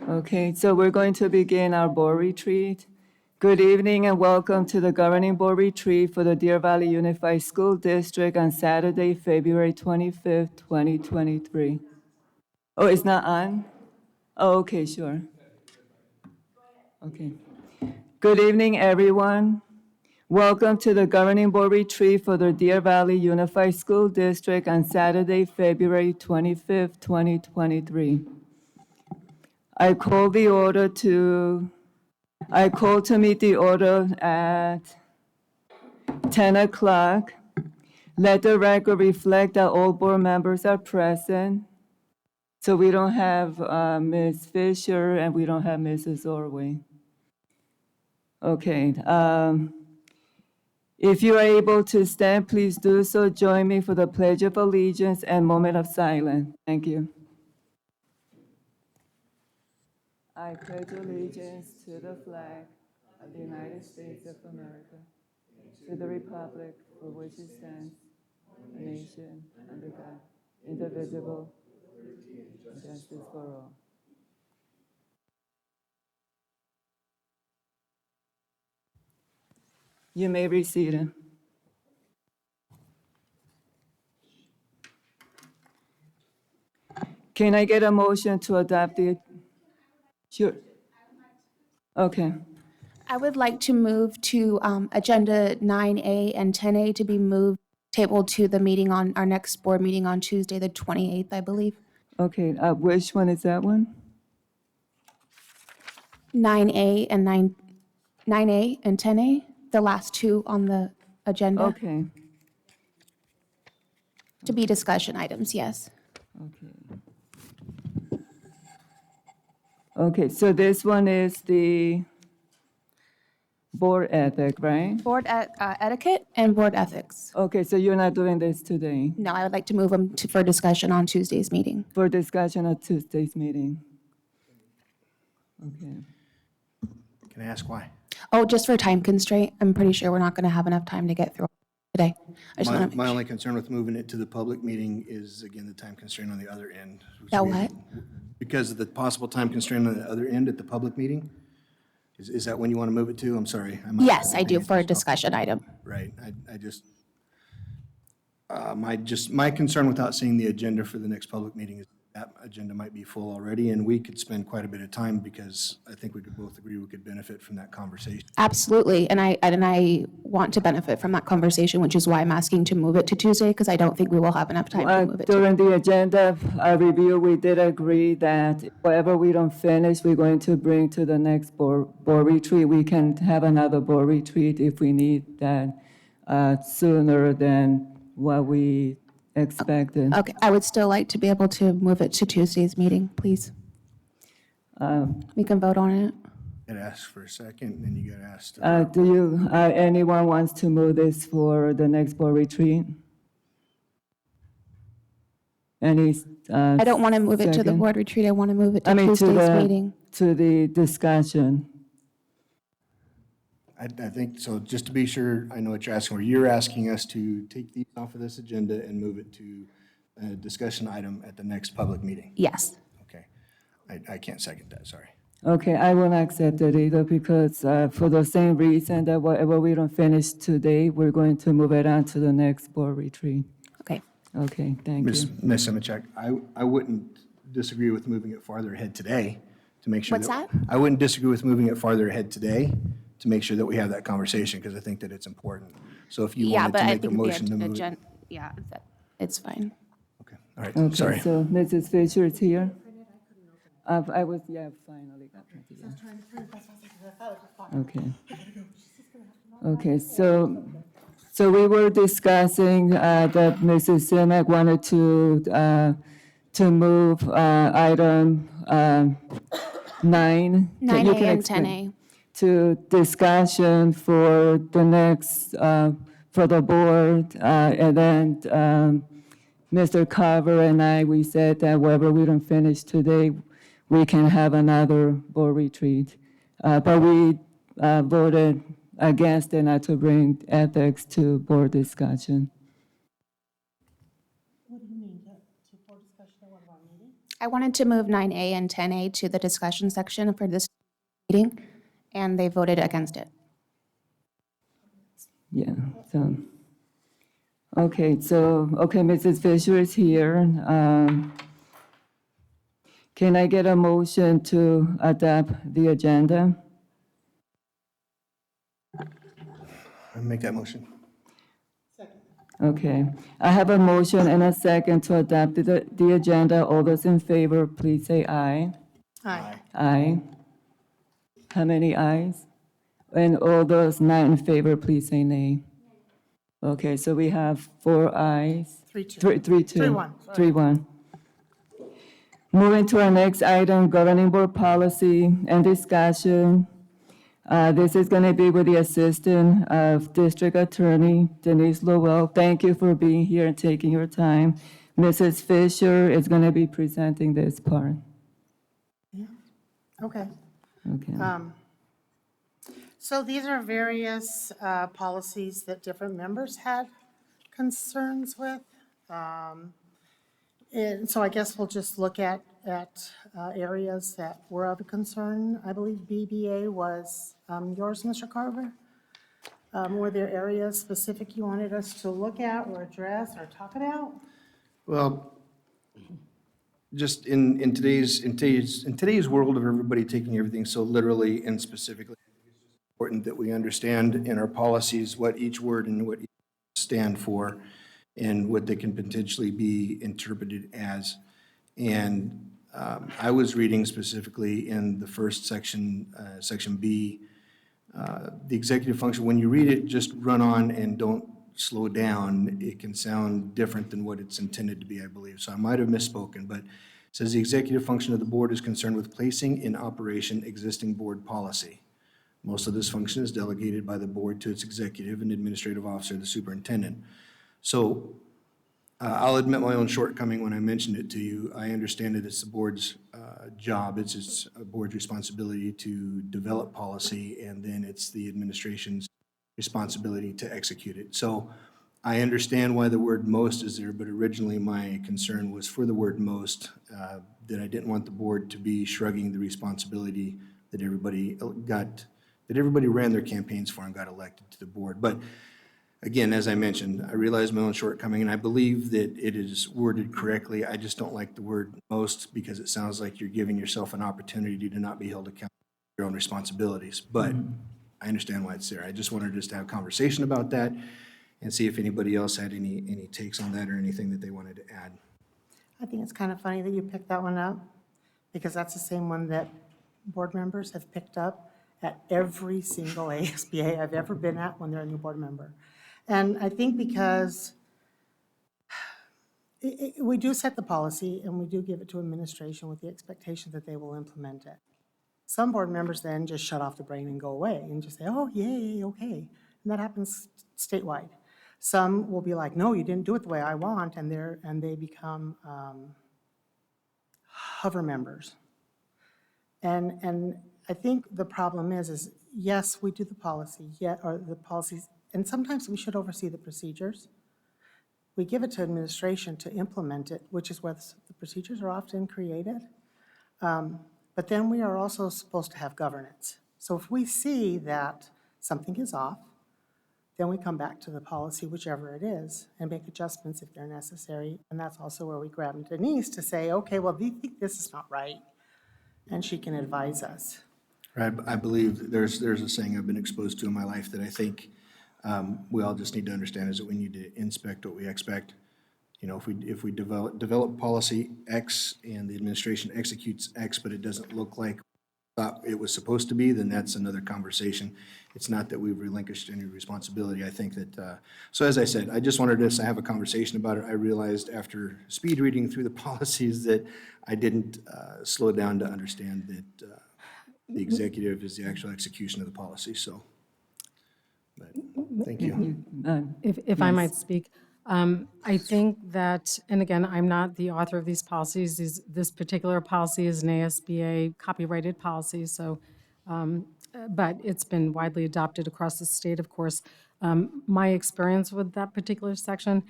Okay, so we're going to begin our board retreat. Good evening and welcome to the Governing Board Retreat for the Deer Valley Unified School District on Saturday, February 25th, 2023. Oh, it's not on? Oh, okay, sure. Okay. Good evening, everyone. Welcome to the Governing Board Retreat for the Deer Valley Unified School District on Saturday, February 25th, 2023. I call to meet the order at 10 o'clock. Let the record reflect that all board members are present. So we don't have Ms. Fisher and we don't have Mrs. Orway. Okay. If you are able to stand, please do so. Join me for the Pledge of Allegiance and moment of silence. Thank you. I pledge allegiance to the flag of the United States of America, to the republic for which it stands, a nation under God, indivisible, and justice for all. You may be seated. Can I get a motion to adopt the? Sure. Okay. I would like to move to Agenda 9A and 10A to be tabled to the meeting on our next board meeting on Tuesday, the 28th, I believe. Okay, which one is that one? 9A and 9A and 10A, the last two on the agenda. Okay. To be discussion items, yes. Okay. Okay, so this one is the board ethic, right? Board etiquette and board ethics. Okay, so you're not doing this today? No, I would like to move them for discussion on Tuesday's meeting. For discussion at Tuesday's meeting. Okay. Can I ask why? Oh, just for time constraint, I'm pretty sure we're not going to have enough time to get through today. I just want to. My only concern with moving it to the public meeting is, again, the time constraint on the other end. That what? Because of the possible time constraint on the other end at the public meeting? Is that when you want to move it to? I'm sorry. Yes, I do, for a discussion item. Right. I just, my concern without seeing the agenda for the next public meeting is that agenda might be full already, and we could spend quite a bit of time because I think we could both agree we could benefit from that conversation. Absolutely, and I want to benefit from that conversation, which is why I'm asking to move it to Tuesday, because I don't think we will have enough time to move it. During the agenda review, we did agree that whatever we don't finish, we're going to bring to the next board retreat. We can have another board retreat if we need that sooner than what we expected. Okay, I would still like to be able to move it to Tuesday's meeting, please. We can vote on it. You got asked for a second, and then you got asked. Anyone wants to move this for the next board retreat? Any? I don't want to move it to the second? board retreat. I want to move it to I mean, Tuesday's meeting. to the discussion. I think, so just to be sure, I know what you're asking, or you're asking us to take these off of this agenda and move it to a discussion item at the next public meeting? Yes. Okay. I can't second that, sorry. Okay, I won't accept it either because for the same reason that whatever we don't finish today, we're going to move it on to the next board retreat. Okay. Okay, thank you. Ms. Simichak, I wouldn't disagree with moving it farther ahead today to make sure. What's that? I wouldn't disagree with moving it farther ahead today to make sure that we have that conversation, because I think that it's important. So if you wanted to make a motion to move it. Yeah, it's fine. Okay, all right, Okay, sorry. so Mrs. Fisher is here? I was, yeah, finally got it. Yeah. Okay. Okay, so we were discussing that Mrs. Simek wanted to move item 9. 9A and 10A. To discussion for the next, for the board, and then Mr. Carver and I, we said that whatever we don't finish today, we can have another board retreat. But we voted against it not to bring ethics to board discussion. I wanted to move 9A and 10A to the discussion section for this meeting, and they voted against it. Yeah, so, okay, Mrs. Fisher is here. Can I get a motion to adopt the agenda? I make that motion. Okay, I have a motion and a second to adopt the agenda. All those in favor, please say aye. Aye. Aye. How many ayes? And all those not in favor, please say nay. Okay, so we have 4 ayes. 3-2. 3-2. 3-1, sorry. 3-1. Moving to our next item, governing board policy and discussion. This is going to be with the Assistant of District Attorney Denise Lowell. Thank you for being here and taking your time. Mrs. Fisher is going to be presenting this part. Okay. Okay. So these are various policies that different members had concerns with. And so I guess we'll just look at areas that were of concern. I believe BBA was yours, Mr. Carver. Were there areas specific you wanted us to look at or address or talk about? Well, just in today's world of everybody taking everything so literally and specifically, it's important that we understand in our policies what each word and what each stand for and what they can potentially be interpreted as. And I was reading specifically in the first section, section B, the executive function. When you read it, just run on and don't slow down. It can sound different than what it's intended to be, I believe. So I might have misspoken, but it says the executive function of the board is concerned with placing in operation existing board policy. Most of this function is delegated by the board to its executive and administrative officer, the superintendent. So I'll admit my own shortcoming when I mentioned it to you. I understand that it's the board's job, it's a board's responsibility to develop policy, and then it's the administration's responsibility to execute it. So I understand why the word most is there, but originally my concern was for the word most, that I didn't want the board to be shrugging the responsibility that everybody ran their campaigns for and got elected to the board. But again, as I mentioned, I realize my own shortcoming, and I believe that it is worded correctly. I just don't like the word most because it sounds like you're giving yourself an opportunity to not be held accountable for your own responsibilities. But I understand why it's there. I just wanted us to have a conversation about that and see if anybody else had any takes on that or anything that they wanted to add. I think it's kind of funny that you picked that one up, because that's the same one that board members have picked up at every single ASBA I've ever been at when they're a new board member. And I think because we do set the policy and we do give it to administration with the expectation that they will implement it. Some board members then just shut off the brain and go away and just say, oh, yay, okay. And that happens statewide. Some will be like, no, you didn't do it the way I want, and they become hover members. And I think the problem is yes, we do the policy, or the policies, and sometimes we should oversee the procedures. We give it to administration to implement it, which is where the procedures are often created. But then we are also supposed to have governance. So if we see that something is off, then we come back to the policy, whichever it is, and make adjustments if they're necessary. And that's also where we grab Denise to say, okay, well, we think this is not right, and she can advise us. I believe there's a saying I've been exposed to in my life that I think we all just need to understand, is that we need to inspect what we expect. You know, if we develop policy X and the administration executes X, but it doesn't look like thought it was supposed to be, then that's another conversation. It's not that we've relinquished any responsibility. I think that, so as I said, I just wanted us to have a conversation about it. I realized after speed reading through the policies that I didn't slow down to understand that the executive is the actual execution of the policy, so. But, thank you. If I might speak, I think that, and again, I'm not the author of these policies. This particular policy is an ASBA copyrighted policy, so, but it's been widely adopted across the state, of course. My experience with that particular section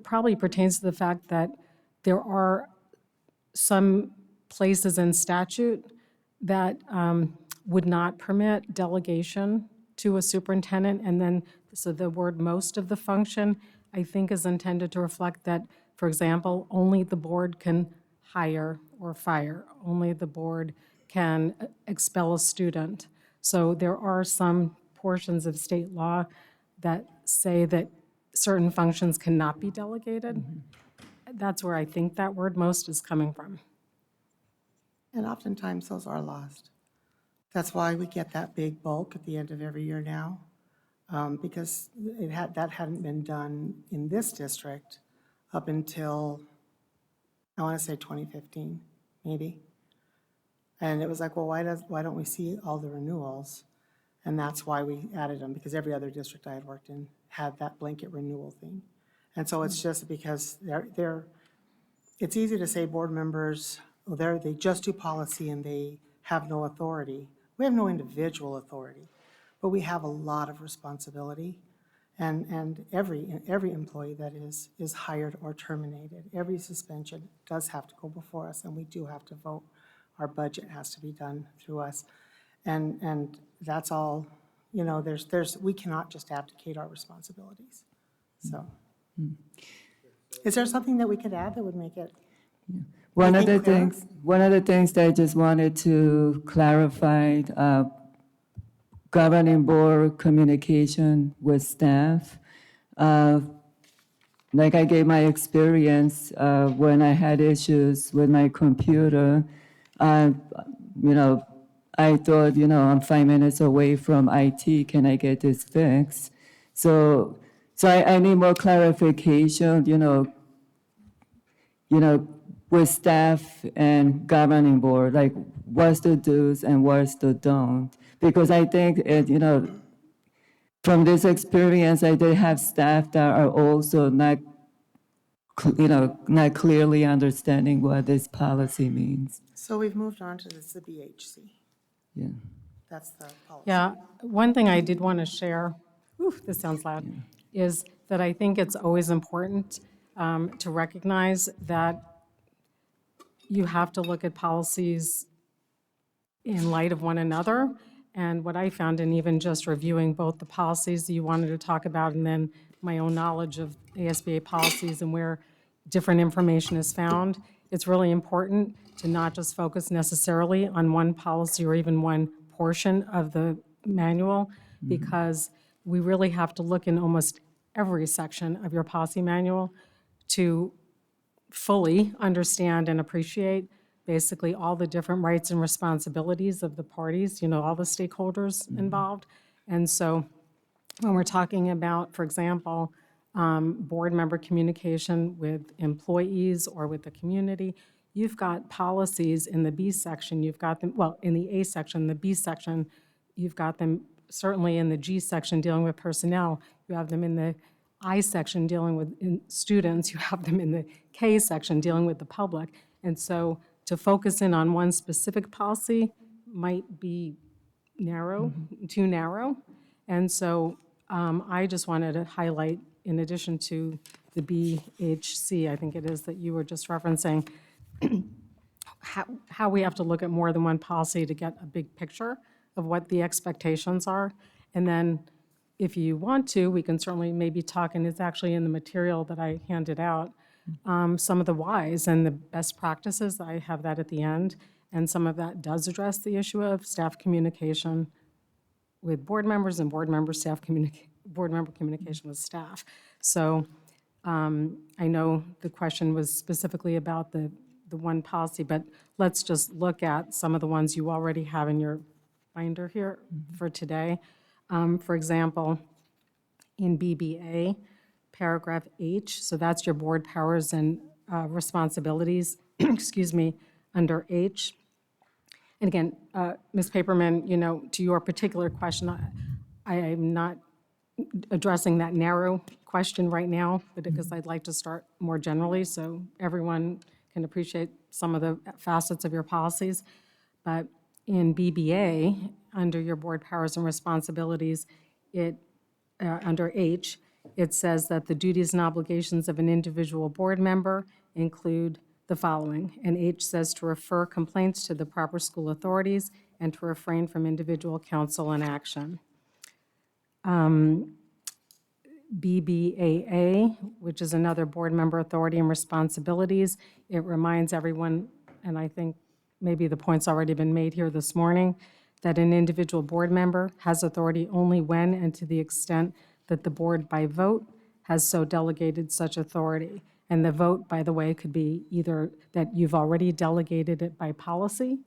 probably pertains to the fact that there are some places in statute that would not permit delegation to a superintendent, and then, so the word "most of the function," I think, is intended to reflect that, for example, only the board can hire or fire, only the board can expel a student. So there are some portions of state law that say that certain functions cannot be delegated. That's where I think that word "most" is coming from. And oftentimes those are lost. That's why we get that big bulk at the end of every year now, because that hadn't been done in this district up until, I want to say 2015, maybe. And it was like, well, why don't we see all the renewals? And that's why we added them, because every other district I had worked in had that blanket renewal thing. And so it's just because it's easy to say board members, well, they just do policy and they have no authority. We have no individual authority, but we have a lot of responsibility. And every employee that is hired or terminated, every suspension does have to go before us, and we do have to vote. Our budget has to be done through us. And that's all, we cannot just abdicate our responsibilities. So, is there something that we could add that would make it? One of think clearer? the things that I just wanted to clarify, governing board communication with staff. Like I gave my experience when I had issues with my computer. I thought, I'm 5 minutes away from IT. Can I get this fixed? So I need more clarification, with staff and governing board, like what's the do's and what's the don't. Because I think, from this experience, I did have staff that are also not clearly understanding what this policy means. So we've moved on to the BHC. Yeah. That's the policy. Yeah, one thing I did want to share, this sounds loud, is that I think it's always important to recognize that you have to look at policies in light of one another. And what I found in even just reviewing both the policies that you wanted to talk about and then my own knowledge of ASBA policies and where different information is found, it's really important to not just focus necessarily on one policy or even one portion of the manual, because we really have to look in almost every section of your policy manual to fully understand and appreciate basically all the different rights and responsibilities of the parties, all the stakeholders involved. And so when we're talking about, for example, board member communication with employees or with the community, you've got policies in the B section, you've got them, well, in the A section, the B section, you've got them certainly in the G section dealing with personnel, you have them in the I section dealing with students, you have them in the K section dealing with the public. And so to focus in on one specific policy might be narrow, too narrow. And so I just wanted to highlight, in addition to the BHC, I think it is, that you were just referencing, how we have to look at more than one policy to get a big picture of what the expectations are. And then if you want to, we can certainly maybe talk, and it's actually in the material that I handed out, some of the whys and the best practices. I have that at the end. And some of that does address the issue of staff communication with board members and board member communication with staff. So I know the question was specifically about the one policy, but let's just look at some of the ones you already have in your binder here for today. For example, in BBA, paragraph H, so that's your board powers and responsibilities, excuse me, under H. And again, Ms. Paperman, to your particular question, I am not addressing that narrow question right now, but because I'd like to start more generally so everyone can appreciate some of the facets of your policies. But in BBA, under your board powers and responsibilities, under H, it says that the duties and obligations of an individual board member include the following. And H says to refer complaints to the proper school authorities and to refrain from individual counsel and action. BBAA, which is another board member authority and responsibilities. It reminds everyone, and I think maybe the point's already been made here this morning, that an individual board member has authority only when and to the extent that the board by vote has so delegated such authority. And the vote, by the way, could be either that you've already delegated it by policy,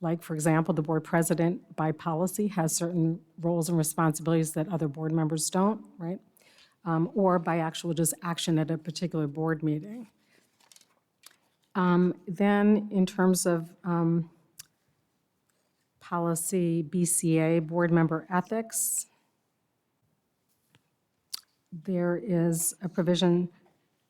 like, for example, the board president by policy has certain roles and responsibilities that other board members don't, right? Or by actual just action at a particular board meeting. Then in terms of policy BCA, board member ethics, there is a provision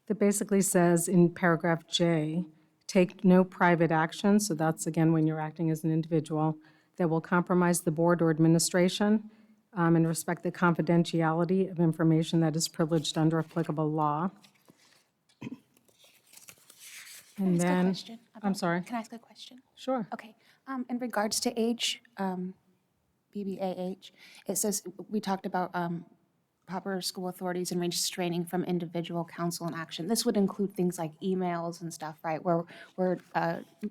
that basically says in paragraph J, take no private action, so that's again when you're acting as an individual, that will compromise the board or administration and respect the confidentiality of information that is privileged under applicable law. Can I And ask a then, question? I'm sorry, Can I ask a question? sure. Okay, in regards to H, BBAH, it says, we talked about proper school authorities and restraining from individual counsel and action. This would include things like emails and stuff, right? Where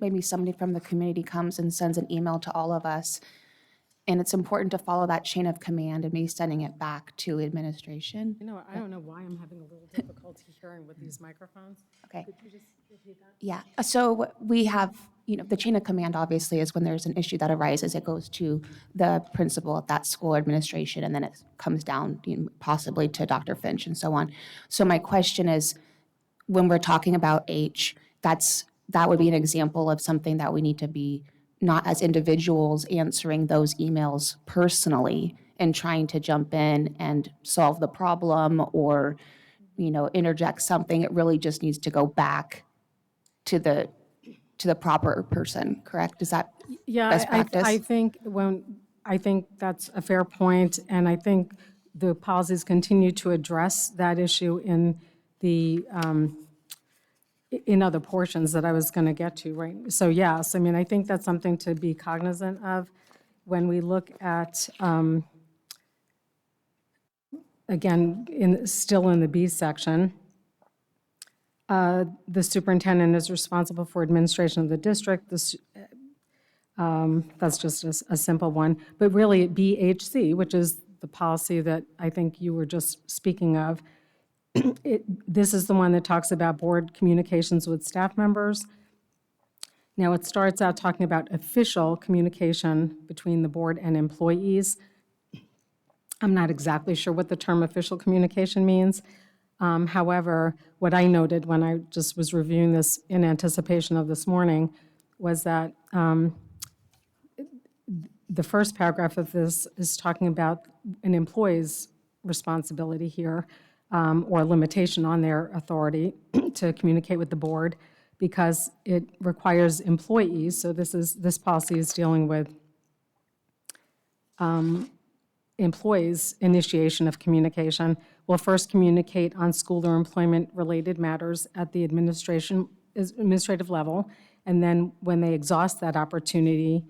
maybe somebody from the community comes and sends an email to all of us, and it's important to follow that chain of command and maybe sending it back to administration. You know, I don't know why I'm having a little difficulty hearing with these microphones. Okay. Could you just repeat that? Yeah, so we have, the chain of command obviously is when there's an issue that arises, it goes to the principal at that school administration, and then it comes down possibly to Dr. Finch and so on. So my question is, when we're talking about H, that would be an example of something that we need to be, not as individuals answering those emails personally and trying to jump in and solve the problem or, interject something. It really just needs to go back to the proper person, correct? Is that Yeah, best practice? I think that's a fair point, and I think the policies continue to address that issue in the, in other portions that I was going to get to, right? So yes, I mean, I think that's something to be cognizant of when we look at, again, still in the B section, the superintendent is responsible for administration of the district. That's just a simple one. But really, BHC, which is the policy that I think you were just speaking of, this is the one that talks about board communications with staff members. Now, it starts out talking about official communication between the board and employees. I'm not exactly sure what the term official communication means. However, what I noted when I just was reviewing this in anticipation of this morning was that the first paragraph of this is talking about an employee's responsibility here, or limitation on their authority to communicate with the board, because it requires employees, so this policy is dealing with employees' initiation of communication, will first communicate on school or employment-related matters at the administrative level, and then when they exhaust that opportunity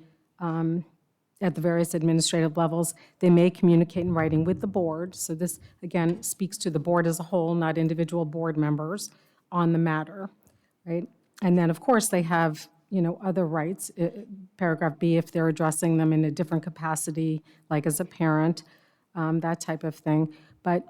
at the various administrative levels, they may communicate in writing with the board. So this, again, speaks to the board as a whole, not individual board members on the matter, right? And then, of course, they have, other rights, paragraph B, if they're addressing them in a different capacity, like as a parent, that type of thing. But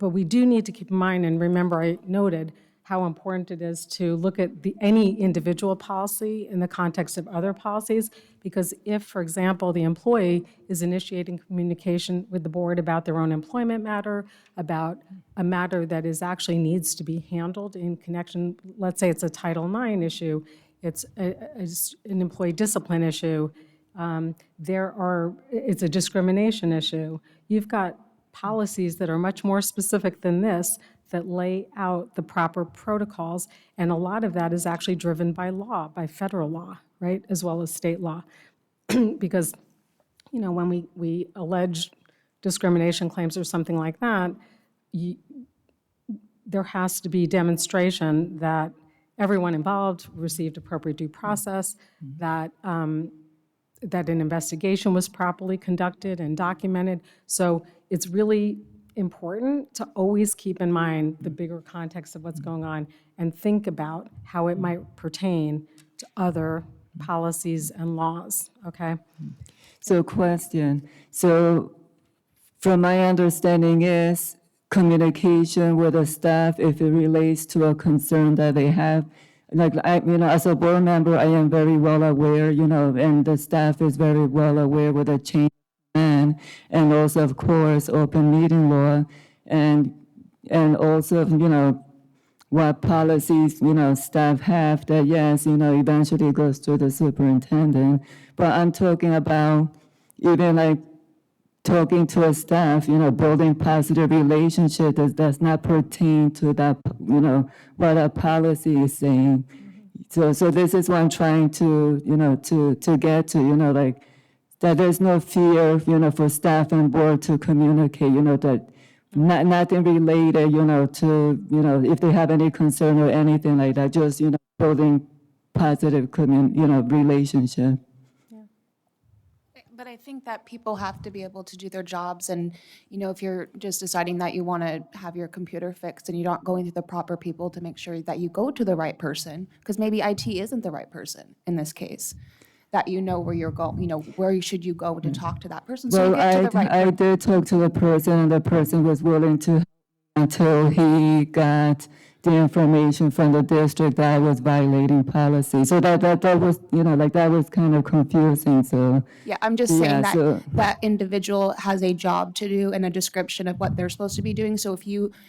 we do need to keep in mind, and remember I noted how important it is to look at any individual policy in the context of other policies, because if, for example, the employee is initiating communication with the board about their own employment matter, about a matter that is needs to be handled in connection, let's say it's a Title IX issue, it's an employee discipline issue, it's a discrimination issue. You've got policies that are much more specific than this that lay out the proper protocols, and a lot of that is actually driven by law, by federal law, right, as well as state law. Because, when we allege discrimination claims or something like that, there has to be demonstration that everyone involved received appropriate due process, that that an investigation was properly conducted and documented. So it's really important to always keep in mind the bigger context of what's going on and think about how it might pertain to other policies and laws, okay? So question, so from my understanding is communication with the staff, if it relates to a concern that they have, like, as a board member, I am very well aware, and the staff is very well aware with the change of plan, and also, of course, open meeting law, and also, what policies, staff have that, yes, eventually goes to the superintendent. But I'm talking about even like talking to a staff, building positive relationship that does not pertain to that, what a policy is saying. So this is what I'm trying to, to get to, like, that there's no fear, for staff and board to communicate, that nothing related, to, if they have any concern or anything like that, just, building positive, relationship. But I think that people have to be able to do their jobs, and, if you're just deciding that you want to have your computer fixed and you're not going to the proper people to make sure that you go to the right person, because maybe IT isn't the right person in this case, that where you're going, where should you go to talk to that person? So you Well, get to the right I did talk to the person, and the person was willing to until he got the information from the district that I was violating policy. So that was, like, that was kind of confusing, so. Yeah, I'm just Yeah, saying that so- that individual has a job to do and a description of what they're supposed to be doing. So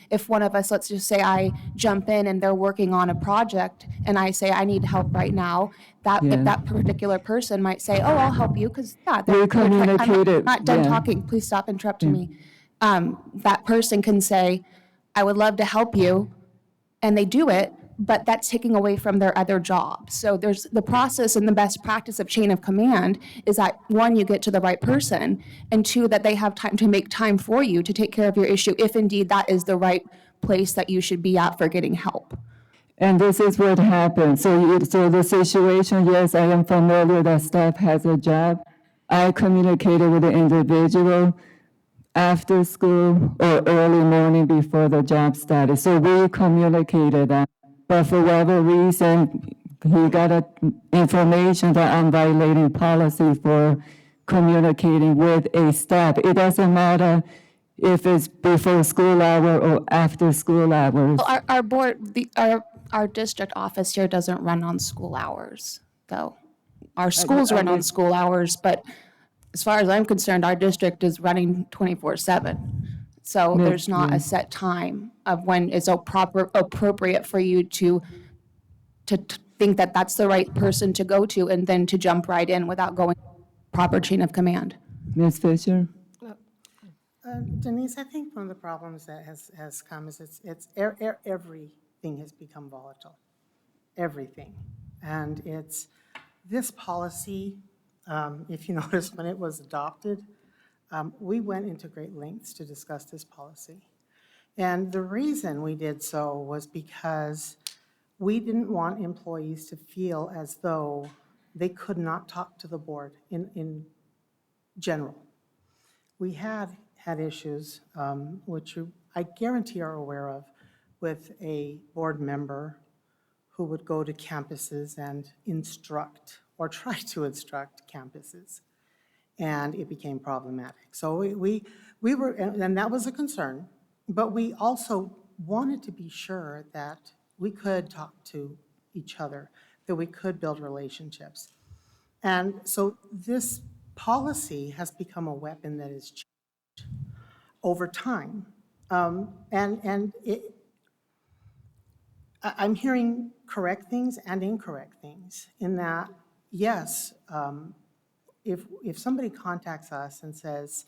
if one of us, let's just say I jump in and they're working on a project and I say, I need help right now, Yeah. if that particular person might say, oh, I'll help you, because, yeah. We communicated, I'm not done yeah. talking, please stop interrupting me. That person can say, I would love to help you, and they do it, but that's taking away from their other job. So there's the process, and the best practice of chain of command is that, one, you get to the right person, and two, that they have time to make time for you to take care of your issue, if indeed that is the right place that you should be at for getting help. And this is what happened. So the situation, yes, I am familiar that staff has a job. I communicated with the individual after school or early morning before the job started. So we communicated that. But for whatever reason, he got information that I'm violating policy for communicating with a staff. It doesn't matter if it's before school hour or after school hours. Well, our board, our district office here doesn't run on school hours, though. Our schools run on school hours, but as far as I'm concerned, our district is running 24/7. So there's not a set time of when it's appropriate for you to think that that's the right person to go to and then to jump right in without going proper chain of command. Ms. Fisher? Denise, I think one of the problems that has come is everything has become volatile. Everything. And it's this policy, if you notice, when it was adopted, we went into great lengths to discuss this policy. And the reason we did so was because we didn't want employees to feel as though they could not talk to the board in general. We had issues, which I guarantee are aware of, with a board member who would go to campuses and instruct or try to instruct campuses, and it became problematic. So we were, and that was a concern, but we also wanted to be sure that we could talk to each other, that we could build relationships. And so this policy has become a weapon that is changed over time. I'm hearing correct things and incorrect things in that, yes, if somebody contacts us and says,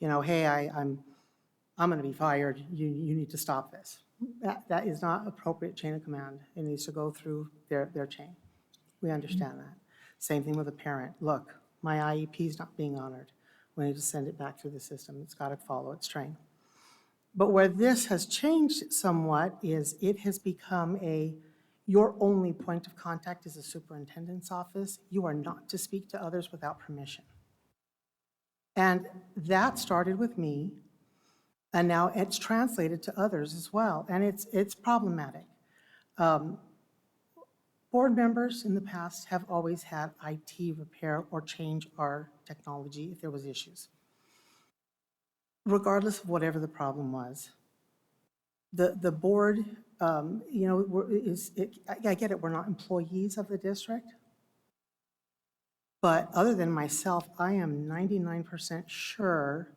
hey, I'm going to be fired, you need to stop this. That is not appropriate chain of command. It needs to go through their chain. We understand that. Same thing with a parent. Look, my IEP is not being honored. We need to send it back through the system. It's got to follow its train. But where this has changed somewhat is it has become Your only point of contact is the superintendent's office. You are not to speak to others without permission. And that started with me, and now it's translated to others as well, and it's problematic. Board members in the past have always had IT repair or change our technology if there was issues, regardless of whatever the problem was. The board, you know, I get it, we're not employees of the district, but other than myself, I am 99% sure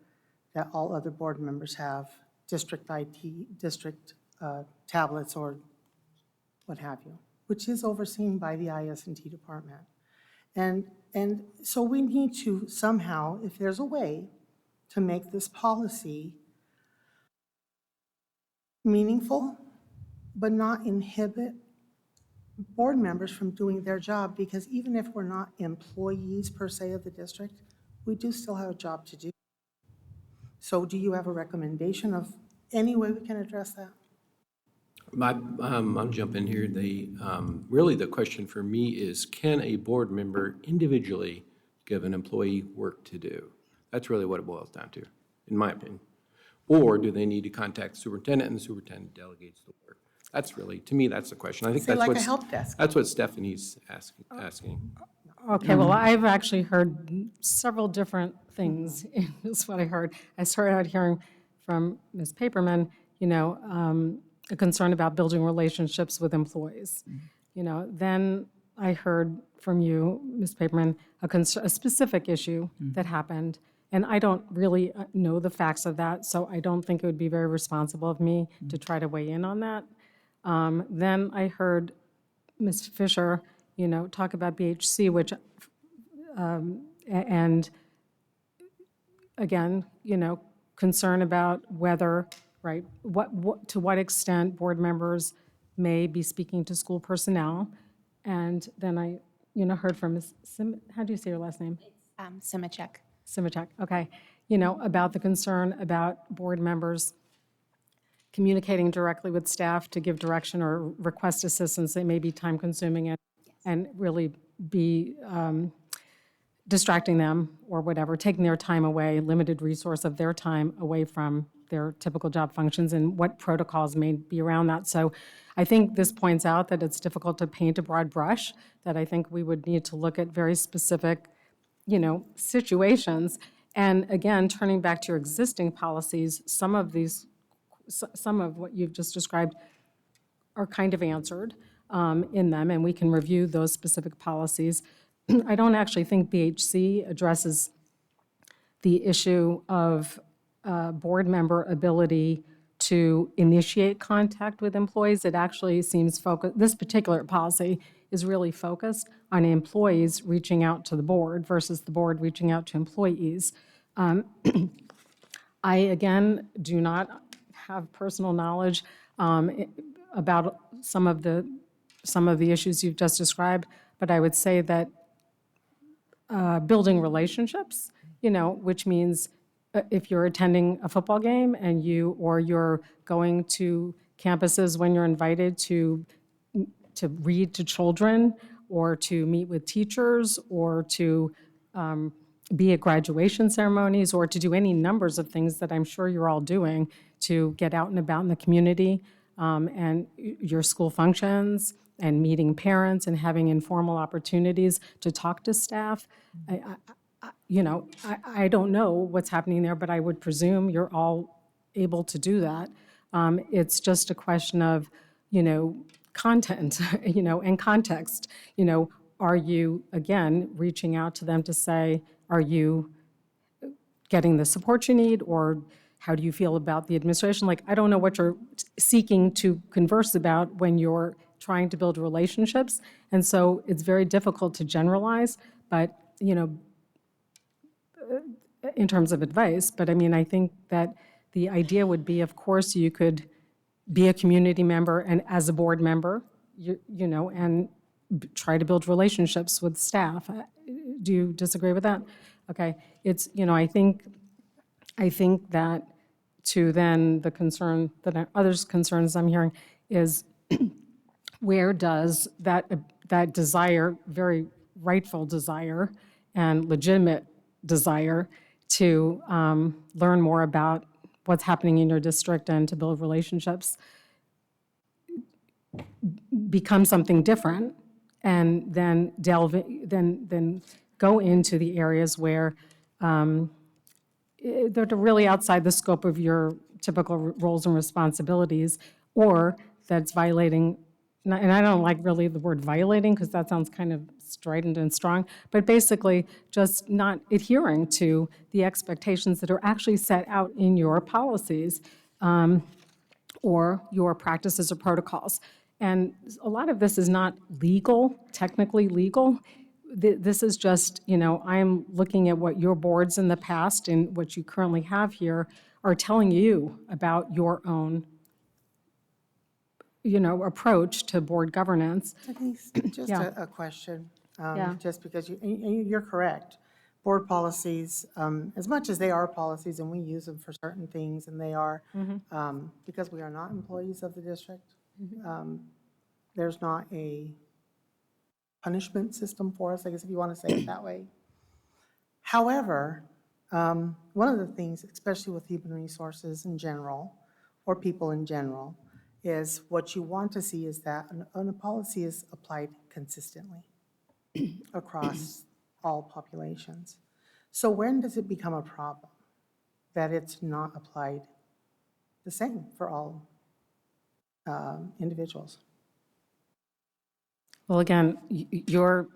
that all other board members have district IT, district tablets or what have you, which is overseen by the IS&T department. And so we need to somehow, if there's a way, to make this policy meaningful, but not inhibit board members from doing their job, because even if we're not employees per se of the district, we do still have a job to do. So do you have a recommendation of any way we can address that? I'll jump in here. Really, the question for me is, can a board member individually give an employee work to do? That's really what it boils down to, in my opinion. Or do they need to contact the superintendent, and the superintendent delegates the work? That's really, to me, that's the question. I think Say that's like what a help desk. that's what Stephanie's asking. Okay, well, I've actually heard several different things, is what I heard. I started out hearing from Ms. Paperman, you know, a concern about building relationships with employees. You know, then I heard from you, Ms. Paperman, a specific issue that happened, and I don't really know the facts of that, so I don't think it would be very responsible of me to try to weigh in on that. Then I heard Ms. Fisher, you know, talk about BHC, which, and again, you know, concern about whether, right, to what extent board members may be speaking to school personnel. And then I, you know, heard from Ms. How do you say your last name? Simachek. Simachek, okay. You know, about the concern about board members communicating directly with staff to give direction or request assistance that may be time-consuming and really be distracting them or whatever, taking their time away, limited resource of their time away from their typical job functions, and what protocols may be around that. So I think this points out that it's difficult to paint a broad brush, that I think we would need to look at very specific, you know, situations. And again, turning back to your existing policies, some of what you've just described are kind of answered in them, and we can review those specific policies. I don't actually think BHC addresses the issue of board member ability to initiate contact with employees. It actually seems focused, this particular policy is really focused on employees reaching out to the board versus the board reaching out to employees. I, again, do not have personal knowledge about some of the issues you've just described, but I would say that building relationships, you know, which means if you're attending a football game and you're going to campuses when you're invited to read to children or to meet with teachers or to be at graduation ceremonies or to do any numbers of things that I'm sure you're all doing to get out and about in the community and your school functions and meeting parents and having informal opportunities to talk to staff. I don't know what's happening there, but I would presume you're all able to do that. It's just a question of, you know, content, you know, and context. You know, are you, again, reaching out to them to say, are you getting the support you need, or how do you feel about the administration? Like, I don't know what you're seeking to converse about when you're trying to build relationships. And so it's very difficult to generalize, but, you know, in terms of advice. But I mean, I think that the idea would be, of course, you could be a community member and as a board member, you know, and try to build relationships with staff. Do you disagree with that? Okay. It's, you know, I think that to then the concern, that others' concerns I'm hearing is where does that desire, very rightful desire and legitimate desire to learn more about what's happening in your district and to build relationships become something different, and then then go into the areas where they're really outside the scope of your typical roles and responsibilities, or that's violating, and I don't like really the word violating because that sounds kind of strident and strong, but basically just not adhering to the expectations that are actually set out in your policies or your practices or protocols. And a lot of this is not legal, technically legal. This is just, I'm looking at what your boards in the past and what you currently have here are telling you about your own, approach to board governance. Denise, just Yeah. a question, Yeah. just because you're correct. Board policies, as much as they are policies and we use them for certain things, and they are, because we are not employees of the district, there's not a punishment system for us, I guess if you want to say it that way. However, one of the things, especially with human resources in general, or people in general, is what you want to see is that a policy is applied consistently across all populations. So when does it become a problem that it's not applied the same for all individuals? Well, again, you're,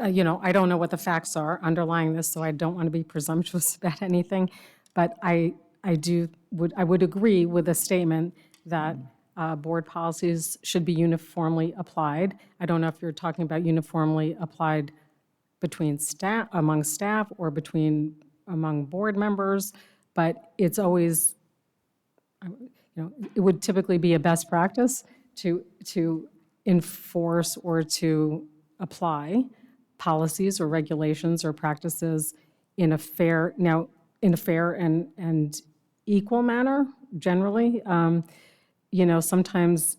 I don't know what the facts are underlying this, so I don't want to be presumptuous about anything, but I would agree with the statement that board policies should be uniformly applied. I don't know if you're talking about uniformly applied between staff, among staff, or among board members, but it's always, it would typically be a best practice to enforce or to apply policies or regulations or practices in a fair and equal manner, generally. Sometimes,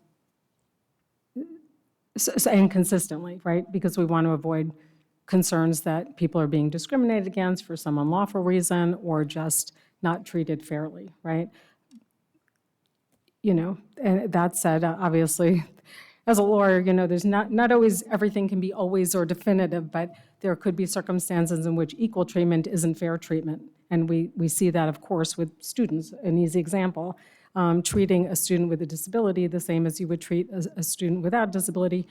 and consistently, right? Because we want to avoid concerns that people are being discriminated against for some unlawful reason or just not treated fairly, right? And that said, obviously, as a lawyer, there's not always, everything can be always or definitive, but there could be circumstances in which equal treatment isn't fair treatment. And we see that, of course, with students. An easy example, treating a student with a disability the same as you would treat a student without a disability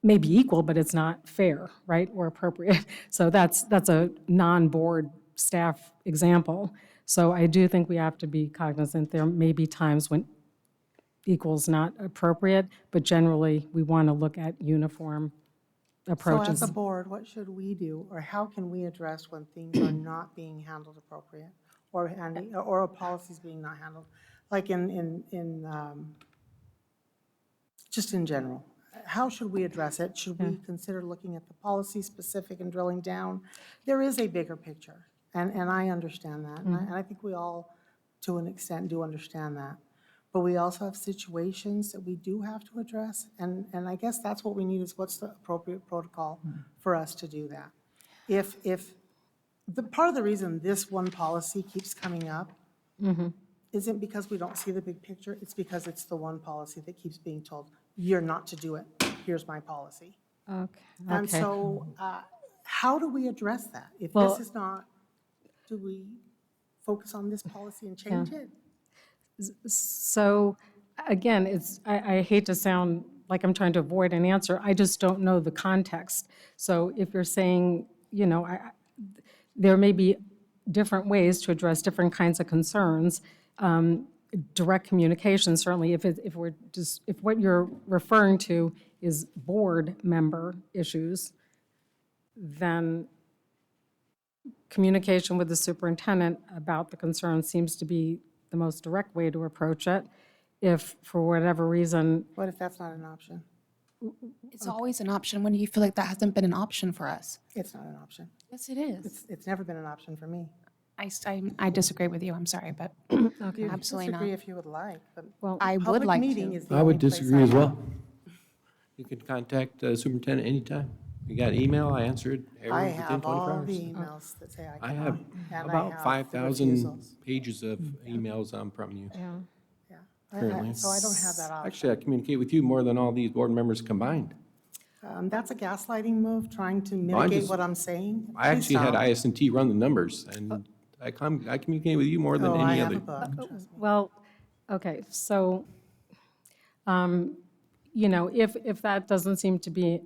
may be equal, but it's not fair, right, or appropriate. So that's a non-board staff example. So I do think we have to be cognizant there may be times when equal's not appropriate, but generally, we want to look at uniform approaches. So as a board, what should we do, or how can we address when things are not being handled appropriate, or a policy's being not handled? Like just in general, how should we address it? Should we consider looking at the policy specific and drilling down? There is a bigger picture, and I understand that, and I think we all, to an extent, do understand that. But we also have situations that we do have to address, and I guess that's what we need is what's the appropriate protocol for us to do that. If part of the reason this one policy keeps coming up isn't because we don't see the big picture, it's because it's the one policy that keeps being told, you're not to do it, here's my policy. Okay. And so how do we address that? If Well- this is not, do we focus on this policy and change it? So, again, I hate to sound like I'm trying to avoid an answer, I just don't know the context. So if you're saying, there may be different ways to address different kinds of concerns. Direct communication, certainly, if what you're referring to is board member issues, then communication with the superintendent about the concern seems to be the most direct way to approach it. If, for whatever reason, What if that's not an option? It's always an option. When do you feel like that hasn't been an option for us? It's not an option. Yes, it is. It's never been an option for me. I disagree with you, I'm sorry, but You absolutely disagree not. if you would like, but well, I would public like meeting to. is the I only would place disagree as well. You can contact the superintendent anytime. You got email, I answered I within have 24 all hours. the emails that say I I cannot. have and I about have the 5,000 refusals. pages of emails from you Yeah. Yeah. currently. So I don't have that option. Actually, I communicate with you more than all these board members combined. That's a gaslighting move, trying to I'm mitigate just- what I'm saying. I Please actually had don't. IS&T run the numbers, and I communicate with you more than Oh, I any have other. a book, trust me. Well, okay, so, you know, if that doesn't seem to be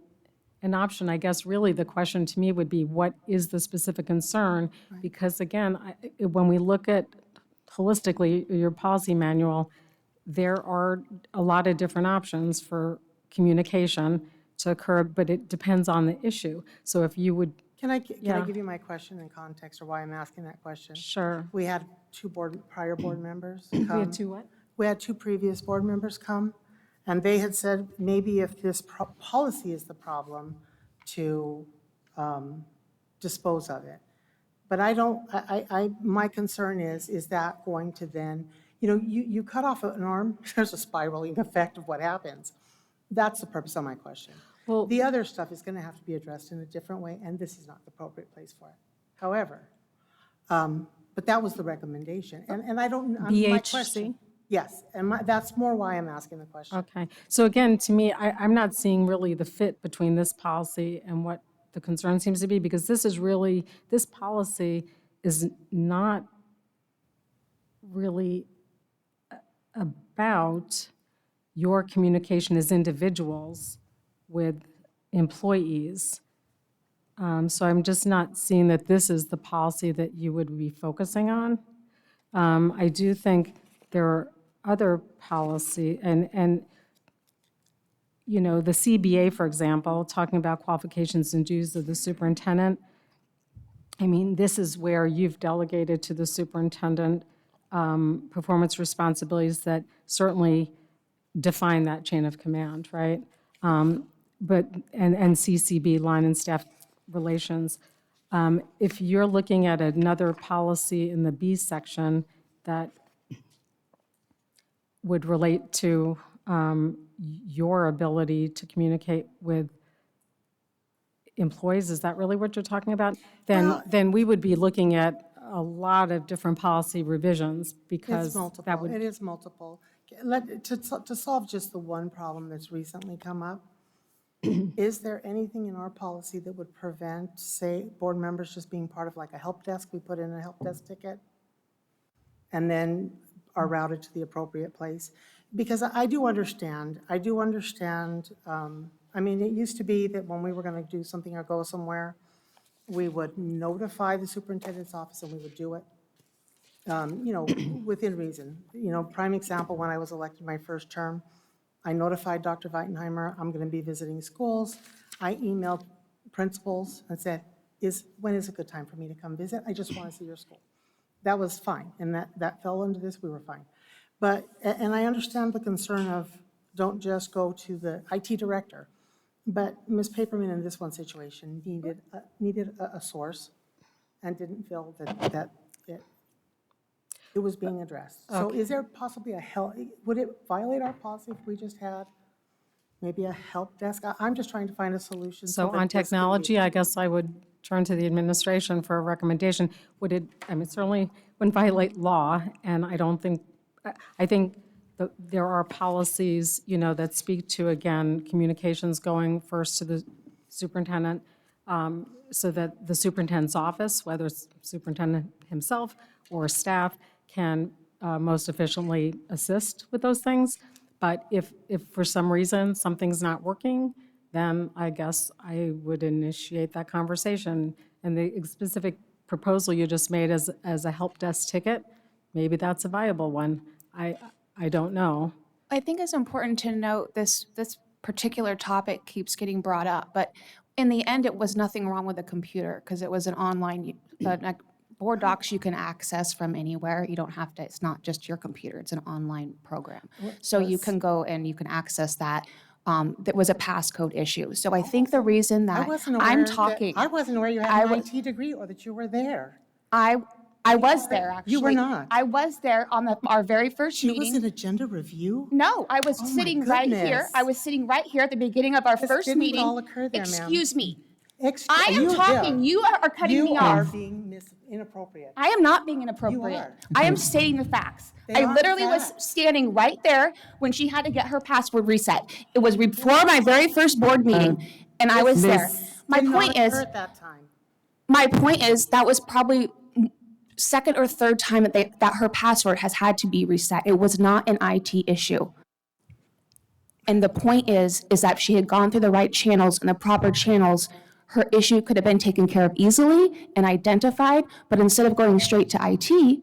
an option, I guess really the question to me would be, what is the specific concern? Because again, when we look at holistically your policy manual, there are a lot of different options for communication to occur, but it depends on the issue. So if you would, Can I Yeah. give you my question in context, or why I'm asking that question? sure. We had prior board members We come. had two what? We had two previous board members come, and they had said, maybe if this policy is the problem, to dispose of it. But I don't, my concern is that going to then, you cut off an arm, there's a spiraling effect of what happens. That's the purpose of my question. Well- The other stuff is going to have to be addressed in a different way, and this is not the appropriate place for it. However, but that was the recommendation, and I don't, my BHC? question. Yes, and that's more why I'm asking the question. Okay, so again, to me, I'm not seeing really the fit between this policy and what the concern seems to be, because this is really, this policy is not really about your communication as individuals with employees. So I'm just not seeing that this is the policy that you would be focusing on. I do think there are other policy, and you know, the CBA, for example, talking about qualifications and duties of the superintendent. I mean, this is where you've delegated to the superintendent performance responsibilities that certainly define that chain of command, right? But, and CCB, line and staff relations. If you're looking at another policy in the B section that would relate to your ability to communicate with employees, is that really what you're talking about? Then we would be looking at a lot of different policy revisions, because It's that multiple, would. it is multiple. To solve just the one problem that's recently come up, is there anything in our policy that would prevent, say, board members just being part of like a help desk? We put in a help desk ticket and then are routed to the appropriate place? Because I do understand, I mean, it used to be that when we were going to do something or go somewhere, we would notify the superintendent's office and we would do it, within reason. Prime example, when I was elected my first term, I notified Dr. Weitenheimer, I'm going to be visiting schools. I emailed principals and said, when is a good time for me to come visit? I just want to see your school. That was fine, and that fell into this, we were fine. But, and I understand the concern of, don't just go to the IT director. But Ms. Paperman in this one situation needed a source and didn't feel that it was being addressed. So is there possibly would it violate our policy if we just had maybe a help desk? I'm just trying to find a solution. So that on this can be- technology, I guess I would turn to the administration for a recommendation. Would it, I mean, certainly wouldn't violate law, and I don't think, I think there are policies, that speak to, again, communications going first to the superintendent, so that the superintendent's office, whether it's superintendent himself or staff, can most efficiently assist with those things. But if for some reason something's not working, then I guess I would initiate that conversation. And the specific proposal you just made as a help desk ticket, maybe that's a viable one. I don't know. I think it's important to note this particular topic keeps getting brought up, but in the end, it was nothing wrong with the computer because it was an online, board docs you can access from anywhere. You don't have to, it's not just your computer, it's an online program. So you can go and you can access that. That was a passcode issue. So I think the reason I that wasn't aware I'm that- talking. I wasn't aware you I had an wa- IT degree or that you were there. I was there, actually. You were not. I was there on our very first She was meeting. in agenda review? No, I was Oh, my sitting right here. goodness. I was sitting right here at the beginning of our This first didn't meeting. all occur there, ma'am. Excuse me. Ex- I am you talking. did. You are cutting me You are off. being inappropriate. I am not being inappropriate. are. I am stating the facts. They I aren't literally was facts. standing right there when she had to get her password reset. It was before my very first board meeting, and I was there. My Did not point is, occur at that time. that was probably second or third time that her password has had to be reset. It was not an IT issue. And the point is that if she had gone through the right channels and the proper channels, her issue could have been taken care of easily and identified, but instead of going straight to IT,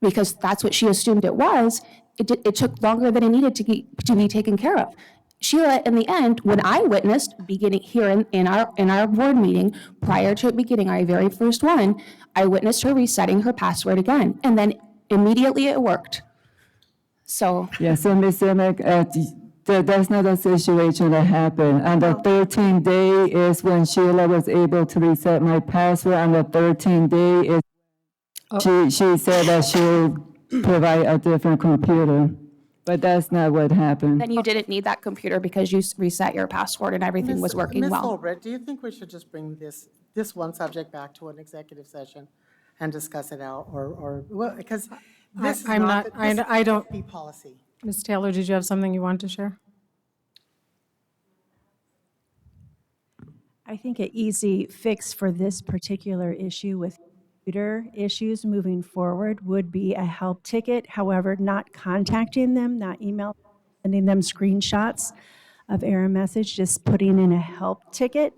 because that's what she assumed it was, it took longer than it needed to be taken care of. Sheila, in the end, when I witnessed beginning here in our board meeting, prior to it beginning, our very first one, I witnessed her resetting her password again, and then immediately it worked. So Yeah, so Ms. Emick, that's not a situation that happened. On the 13th day is when Sheila was able to reset my password. On the 13th day is she said that she'll provide a different computer, but that's not what happened. then you didn't need that computer because you reset your password and everything was working Ms. well. Fulbright, do you think we should just bring this one subject back to an executive session and discuss it out, or, well, because this is I'm not, not- this I don't- can't be policy. Ms. Taylor, did you have something you wanted to share? I think an easy fix for this particular issue with computer issues moving forward would be a help ticket. However, not contacting them, not email, sending them screenshots of error message, just putting in a help ticket.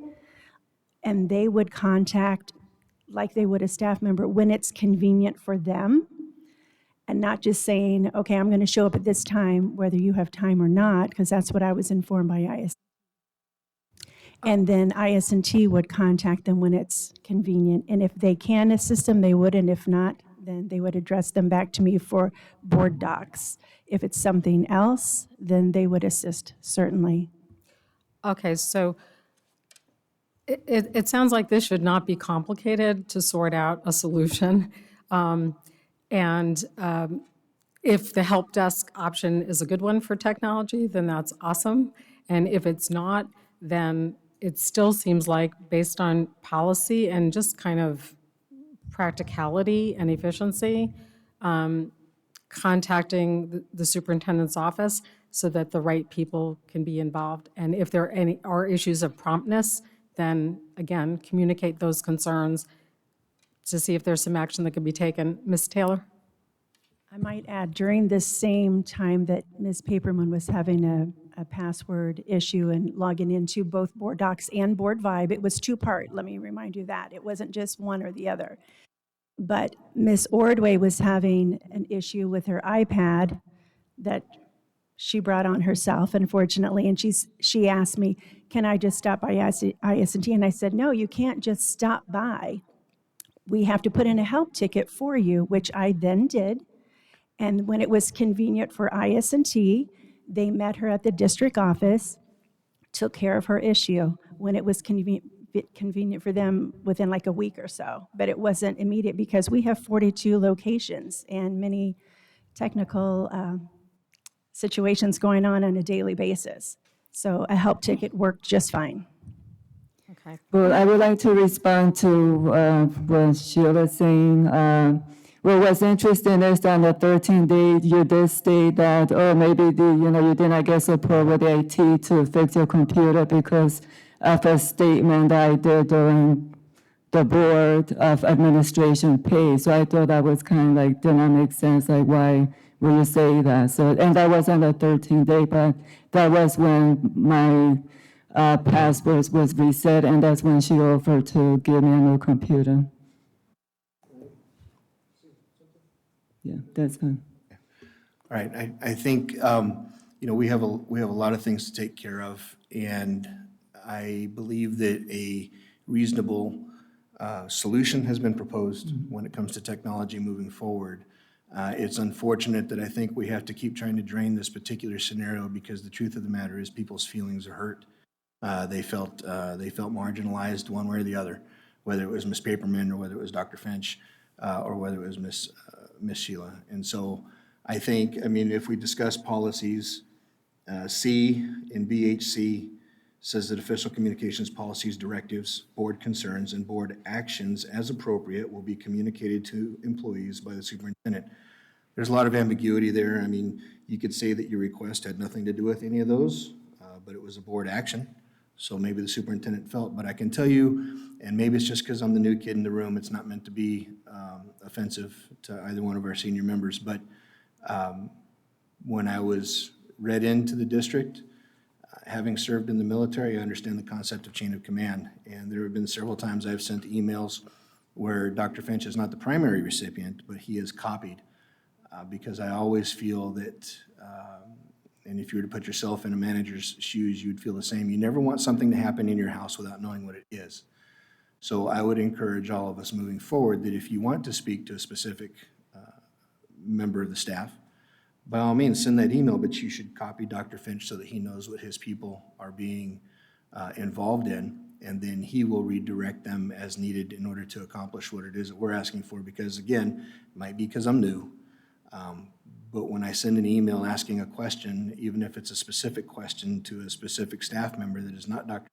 And they would contact, like they would a staff member, when it's convenient for them. And not just saying, okay, I'm going to show up at this time, whether you have time or not, because that's what I was informed by IS. And then IS&T would contact them when it's convenient. And if they can assist them, they would, and if not, then they would address them back to me for board docs. If it's something else, then they would assist, certainly. Okay, so it sounds like this should not be complicated to sort out a solution. And if the help desk option is a good one for technology, then that's awesome. And if it's not, then it still seems like, based on policy and just kind of practicality and efficiency, contacting the superintendent's office so that the right people can be involved. And if there are issues of promptness, then again, communicate those concerns to see if there's some action that can be taken. Ms. Taylor? I might add, during this same time that Ms. Paperman was having a password issue and logging into both Board Docs and Board Vibe, it was two-part, let me remind you that. It wasn't just one or the other. But Ms. Ordway was having an issue with her iPad that she brought on herself, unfortunately, and she asked me, can I just stop by IS&T? And I said, no, you can't just stop by. We have to put in a help ticket for you, which I then did. And when it was convenient for IS&T, they met her at the district office, took care of her issue. When it was convenient for them, within like a week or so. But it wasn't immediate because we have 42 locations and many technical situations going on a daily basis. So a help ticket worked just fine. Okay. Well, I would like to respond to what Sheila's saying. Well, what's interesting is on the 13th day, you did state that, oh, maybe you did not get support with IT to fix your computer because of a statement that I did during the Board of Administration pay. So I thought that was kind of like, did not make sense, like why would you say that? So, and that was on the 13th day, but that was when my password was reset, and that's when she offered to give me a new computer. Yeah, that's fine. All right, I think, we have a lot of things to take care of, and I believe that a reasonable solution has been proposed when it comes to technology moving forward. It's unfortunate that I think we have to keep trying to drain this particular scenario because the truth of the matter is people's feelings are hurt. They felt marginalized one way or the other, whether it was Ms. Paperman or whether it was Dr. Finch. or whether it was Miss Sheila. And so I think, I mean, if we discuss policies, C in BHC says that official communications policies, directives, board concerns, and board actions as appropriate will be communicated to employees by the superintendent. There's a lot of ambiguity there. I mean, you could say that your request had nothing to do with any of those, but it was a board action. So maybe the superintendent felt, but I can tell you, and maybe it's just because I'm the new kid in the room, it's not meant to be offensive to either one of our senior members, but when I was read into the district, having served in the military, I understand the concept of chain of command. And there have been several times I've sent emails where Dr. Finch is not the primary recipient, but he is copied. Because I always feel that, and if you were to put yourself in a manager's shoes, you'd feel the same. You never want something to happen in your house without knowing what it is. So I would encourage all of us moving forward that if you want to speak to a specific member of the staff, by all means, send that email, but you should copy Dr. Finch so that he knows what his people are being involved in, and then he will redirect them as needed in order to accomplish what it is that we're asking for. Because again, it might be because I'm new, but when I send an email asking a question, even if it's a specific question to a specific staff member that is not Dr.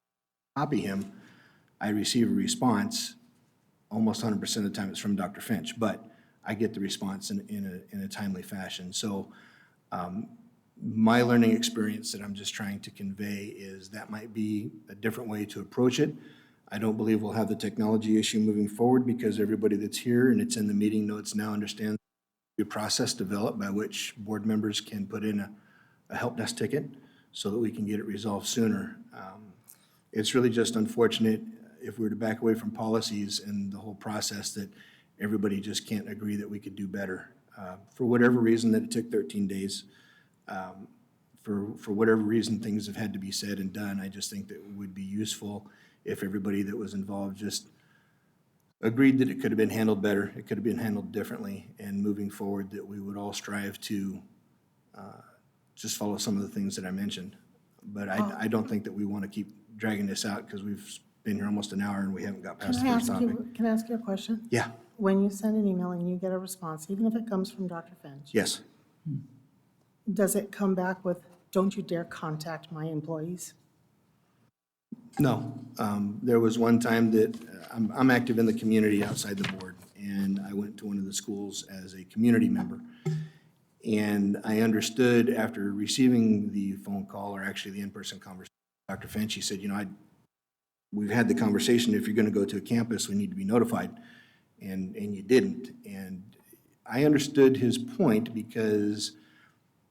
Copy him, I receive a response. Almost 100% of the time it's from Dr. Finch, but I get the response in a timely fashion. So my learning experience that I'm just trying to convey is that might be a different way to approach it. I don't believe we'll have the technology issue moving forward because everybody that's here and it's in the meeting notes now understands the process developed by which board members can put in a help desk ticket so that we can get it resolved sooner. It's really just unfortunate if we were to back away from policies and the whole process that everybody just can't agree that we could do better. For whatever reason that it took 13 days, for whatever reason things have had to be said and done, I just think that it would be useful if everybody that was involved just agreed that it could have been handled better, it could have been handled differently, and moving forward that we would all strive to just follow some of the things that I mentioned. But I don't think that we want to keep dragging this out because we've been here almost an hour and we haven't got past the first topic. Can I ask you a question? Yeah, When you send an email and you get a response, even if it comes from Dr. Finch, yes. does it come back with, don't you dare contact my employees? No. There was one time that I'm active in the community outside the board, and I went to one of the schools as a community member. And I understood after receiving the phone call, or actually the in-person conversation, Dr. Finch, he said, you know, we've had the conversation, if you're going to go to a campus, we need to be notified. And you didn't. And I understood his point because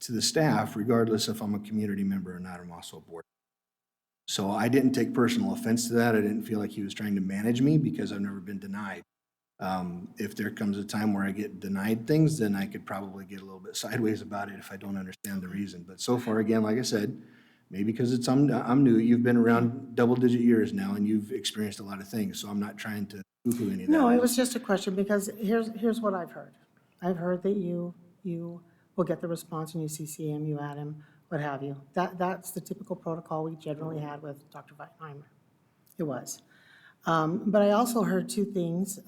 to the staff, regardless if I'm a community member or not, I'm also a board. So I didn't take personal offense to that. I didn't feel like he was trying to manage me because I've never been denied. If there comes a time where I get denied things, then I could probably get a little bit sideways about it if I don't understand the reason. But so far, again, like I said, maybe because I'm new, you've been around double-digit years now and you've experienced a lot of things, so I'm not trying to poo-poo any of that. No, it was just a question because here's what I've heard. I've heard that you will get the response and you CC him, you add him, what have you. That's the typical protocol we generally had with Dr. Weitenheimer. It was. But I also heard two things.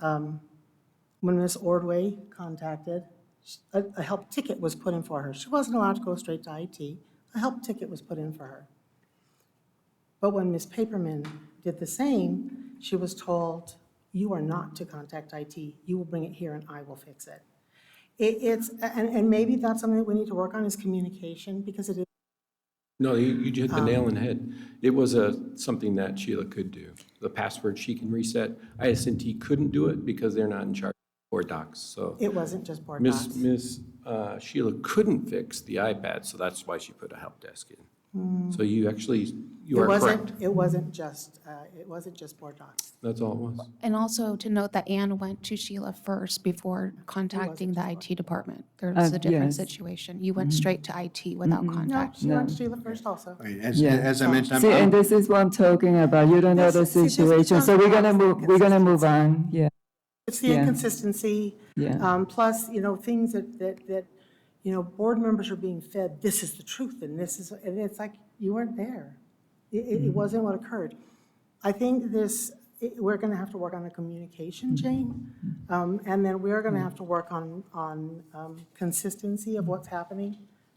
When Ms. Ordway contacted, a help ticket was put in for her. She wasn't allowed to go straight to IT. A help ticket was put in for her. But when Ms. Paperman did the same, she was told, you are not to contact IT. You will bring it here and I will fix it. And maybe that's something that we need to work on is communication because it is. No, you hit the nail on the head. It was something that Sheila could do. The password she can reset. ISNT couldn't do it because they're not in charge of board docs, so. It wasn't just board docs. Miss Sheila couldn't fix the iPad, so that's why she put a help desk in. So you are correct. It wasn't just board docs. That's all it was. And also to note that Anne went to Sheila first before contacting the IT department. There's a different yes. situation. You went straight to IT without No, contact. she went to Sheila first also. Right, as Yeah. I mentioned, See, and I'm, this is what I'm talking about. You don't know the See, this situation, so we're gonna becomes move on, yeah. It's the Yeah. inconsistency. Yeah. Plus, things that board members are being fed, this is the truth, and it's like, you weren't there. It wasn't what occurred. I think this we're going to have to work on the communication chain. And then we're going to have to work on consistency of what's happening,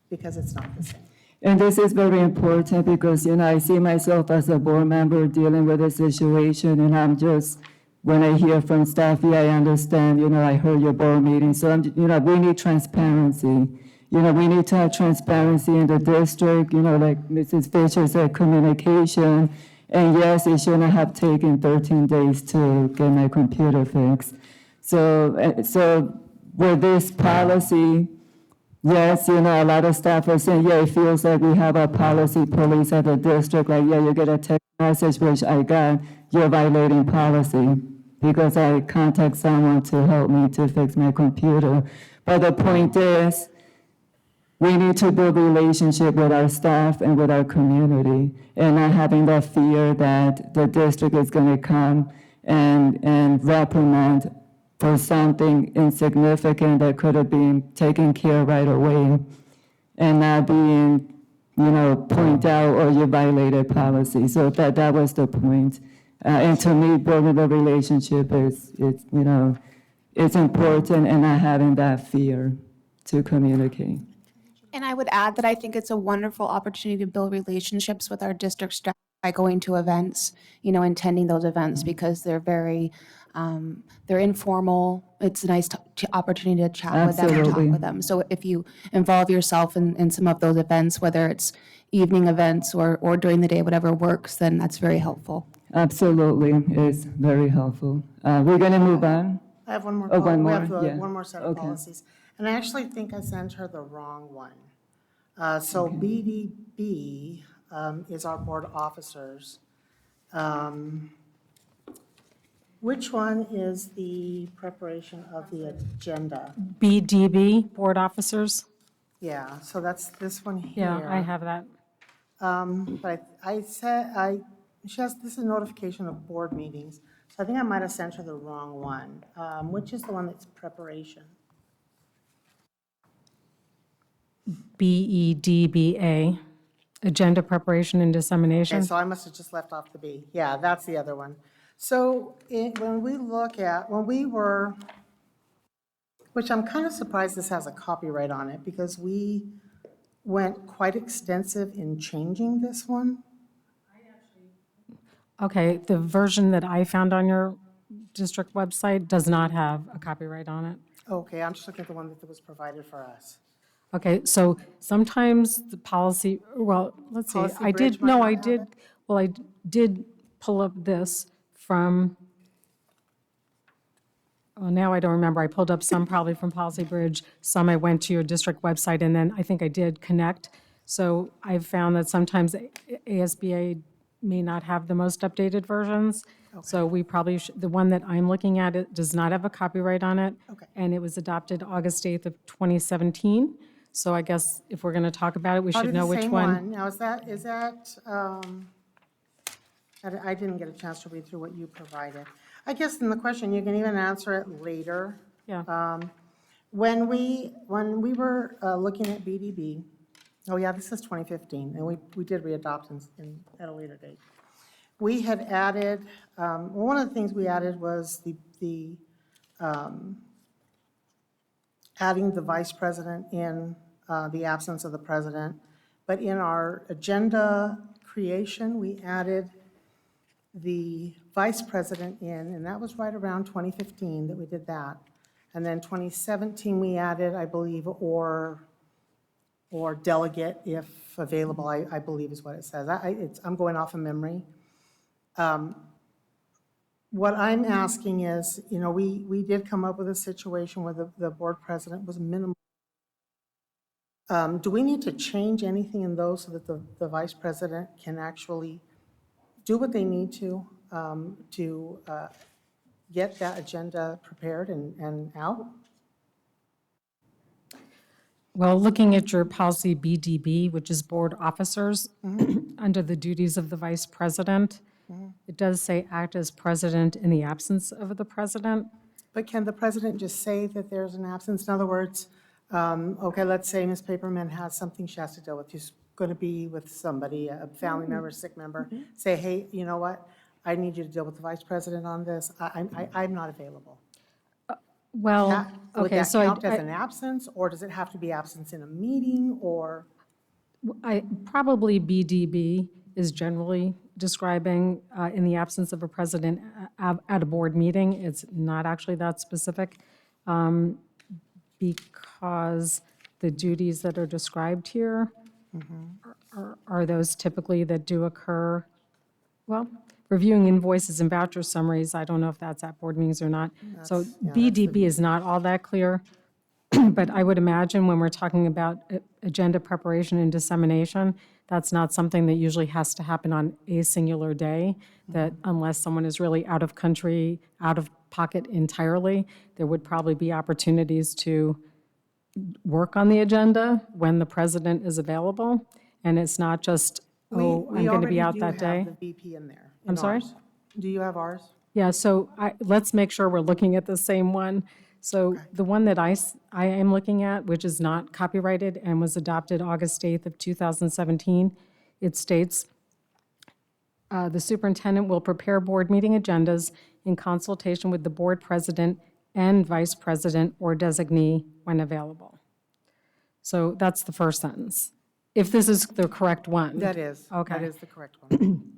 because it's not the same. And this is very important because, I see myself as a board member dealing with a situation, and I'm just, when I hear from staff, yeah, I understand, I heard your board meeting. So, we need transparency. We need to have transparency in the district, like Mrs. Fisher said, communication. And yes, it shouldn't have taken 13 days to get my computer fixed. So with this policy, yes, a lot of staff are saying, yeah, it feels like we have a policy police at the district. Like, yeah, you get a text message, which I got, you're violating policy because I contact someone to help me to fix my computer. But the point is, we need to build a relationship with our staff and with our community, and not having that fear that the district is going to come and reprimand for something insignificant that could have been taken care of right away, and not being, point out, or you violated policy. So that was the point. And to me, building the relationship is it's important, and not having that fear to communicate. And I would add that I think it's a wonderful opportunity to build relationships with our district staff by going to events, attending those events, because they're very, they're informal. It's a nice opportunity to chat with them and talk Absolutely. with them. So if you involve yourself in some of those events, whether it's evening events or during the day, whatever works, then that's very helpful. Absolutely, it's very helpful. We're going to move on. I have one more. Oh, one We more, have yeah. one more set of Okay. policies. And I actually think I sent her the wrong one. So BDB is our board officers. Which one is the preparation of the agenda? BDB, board officers. Yeah, so that's this one here. Yeah, I have that. But I said, this is a notification of board meetings. So I think I might have sent her the wrong one. Which is the one that's preparation? BEDBA, agenda preparation and dissemination. Okay, so I must have just left off the B. Yeah, that's the other one. So when we were, which I'm kind of surprised this has a copyright on it, because we went quite extensive in changing this one. Okay, the version that I found on your district website does not have a copyright on it. Okay, I'm just looking at the one that was provided for us. Okay, so sometimes the policy, well, let's see, Policy I Bridge did, might no, not I have did, it? well, I did pull up this from, well, now I don't remember, I pulled up some probably from Policy Bridge, some I went to your district website, and then I think I did connect. So I've found that sometimes ASBA may not have the most updated versions. So we probably, the one that I'm looking at, it does not have a copyright on it. Okay. And it was adopted August 8th of 2017. So I guess if we're going to talk about it, we should Probably know the which same one. Now, I didn't get a chance to read through what you provided. I guess in the question, you can even answer it later. Yeah, When we were looking at BDB, oh yeah, this is 2015, and we did readopt at a later date. We had added, one of the things we added was the adding the vice president in the absence of the president. But in our agenda creation, we added the vice president in, and that was right around 2015 that we did that. And then 2017, we added, I believe, or delegate if available, I believe is what it says. I'm going off of memory. What I'm asking is, we did come up with a situation where the board president was minimal. Do we need to change anything in those so that the vice president can actually do what they need to get that agenda prepared and out? well, looking at your policy BDB, which is board officers, under the duties of the vice president, it does say act as president in the absence of the president. But can the president just say that there's an absence? In other words, okay, let's say Ms. Paperman has something she has to deal with. She's going to be with somebody, a family member, sick member. Say, hey, you know what? I need you to deal with the vice president on this. I'm not available. Well, Would okay, that so count as an absence, or does it have to be absence in a meeting, or? Probably BDB is generally describing in the absence of a president at a board meeting. It's not actually that specific because the duties that are described here are those typically that do occur, well, reviewing invoices and voucher summaries, I don't know if that's at board meetings or not. So BDB is not all that clear. But I would imagine when we're talking about agenda preparation and dissemination, that's not something that usually has to happen on a singular day, that unless someone is really out of country, out of pocket entirely, there would probably be opportunities to work on the agenda when the president is available. And it's not just, oh, I'm going to be out that day. We already do have the VP in there. I'm sorry? ours. Do you have ours? Yeah, so let's make sure we're looking at the same one. So the one that I am looking at, which is not copyrighted and was adopted August 8th of 2017, it states, the superintendent will prepare board meeting agendas in consultation with the board president and vice president or designee when available. So that's the first sentence. If this is the correct one. That is. Okay. That is the correct one.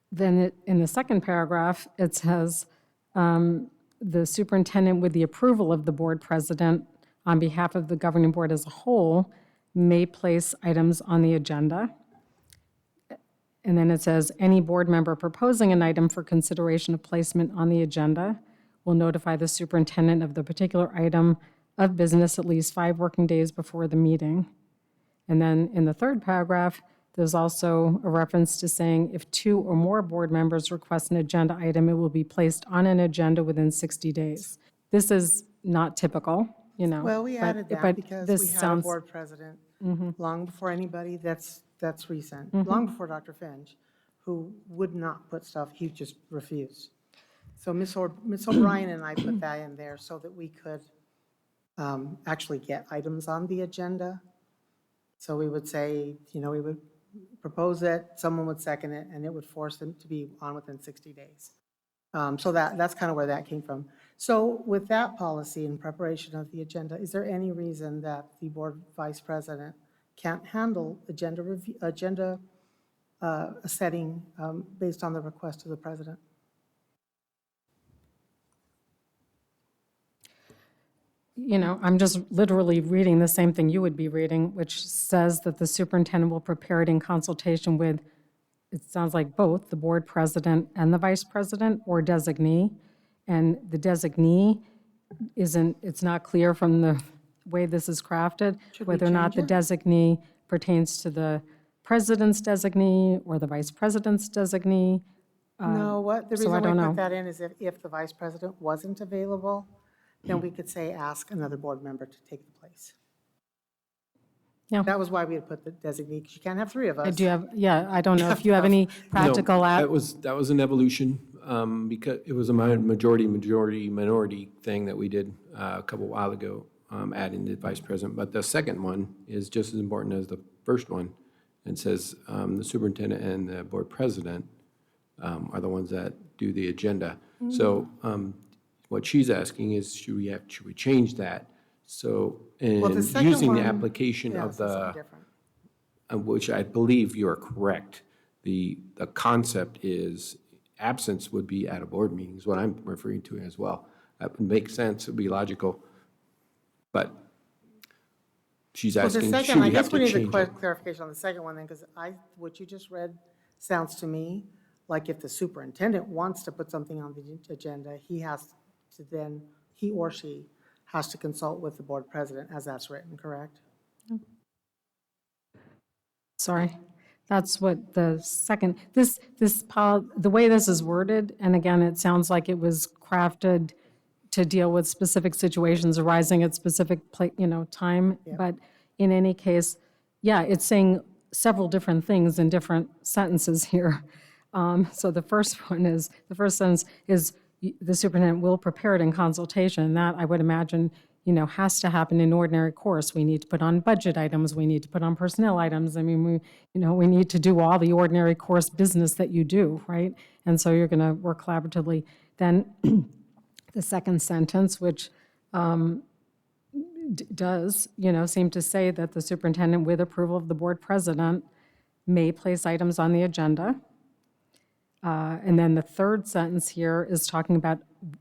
Then in the second paragraph, it says, the superintendent, with the approval of the board president, on behalf of the governing board as a whole, may place items on the agenda. And then it says, any board member proposing an item for consideration of placement on the agenda will notify the superintendent of the particular item of business at least 5 working days before the meeting. And then in the third paragraph, there's also a reference to saying if 2 or more board members request an agenda item, it will be placed on an agenda within 60 days. This is not typical, you know. Well, we added but that because this we had a sounds- board president long before anybody, that's recent, long before Dr. Finch, who would not put stuff, he just refused. So Ms. O'Brien and I put that in there so that we could actually get items on the agenda. So we would say, you know, we would propose it, someone would second it, and it would force them to be on within 60 days. So that's kind of where that came from. So with that policy in preparation of the agenda, is there any reason that the board vice president can't handle agenda setting based on the request of the president? You know, I'm just literally reading the same thing you would be reading, which says that the superintendent will prepare it in consultation with, it sounds like both, the board president and the vice president or designee. And the designee it's not clear from the way this is crafted, Should we whether or not the change designee pertains to the president's designee or the vice president's designee. No, the so I reason don't we know. put that in is if the vice president wasn't available, then we could say, ask another board member to take the place. Yeah. That was why we had put the designee, because you can't have 3 of us. Do you have, yeah, I don't know if you have any practical No, that was an evolution, because it was a minority thing that we did a couple while ago, adding the vice president. But the second one is just as important as the first one. It says the superintendent and the board president are the ones that do the agenda. So what she's asking is, should we change that? So, Well, the and second using the one- application Yeah, of so something the, different. which I believe you are correct. The concept is absence would be at a board meeting, is what I'm referring to as well. That would make sense, it would be logical. But she's Well, the asking, second, should I we have guess we to need change a it? clarification on the second one then, because what you just read sounds to me like if the superintendent wants to put something on the agenda, he or she has to consult with the board president, as that's written, correct? Sorry. That's what the second, the way this is worded, and again, it sounds like it was crafted to deal with specific situations arising at specific, time. But in any case, yeah, it's saying several different things in different sentences here. So the first sentence is, the superintendent will prepare it in consultation. That, I would imagine, has to happen in ordinary course. We need to put on budget items, we need to put on personnel items. I mean, we need to do all the ordinary course business that you do, right? And so you're going to work collaboratively. Then the second sentence, which does, seem to say that the superintendent, with approval of the board president, may place items on the agenda. And then the third sentence here is talking about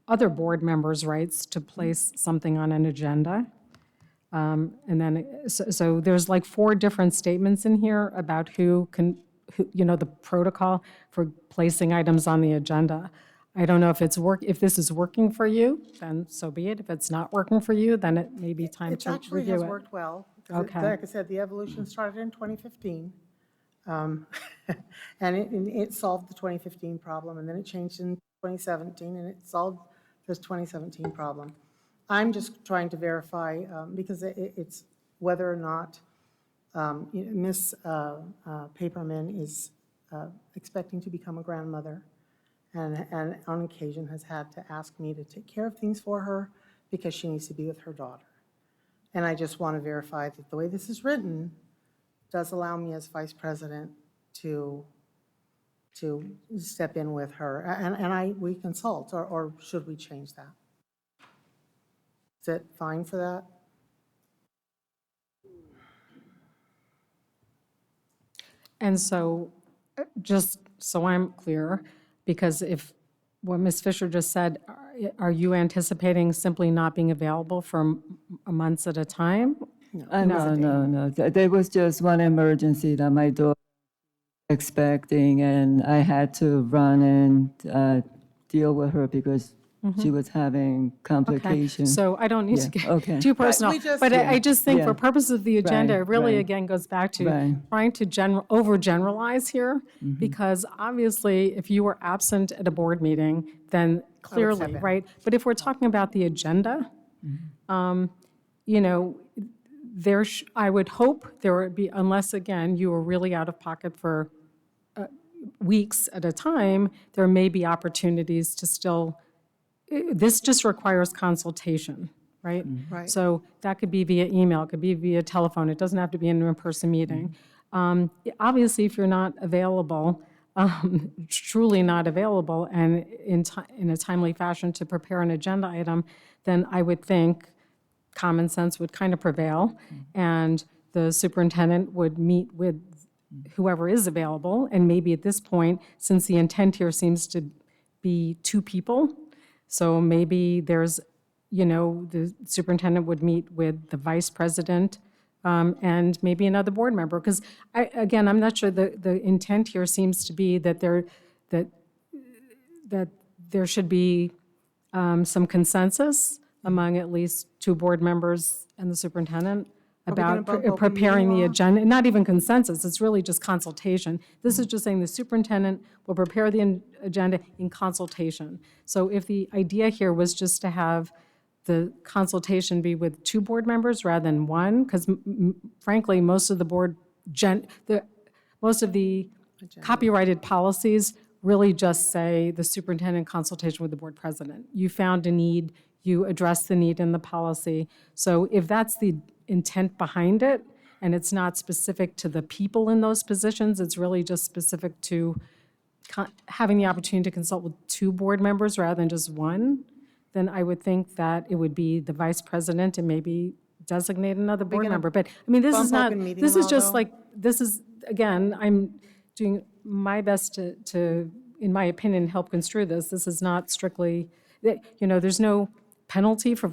other board members' rights to place something on an agenda. And then, so there's like 4 different statements in here about who, the protocol for placing items on the agenda. I don't know if if this is working for you, then so be it. If it's not working for you, then it may be time It to actually review has it. worked well. 'Cause Okay. Like I said, the evolution started in 2015. And it solved the 2015 problem, and then it changed in 2017, and it solved this 2017 problem. I'm just trying to verify, because it's whether or not Ms. Paperman is expecting to become a grandmother, and on occasion has had to ask me to take care of things for her because she needs to be with her daughter. And I just want to verify that the way this is written does allow me as vice president to step in with her. And we consult, or should we change that? Is it fine for that? And so, just so I'm clear, because if what Ms. Fisher just said, are you anticipating simply not being available for months at a time? No. There was just one emergency that my daughter was expecting, and I had to run and deal with her because she was having Okay, complications. so I don't need to Yeah, get okay. too personal, we just- but I just think for Yeah. purposes of the agenda, it Right, really right. again goes back to Right. trying to overgeneralize here, because obviously, if you were absent at a board meeting, then clearly, in. right? But if we're talking about the agenda, I would hope there would be, unless again, you were really out of pocket for weeks at a time, there may be opportunities to still, this just requires consultation, right? Right. So that could be via email, it could be via telephone, it doesn't have to be an in-person meeting. Obviously, if you're not available, truly not available, and in a timely fashion to prepare an agenda item, then I would think common sense would kind of prevail, and the superintendent would meet with whoever is available, and maybe at this point, since the intent here seems to be 2 people, so maybe there's, the superintendent would meet with the vice president and maybe another board member, because again, I'm not sure the intent here seems to be that there should be some consensus among at least 2 board members and the superintendent we gonna about bump open preparing meeting the law? agenda, not even consensus, it's really just consultation. This is just saying the superintendent will prepare the agenda in consultation. So if the idea here was just to have the consultation be with 2 board members rather than 1, because frankly, most of the copyrighted policies really just say the superintendent consultation with the board president. You found a need, you address the need in the policy. So if that's the intent behind it, and it's not specific to the people in those positions, it's really just specific to having the opportunity to consult with 2 board members rather than just 1, then I would think that it would be the vice president and maybe designate another board gonna member. But, I mean, this is bump not, open meeting this is law, just though? like, this is, again, I'm doing my best to, in my opinion, help construe this. This is not strictly, there's no penalty for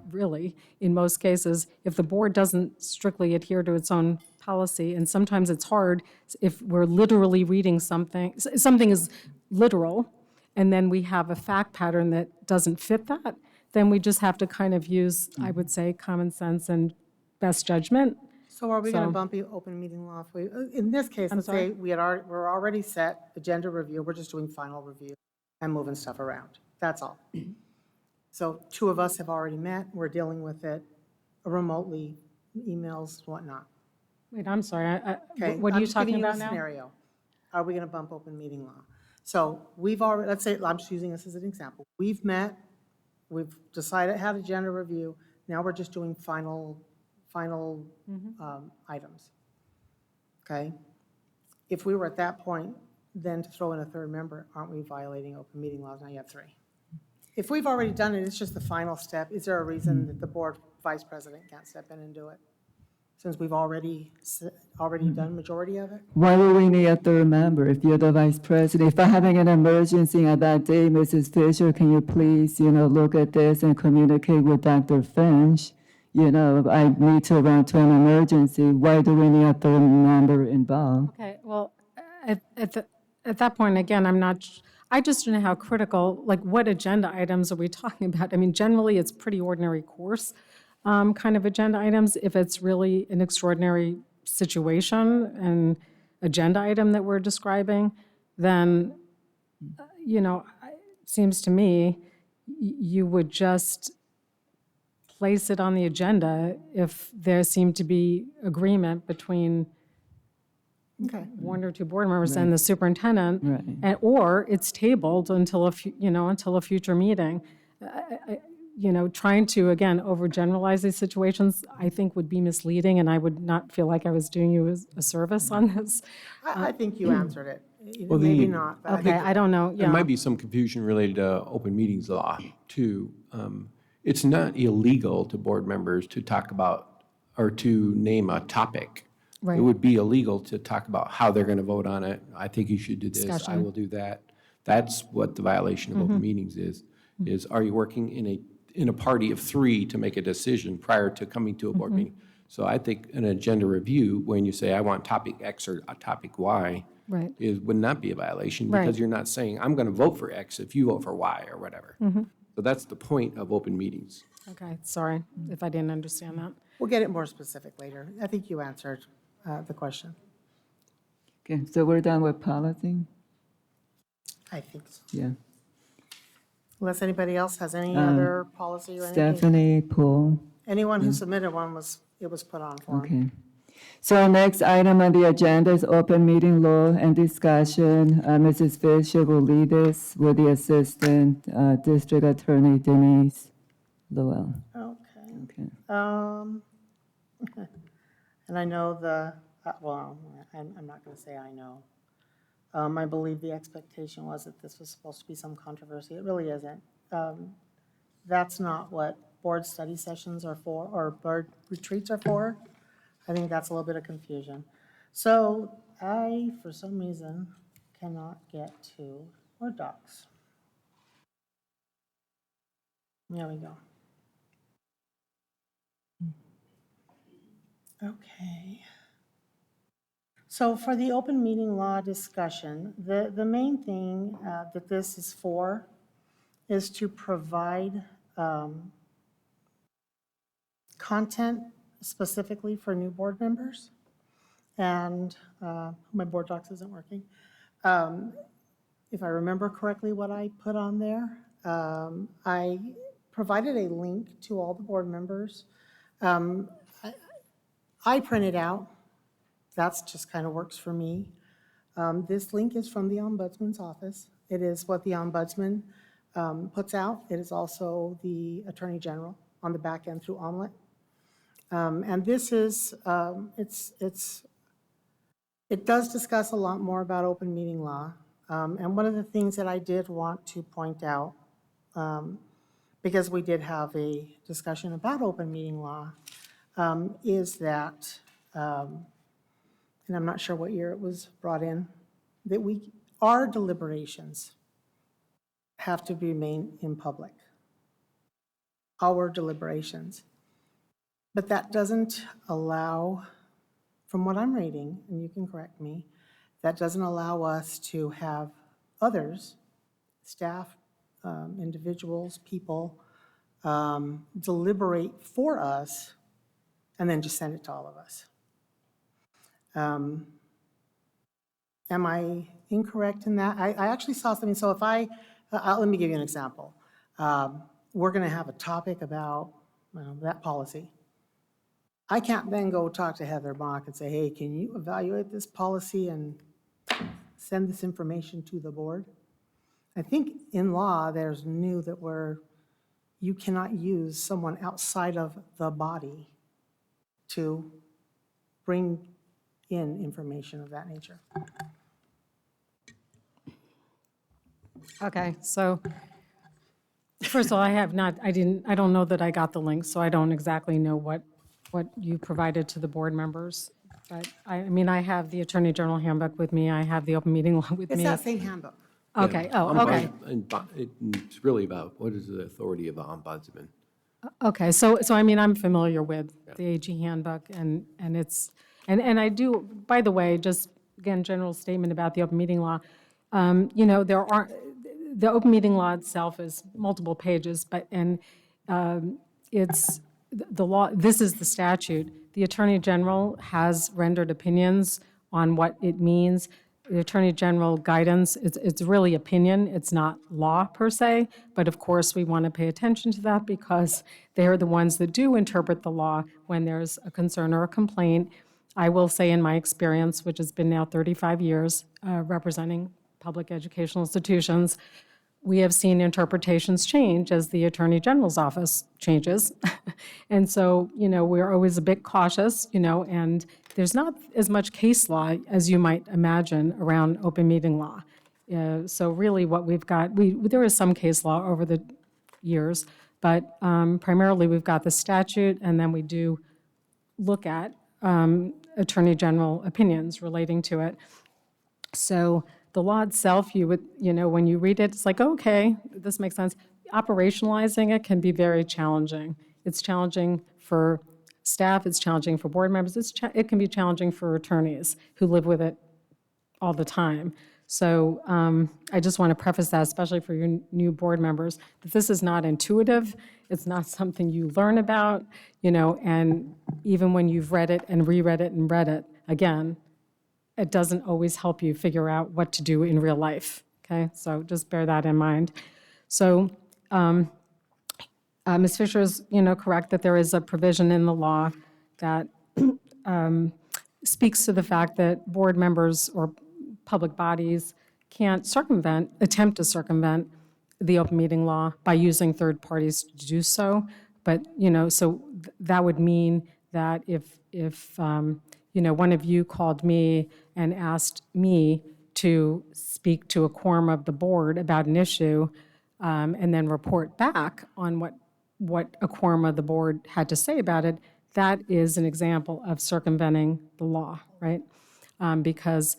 really, in most cases, if the board doesn't strictly adhere to its own policy, and sometimes it's hard if we're literally reading something is literal, and then we have a fact pattern that doesn't fit that, then we just have to kind of use, I would say, common sense and best judgment. So are we going to So- bump the open meeting law? In this case, let's sorry? say we're already set agenda review, we're just doing final review and moving stuff around. That's all. So 2 of us have already met, we're dealing with it remotely, emails, whatnot. Wait, I'm sorry, Okay, what are I'm you just giving talking you a about now? scenario. Are we going to bump open meeting law? So we've already, let's say, I'm just using this as an example. We've met, we've decided how to agenda review, Now we're just doing final items. Okay? If we were at that point, then to throw in a third member, aren't we violating open meeting laws? Now you have three. If we've already done it, it's just the final step. Is there a reason that the board vice president can't step in and do it? Since we've already done majority of it? Why would we need a third member if you're the vice president? If I'm having an emergency on that day, Mrs. Fisher, can you please, look at this and communicate with Dr. Finch? I need to run to an emergency. Why do we need a third member involved? Okay, well, at that point, again, I just don't know how critical, like, what agenda items are we talking about? I mean, generally, it's pretty ordinary course kind of agenda items. If it's really an extraordinary situation and agenda item that we're describing, then, it seems to me you would just place it on the agenda if there seemed to be agreement between Okay. one or two board members and the superintendent. Right. Or it's tabled until until a future meeting. Trying to, again, overgeneralize these situations, I think would be misleading, and I would not feel like I was doing you a service on this. I think you answered it. Well, Maybe not, but I Okay, think I don't know, There yeah. might be some confusion related to open meetings law, too. It's not illegal to board members to talk about or to name a topic. Right. It would be illegal to talk about how they're going to vote on it. I think you should do this, I Discussion. will do that. That's what the violation of open meetings is are you working in a party of three to make a decision prior to coming to a board meeting? So I think an agenda review, when you say, I want topic X or topic Y, Right. would not be a violation Right. because you're not saying, I'm going to vote for X if you vote for Y or whatever. So that's the point of open meetings. Okay, sorry if I didn't understand that. we'll get it more specific later. I think you answered the question. Okay, so we're done with policy? I think so. Yeah. Unless anybody else has any other policy or anything. Stephanie, Paul? Anyone who submitted one it was put on for 'em. Okay. So our next item on the agenda is open meeting law and discussion. Mrs. Fisher will lead this with the Assistant District Attorney Denise Lowell. Okay. Okay. And I know I'm not going to say I know. I believe the expectation was that this was supposed to be some controversy. It really isn't. That's not what board study sessions are for, or board retreats are for. I think that's a little bit of confusion. So I, for some reason, cannot get to Word docs. There we go. Okay. So for the open meeting law discussion, the main thing that this is for is to provide content specifically for new board members. And my board docs isn't working. If I remember correctly what I put on there, I provided a link to all the board members. I printed out. That's just kind of works for me. This link is from the Ombudsman's office. It is what the Ombudsman puts out. It is also the Attorney General on the back end through Omelet. And this is, it does discuss a lot more about open meeting law. And one of the things that I did want to point out, because we did have a discussion about open meeting law, is that, and I'm not sure what year it was brought in, that our deliberations have to be made in public. Our deliberations. But that doesn't allow, from what I'm reading, and you can correct me, that doesn't allow us to have others, staff, individuals, people, deliberate for us and then just send it to all of us. Am I incorrect in that? I actually saw something, so if let me give you an example. We're going to have a topic about that policy. I can't then go talk to Heather Bach and say, hey, can you evaluate this policy and send this information to the board? I think in law, there's new that we're you cannot use someone outside of the body to bring in information of that nature. Okay, so first of all, I don't know that I got the link, so I don't exactly know what you provided to the board members. But I mean, I have the Attorney General handbook with me, I have the open meeting law with It's me. that same handbook. Okay, oh, okay. It's really about what is the authority of the ombudsman? Okay, so I mean, I'm familiar with the AG handbook, and I do, by the way, just, again, general statement about the open meeting law. You know, the open meeting law itself is multiple pages, it's, the law, this is the statute. The Attorney General has rendered opinions on what it means. The Attorney General guidance, it's really opinion, it's not law per se, but of course, we want to pay attention to that because they're the ones that do interpret the law when there's a concern or a complaint. I will say in my experience, which has been now 35 years representing public educational institutions, we have seen interpretations change as the Attorney General's office changes. And so, you know, we're always a bit cautious, you know, and there's not as much case law as you might imagine around open meeting law. So really what we've got, there is some case law over the years, but primarily we've got the statute, and then we do look at Attorney General opinions relating to it. So the law itself, you would, you know, when you read it, it's like, okay, this makes sense. Operationalizing it can be very challenging. It's challenging for staff, it's challenging for board members, it can be challenging for attorneys who live with it all the time. So I just want to preface that, especially for your new board members, that this is not intuitive. It's not something you learn about, you know, and even when you've read it and reread it and read it again, it doesn't always help you figure out what to do in real life, okay? So just bear that in mind. So Ms. Fisher is, you know, correct that there is a provision in the law that speaks to the fact that board members or public bodies can't attempt to circumvent the open meeting law by using third parties to do so. But, you know, so that would mean that if you know, one of you called me and asked me to speak to a quorum of the board about an issue, and then report back on what a quorum of the board had to say about it, that is an example of circumventing the law, right? Because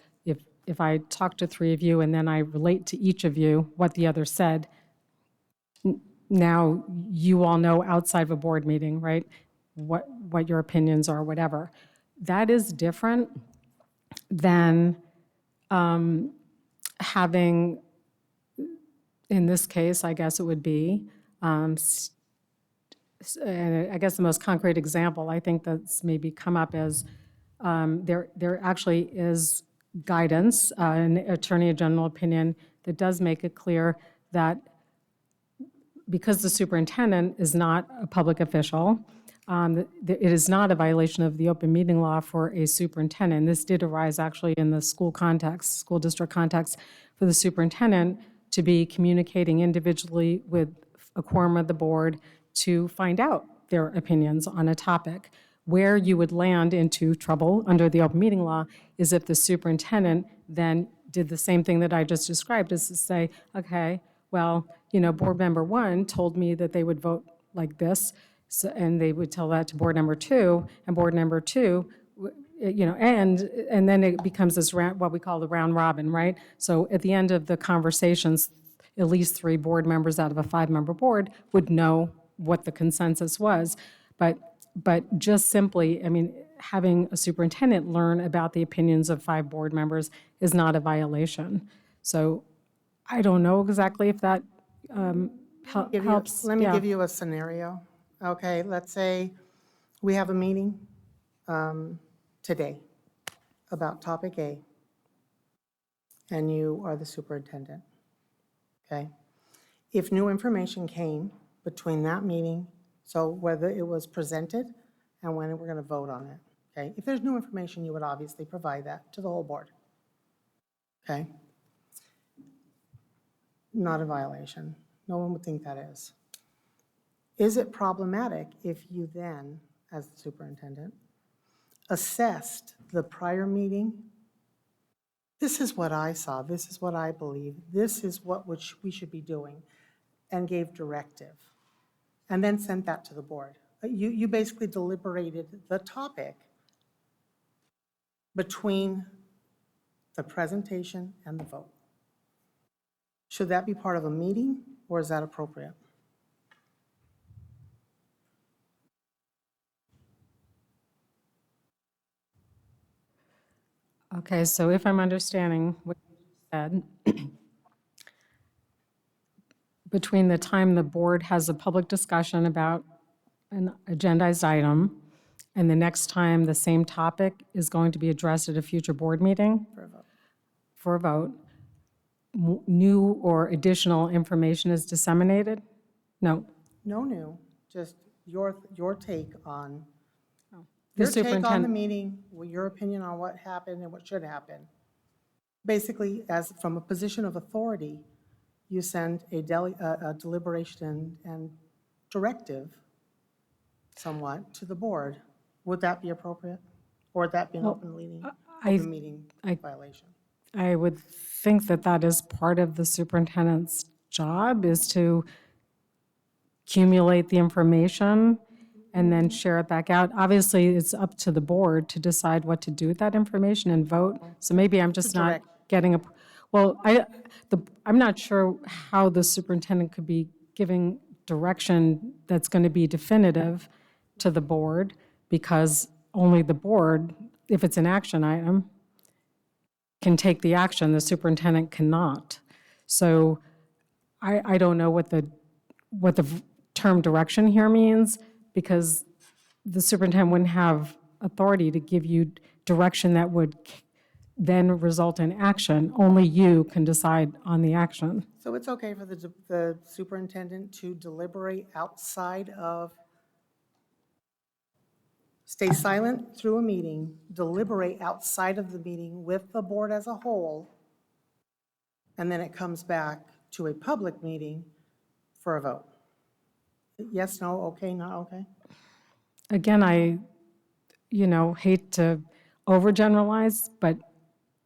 if I talk to three of you and then I relate to each of you what the other said, now you all know outside of a board meeting, right, what your opinions are, whatever. That is different than having, in this case, I guess it would be, and I guess the most concrete example I think that's maybe come up is there actually is guidance, an Attorney General opinion that does make it clear that because the superintendent is not a public official, it is not a violation of the open meeting law for a superintendent. This did arise actually in the school context, school district context, for the superintendent to be communicating individually with a quorum of the board to find out their opinions on a topic. Where you would land into trouble under the open meeting law is if the superintendent then did the same thing that I just described, is to say, okay, well, you know, board member one told me that they would vote like this, so, and they would tell that to board number two, and board number two, you know, and then it becomes this round, what we call the round robin, right? So at the end of the conversations, at least 3 board members out of a 5-member board would know what the consensus was. But just simply, I mean, having a superintendent learn about the opinions of 5 board members is not a violation. So I don't know exactly if that helps. Let me Yeah. give you a scenario. Okay, let's say we have a meeting today about topic A, and you are the superintendent, okay? If new information came between that meeting, so whether it was presented and when we're going to vote on it, okay? If there's new information, you would obviously provide that to the whole board, okay? Not a violation. No one would think that is. Is it problematic if you then, as the superintendent, assessed the prior meeting? This is what I saw, this is what I believe, this is what we should be doing, and gave directive, and then sent that to the board. You basically deliberated the topic between the presentation and the vote. Should that be part of a meeting, or is that appropriate? Okay, so if I'm understanding what you said, between the time the board has a public discussion about an agendized item and the next time the same topic is going to be addressed at a future board meeting For a vote? for a vote, new or additional information is disseminated? No. No new, just your take on, The your take on the superintendent, meeting, your opinion on what happened and what should happen. Basically, as from a position of authority, you send a deliberation and directive somewhat to the board. Would that be appropriate? Or would that be an open meeting violation? I would think that that is part of the superintendent's job, is to accumulate the information and then share it back out. Obviously, it's up to the board to decide what to do with that information and vote. So maybe I'm just not getting well, I'm not sure how the superintendent could be giving direction that's going to be definitive to the board, because only the board, if it's an action item, can take the action, the superintendent cannot. So I don't know what the term direction here means, because the superintendent wouldn't have authority to give you direction that would then result in action. Only you can decide on the action. So it's okay for the superintendent to deliberate outside of, stay silent through a meeting, deliberate outside of the meeting with the board as a whole, and then it comes back to a public meeting for a vote? Yes, no, okay, not okay? Again, I, hate to overgeneralize, but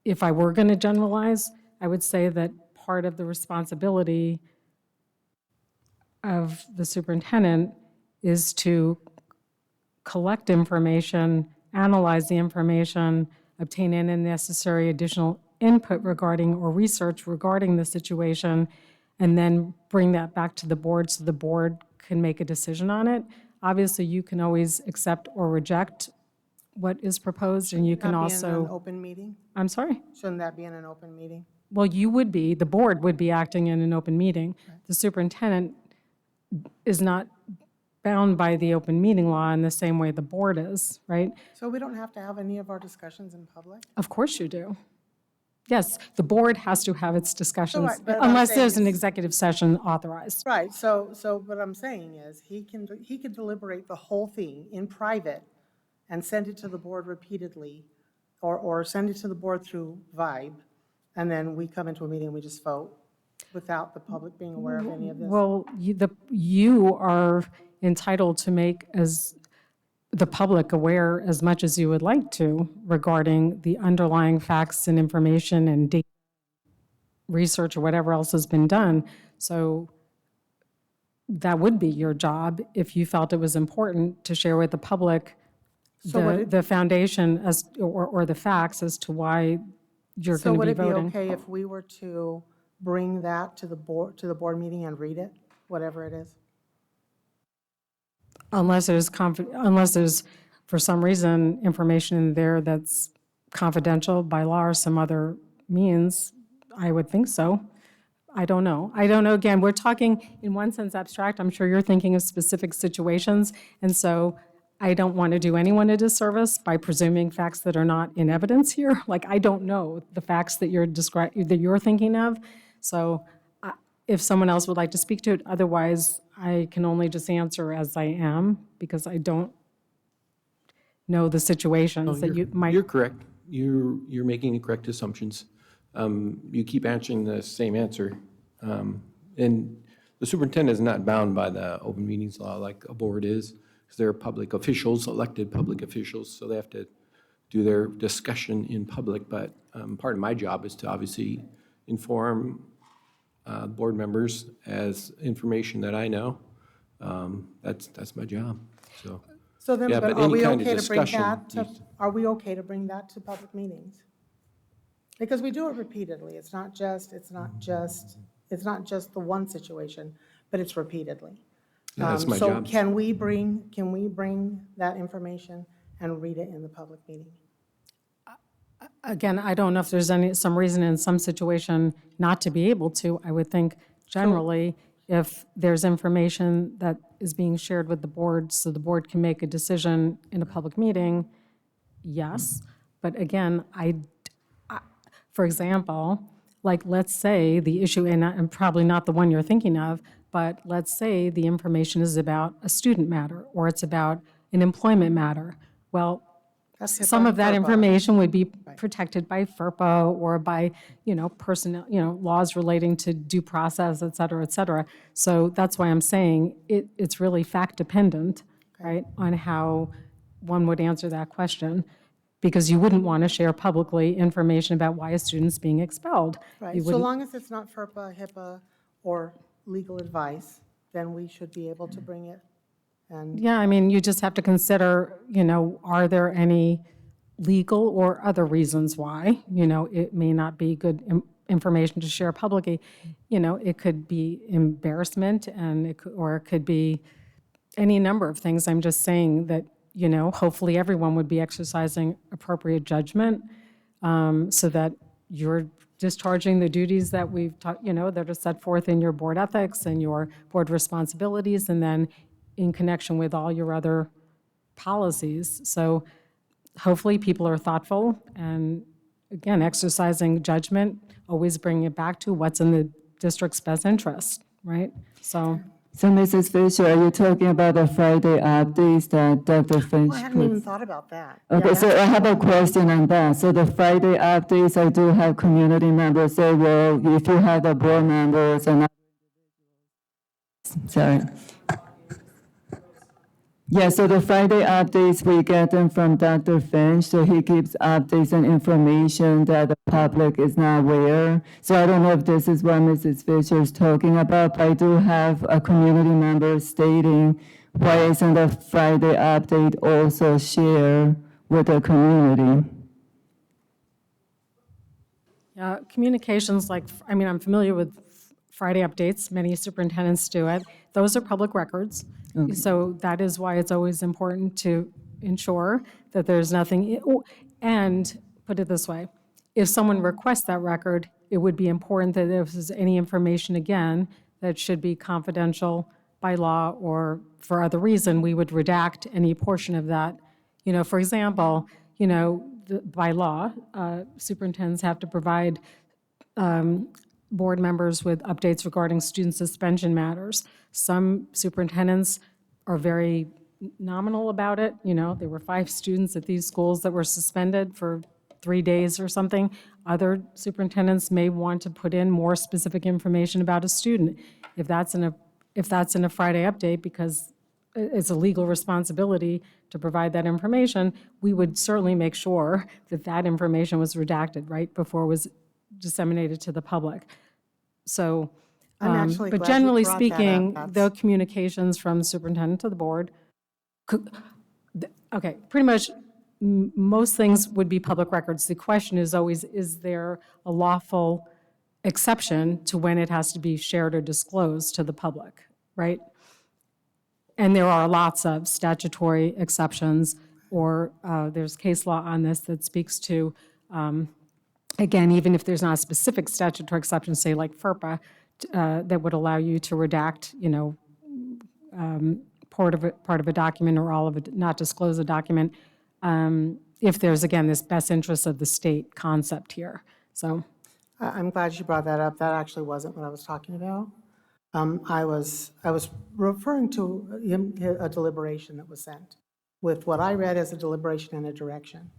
if I were going to generalize, I would say that part of the responsibility of the superintendent is to collect information, analyze the information, obtain any necessary additional input regarding or research regarding the situation, and then bring that back to the board so the board can make a decision on it. Obviously, you can always accept or reject what is proposed, and you can Not be in an also, open meeting? I'm sorry? Shouldn't that be in an open meeting? Well, the board would be acting in an open meeting. The superintendent is not bound by the open meeting law in the same way the board is, right? So we don't have to have any of our discussions in public? Of course you do. Yes, the board has to have its discussions, right, but I'm unless saying there's an is- executive session authorized. Right, so what I'm saying is, he could deliberate the whole thing in private and send it to the board repeatedly, or send it to the board through Vibe, and then we come into a meeting and we just vote without the public being aware of any of this? Well, you are entitled to make the public aware as much as you would like to regarding the underlying facts and information and data, research, or whatever else has been done. So that would be your job if you felt it was important to share with the public the foundation or the facts as to why you're So going would to it be be voting. okay if we were to bring that to the board meeting and read it, whatever it is? Unless there's, for some reason, information in there that's confidential by law or some other means, I would think so. I don't know. Again, we're talking in one sense abstract. I'm sure you're thinking of specific situations. And so I don't want to do anyone a disservice by presuming facts that are not in evidence here. Like, I don't know the facts that you're thinking of. So if someone else would like to speak to it, otherwise I can only just answer as I am, because I don't know the situations that you might. You're correct. You're making the correct assumptions. You keep answering the same answer. And The superintendent is not bound by the open meetings law like a board is, because they're public officials, elected public officials, so they have to do their discussion in public. But part of my job is to obviously inform board members as information that I know. That's my job, so. So then, Yeah, but but are any we kind of okay to bring discussion that to, needs to- are we okay to bring that to public meetings? Because we do it repeatedly. It's not just the one situation, but it's repeatedly. Yeah, that's my So job. can we bring that information and read it in the public meeting? Again, I don't know if there's some reason in some situation not to be able to. I would think generally, if there's information that is being shared with the board, so the board can make a decision in a public meeting, yes. But again, for example, like, let's say the issue, and probably not the one you're thinking of, but let's say the information is about a student matter, or it's about an employment matter. Well, That's some of that HIPAA. information would be protected by FERPA or by, personnel, laws relating to due process, et cetera, et cetera. So that's why I'm saying it's really fact-dependent, right, on how one would answer that question, because you wouldn't want to share publicly information about why a student's being expelled. Right, You so wouldn't- long as it's not FERPA, HIPAA, or legal advice, then we should be able to bring it. And Yeah, I mean, you just have to consider, are there any legal or other reasons why, it may not be good information to share publicly. It could be embarrassment, and it could be any number of things. I'm just saying that, hopefully everyone would be exercising appropriate judgment, so that you're discharging the duties that we've taught, that are set forth in your board ethics and your board responsibilities, and then in connection with all your other policies. So hopefully people are thoughtful, and again, exercising judgment, always bringing it back to what's in the district's best interest, right? So, Mrs. Fisher, are you talking about the Friday updates that Dr. Finch I hadn't even puts? thought about that. Okay, Yeah, so I have a question on that. So the Friday updates, I do have community members say, well, if you have the board members and sorry. Yeah, so the Friday updates, we get them from Dr. Finch, so he gives updates and information that the public is not aware. So I don't know if this is what Mrs. Fisher is talking about, but I do have a community member stating, why isn't the Friday update also shared with the community? communications I'm familiar with Friday updates, many superintendents do it. Those are public records. So that is why it's always important to ensure that there's nothing, and put it this way, if someone requests that record, it would be important that if there's any information, again, that should be confidential by law or for other reason, we would redact any portion of that. For example, by law, superintendents have to provide board members with updates regarding student suspension matters. Some superintendents are very nominal about it. There were 5 students at these schools that were suspended for 3 days or something. Other superintendents may want to put in more specific information about a student. If that's in a Friday update, because it's a legal responsibility to provide that information, we would certainly make sure that that information was redacted right before it was disseminated to the public. So, I'm actually but glad you generally brought that up. speaking, That's- the communications from the superintendent to the board, okay, pretty much most things would be public records. The question is always, is there a lawful exception to when it has to be shared or disclosed to the public, right? And there are lots of statutory exceptions, or there's case law on this that speaks to, again, even if there's not a specific statutory exception, say like FERPA, that would allow you to redact, part of a document or all of it, not disclose a document, if there's, again, this best interest of the state concept here. So, I'm glad you brought that up. That actually wasn't what I was talking about. I was referring to a deliberation that was sent with what I read as a deliberation and a direction.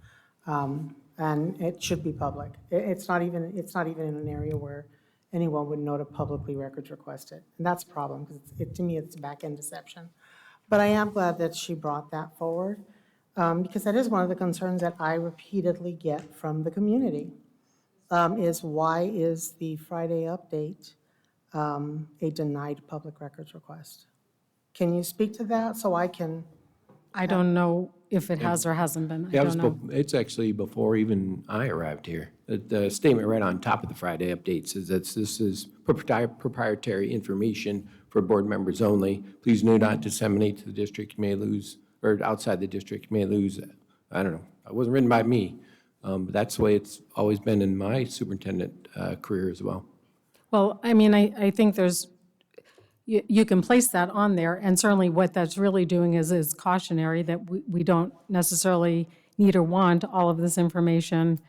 And it should be public. It's not even in an area where anyone would know to publicly records request it. And that's a problem, because to me, it's a back-end deception. But I am glad that she brought that forward, because that is one of the concerns that I repeatedly get from the community, is why is the Friday update a denied public records request? Can you speak to that so I can? I don't know if it has or hasn't been. I Yeah, don't know. it's actually before even I arrived here. The statement right on top of the Friday update says that this is proprietary information for board members only. Please do not disseminate to the district. You may lose, or outside the district, you may lose, I don't know. It wasn't written by me, but that's the way it's always been in my superintendent career as well. Well, I mean, I think there's, you can place that on there, and certainly what that's really doing is cautionary that we don't necessarily need or want all of this information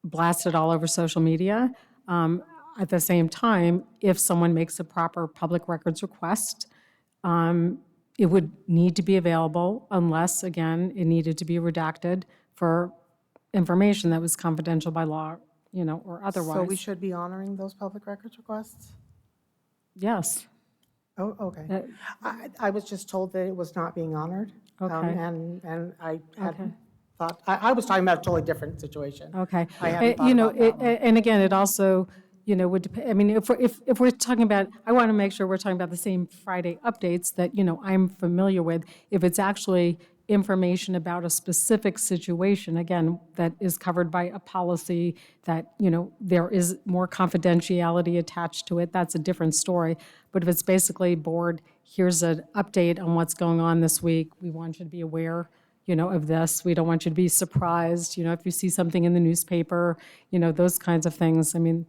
blasted all over social media. At the same time, if someone makes a proper public records request, it would need to be available unless, again, it needed to be redacted for information that was confidential by law, or otherwise. So we should be honoring those public records requests? Yes. Oh, okay. I was just told that it was not being honored. Okay. And I had Okay. thought, I was talking about a totally different situation. Okay. I hadn't thought about that one. And again, it also, would depend, I mean, if we're talking about, I want to make sure we're talking about the same Friday updates that, I'm familiar with. If it's actually information about a specific situation, again, that is covered by a policy that, there is more confidentiality attached to it, that's a different story. But if it's basically, board, here's an update on what's going on this week, we want you to be aware, of this, we don't want you to be surprised, if you see something in the newspaper, those kinds of things, I mean,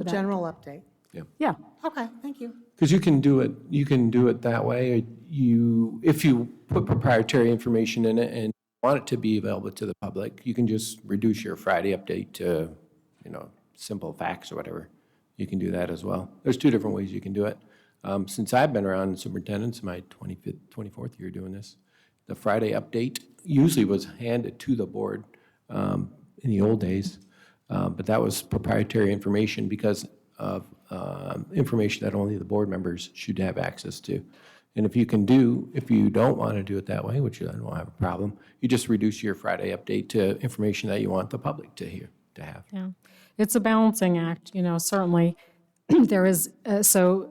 A general update. yeah. Okay, thank you. Because you can do it that way. If you put proprietary information in it and want it to be available to the public, you can just reduce your Friday update to, simple facts or whatever. You can do that as well. There's two different ways you can do it. Since I've been around superintendents, my 25th, 24th year doing this, the Friday update usually was handed to the board in the old days, but that was proprietary information because of information that only the board members should have access to. And if you don't want to do it that way, which I don't have a problem, you just reduce your Friday update to information that you want the public to have. Yeah, it's a balancing act, certainly. There is, Well,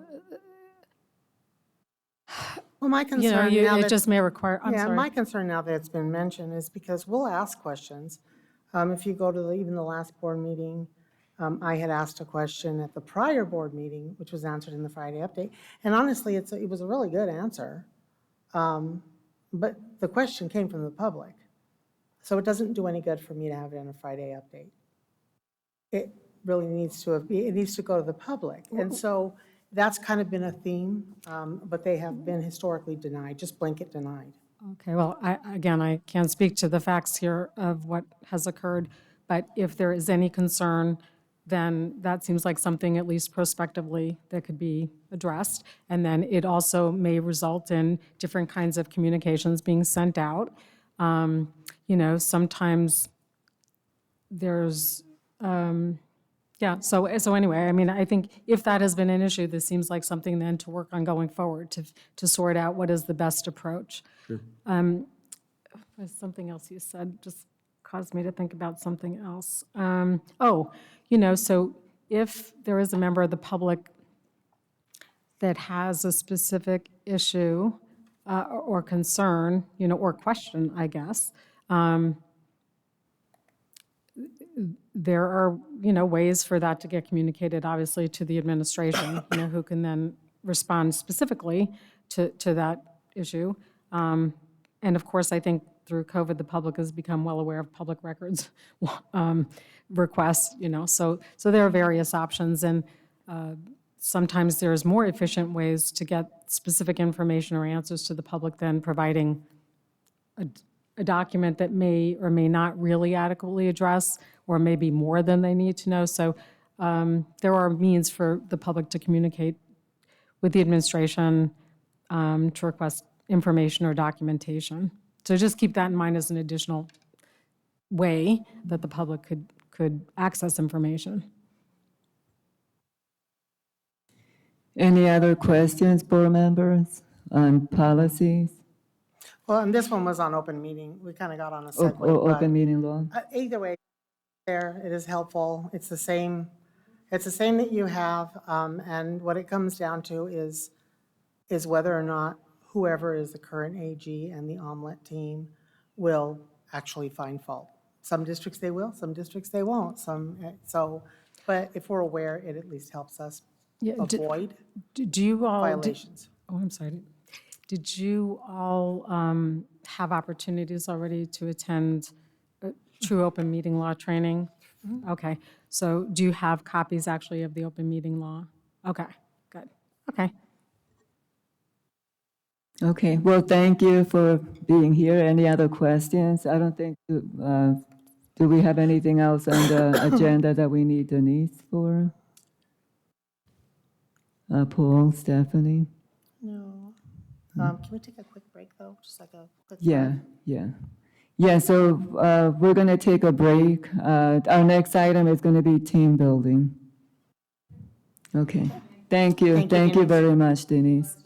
my concern now it that, just may require, I'm yeah, sorry. my concern now that it's been mentioned is because we'll ask questions. If you go to even the last board meeting, I had asked a question at the prior board meeting, which was answered in the Friday update. And honestly, it was a really good answer. But the question came from the public. So it doesn't do any good for me to have it in a Friday update. It really needs to go to the public. And so that's kind of been a theme, but they have been historically denied, just blanket denied. Okay, well, I can't speak to the facts here of what has occurred, but if there is any concern, then that seems like something, at least prospectively, that could be addressed. And then it also may result in different kinds of communications being sent out. Sometimes there's, so anyway, I mean, I think if that has been an issue, this seems like something then to work on going forward, to sort out what is the best approach. Sure. There's something else you said, just caused me to think about something else. So if there is a member of the public that has a specific issue or concern, or question, I guess, there are, ways for that to get communicated, obviously, to the administration, who can then respond specifically to that issue. And of course, I think through COVID, the public has become well aware of public records requests, so there are various options, and sometimes there's more efficient ways to get specific information or answers to the public than providing a document that may or may not really adequately address, or maybe more than they need to know. So there are means for the public to communicate with the administration to request information or documentation. So just keep that in mind as an additional way that the public could access information. Any other questions, board members, on policies? Well, and this one was on open meeting. We kind of got on a Or segue, open but meeting law? either way, there, it is helpful. It's the same that you have, and what it comes down to is whether or not whoever is the current AG and the omelet team will actually find fault. Some districts they will, some districts they won't, but if we're aware, it at least helps us Yeah, avoid Do you all? violations. Oh, I'm sorry. Did you all have opportunities already to attend true open meeting law training? Okay, so do you have copies actually of the open meeting law? Okay, good, okay. Okay, well, thank you for being here. Any other questions? I don't think, do we have anything else on the agenda that we need Denise for? Paul, Stephanie? No. Can we take a quick break, though? Just like a quick Yeah, 5? yeah. Yeah, so we're going to take a break. Our next item is going to be team building. Okay, thank you. Thank you, Thank you Denise. very much, Denise.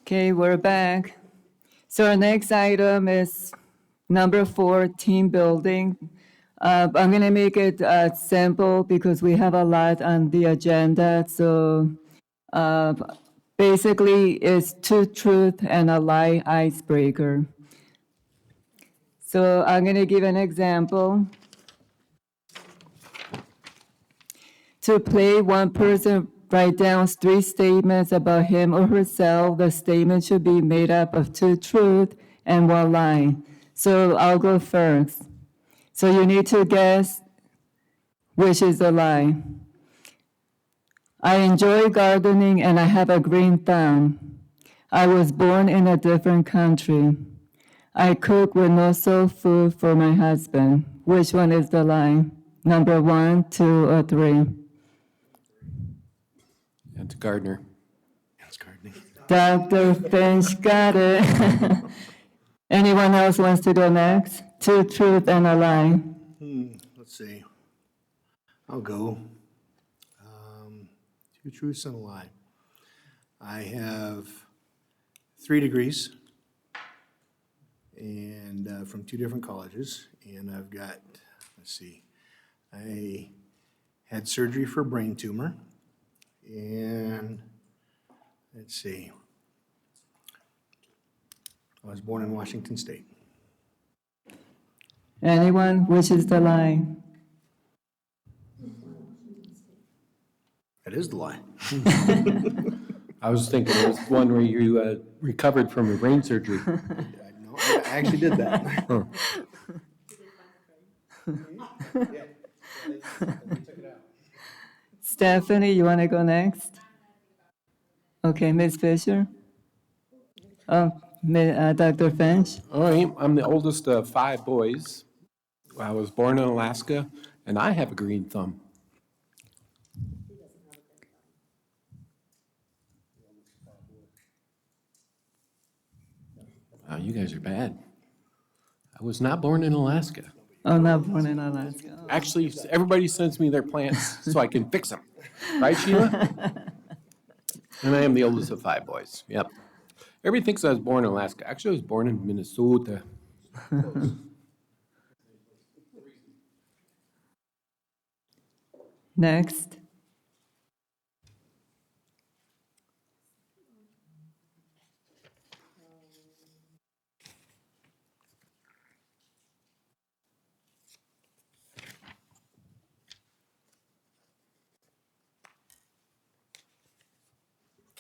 Okay, we're back. So our next item is number 4, team building. I'm going to make it simple because we have a lot on the agenda. So uh, basically, it's two truth and a lie icebreaker. So I'm going to give an example. To play, one person write down 3 statements about him or herself. The statement should be made up of 2 truth and 1 lie. So I'll go first. So you need to guess which is the lie. I enjoy gardening and I have a green thumb. I was born in a different country. I cook with no soul food for my husband. Which one is the lie? Number 1, 2, or 3? It's Gardner. It's gardening. Dr. Finch got it. Anyone else wants to go next? 2 truth and a lie. Let's see. I'll go. 2 truths and a lie. I have 3 degrees and from 2 different colleges, and I've got, let's see, I had surgery for a brain tumor, and let's see, I was born in Washington State. Anyone? Which is the lie? That is the lie. I was thinking it was one where you recovered from your brain surgery. No, I actually did that. Stephanie, you want to go next? Okay, Ms. Fisher? Oh, Dr. Finch? All right, I'm the oldest of 5 boys. I was born in Alaska, and I have a green thumb. Wow, you guys are bad. I was not born in Alaska. Oh, not born in Alaska. Actually, everybody sends me their plants so I can fix them. Right, Sheila? And I am the oldest of 5 boys. Yep. Everybody thinks I was born in Alaska. Actually, I was born in Minnesota. Next.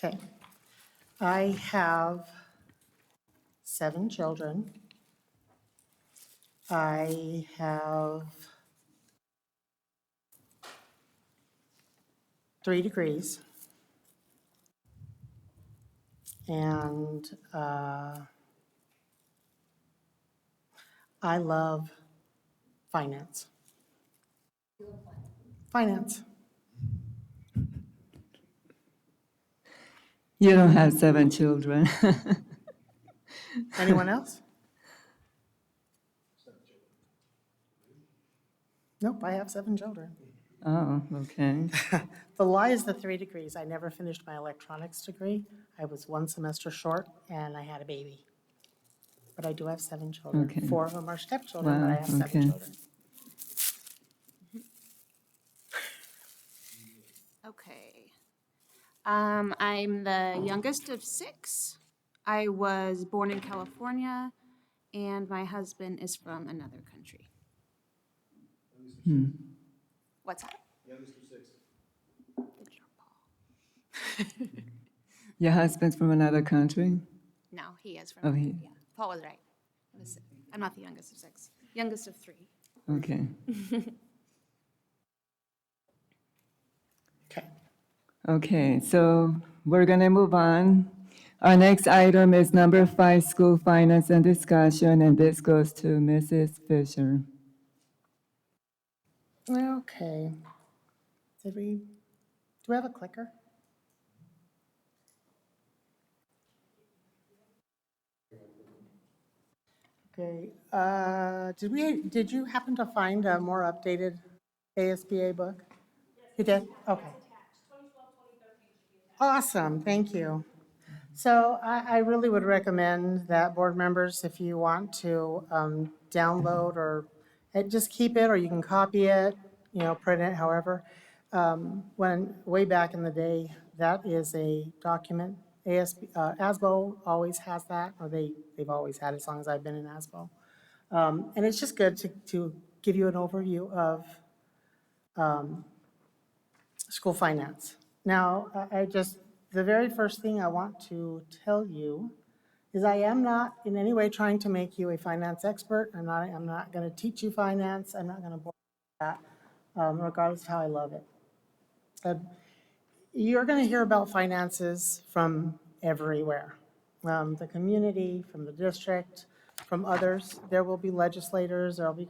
Okay. I have 7 children. I have 3 degrees. And I love finance. Finance. You don't have 7 children. Anyone else? Nope, I have 7 children. Oh, okay. The lie is the 3 degrees. I never finished my electronics degree. I was 1 semester short, and I had a baby. But I do have 7 children. Okay. 4 of them are stepchildren, but I Wow, have 7 okay. children. Okay. I'm the youngest of 6. I was born in California, and my husband is from another country. What's that? Youngest of 6. Good job, Paul. Your husband's from another country? No, he is from. Oh, he- Yeah, Paul was right. I'm not the youngest of 6. Youngest of 3. Okay. Okay. Okay, so we're going to move on. Our next item is number 5, school finance and discussion, and this goes to Mrs. Fisher. Okay. Do we have a clicker? Okay, did you happen to find a more updated ASBA book? You did? Okay. Awesome, thank you. So I really would recommend that board members, if you want to download or just keep it, or you can copy it, print it, however. When, way back in the day, that is a document. ASBO always has that, or they've always had it as long as I've been in ASBO. And it's just good to give you an overview of school finance. Now, the very first thing I want to tell you is I am not in any way trying to make you a finance expert. I'm not going to teach you finance. I'm not going to bore you with that, regardless of how I love it. You're going to hear about finances from everywhere. The community, from the district, from others. There will be legislators, there will be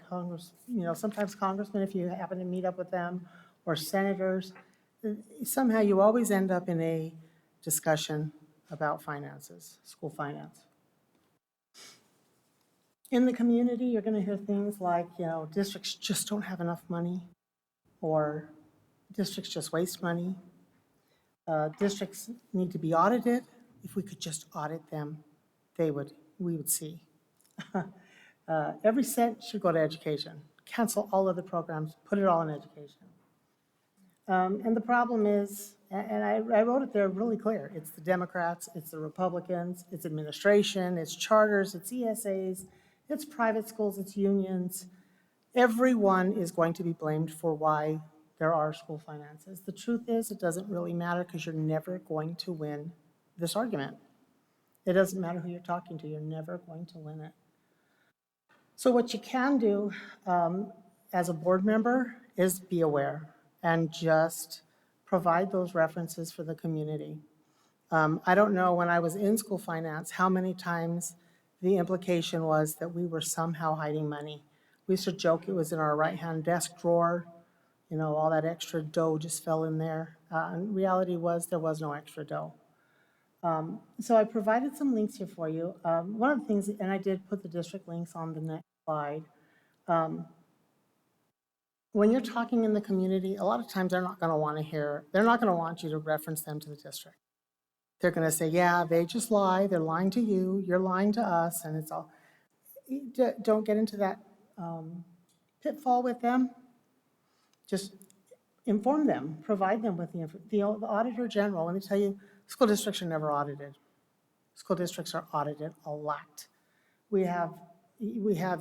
sometimes congressmen if you happen to meet up with them, or senators. Somehow you always end up in a discussion about finances, school finance. In the community, you're going to hear things like, districts just don't have enough money, or districts just waste money. Districts need to be audited. If we could just audit them, we would see. Every cent should go to education. Cancel all other programs, put it all in education. And the problem is, and I wrote it there really clear, it's the Democrats, it's the Republicans, it's administration, it's charters, it's ESAs, it's private schools, it's unions. Everyone is going to be blamed for why there are school finances. The truth is, it doesn't really matter because you're never going to win this argument. It doesn't matter who you're talking to, you're never going to win it. So what you can do as a board member is be aware and just provide those references for the community. I don't know, when I was in school finance, how many times the implication was that we were somehow hiding money. We used to joke it was in our right-hand desk drawer. All that extra dough just fell in there. And reality was there was no extra dough. So I provided some links here for you. One of the things, and I did put the district links on the next slide. When you're talking in the community, a lot of times they're not going to want you to reference them to the district. They're going to say, yeah, they just lie. They're lying to you. You're lying to us. And it's all, don't get into that pitfall with them. Just inform them, provide them with the Auditor General. Let me tell you, school districts are never audited. School districts are audited a lot. We have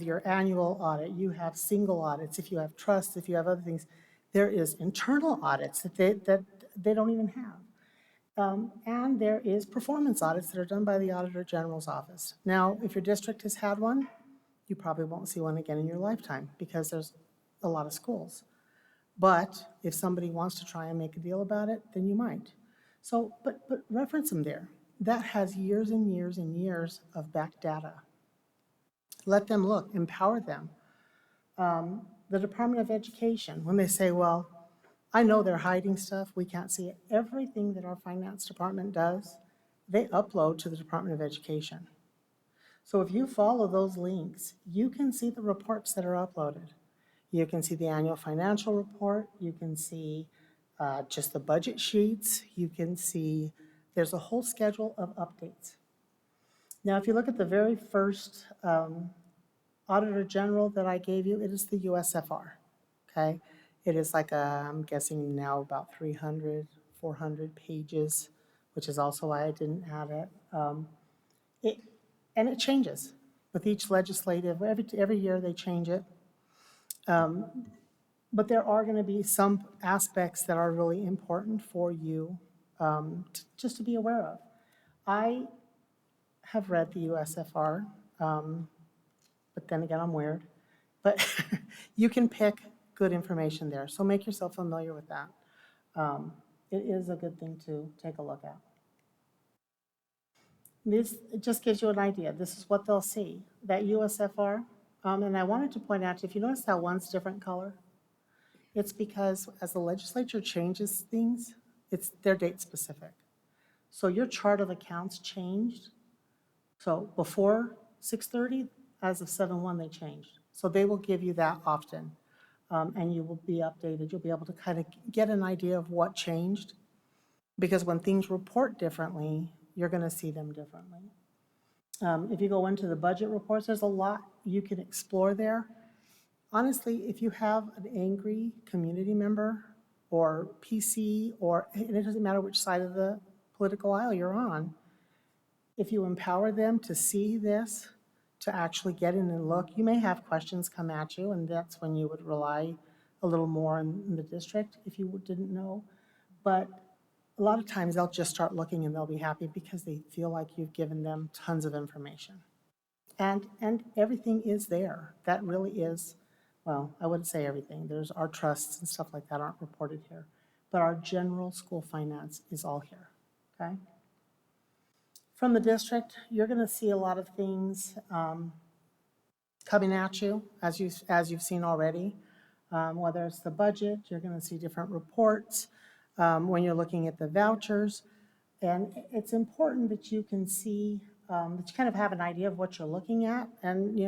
your annual audit, you have single audits, if you have trusts, if you have other things. There is internal audits that they don't even have. And there is performance audits that are done by the Auditor General's office. Now, if your district has had one, you probably won't see one again in your lifetime because there's a lot of schools. But if somebody wants to try and make a deal about it, then you might. So, but reference them there. That has years and years and years of back data. Let them look, empower them. The Department of Education, when they say, well, I know they're hiding stuff, we can't see it. Everything that our finance department does, they upload to the Department of Education. So if you follow those links, you can see the reports that are uploaded. You can see the annual financial report. You can see just the budget sheets. You can see there's a whole schedule of updates. Now, if you look at the very first Auditor General that I gave you, it is the USFR, okay? It is like, I'm guessing now about 300, 400 pages, which is also why I didn't add it. And it changes with each legislative, every year they change it. But there are going to be some aspects that are really important for you just to be aware of. I have read the USFR, but then again, I'm weird. But you can pick good information there, so make yourself familiar with that. It is a good thing to take a look at. It just gives you an idea. This is what they'll see, that USFR. And I wanted to point out, if you notice how one's different color, it's because as the legislature changes things, they're date specific. So your chart of accounts changed. So before 6:30, as of 7/1, they changed. So they will give you that often, and you will be updated. You'll be able to kind of get an idea of what changed. Because when things report differently, you're going to see them differently. If you go into the budget reports, there's a lot you can explore there. Honestly, if you have an angry community member or PC, and it doesn't matter which side of the political aisle you're on, if you empower them to see this, to actually get in and look, you may have questions come at you, and that's when you would rely a little more in the district if you didn't know. But a lot of times they'll just start looking and they'll be happy because they feel like you've given them tons of information. And everything is there. That really is, well, I wouldn't say everything. There's our trusts and stuff like that aren't reported here. But our general school finance is all here, okay? From the district, you're going to see a lot of things coming at you, as you've seen already. Whether it's the budget, you're going to see different reports. When you're looking at the vouchers, and it's important that you can see, that you kind of have an idea of what you're looking at. And,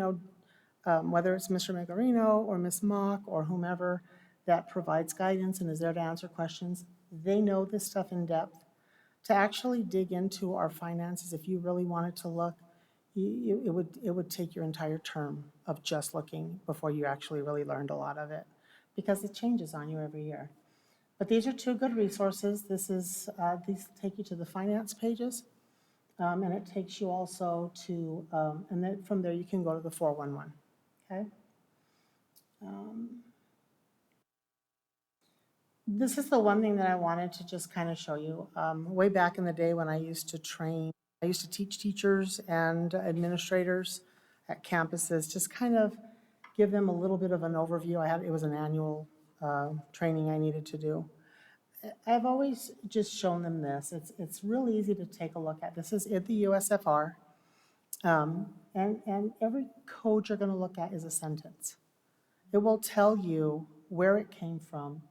whether it's Mr. Megarino or Ms. Mock or whomever that provides guidance and is there to answer questions, they know this stuff in depth. To actually dig into our finances, if you really wanted to look, it would take your entire term of just looking before you actually really learned a lot of it, because it changes on you every year. But these are two good resources. These take you to the finance pages, and it takes you also to, and then from there you can go to the 411, okay? This is the one thing that I wanted to just kind of show you. Way back in the day when I used to teach teachers and administrators at campuses, just kind of give them a little bit of an overview. It was an annual training I needed to do. I've always just shown them this. It's really easy to take a look at. This is in the USFR. And every code you're going to look at is a sentence. It will tell you where it came from,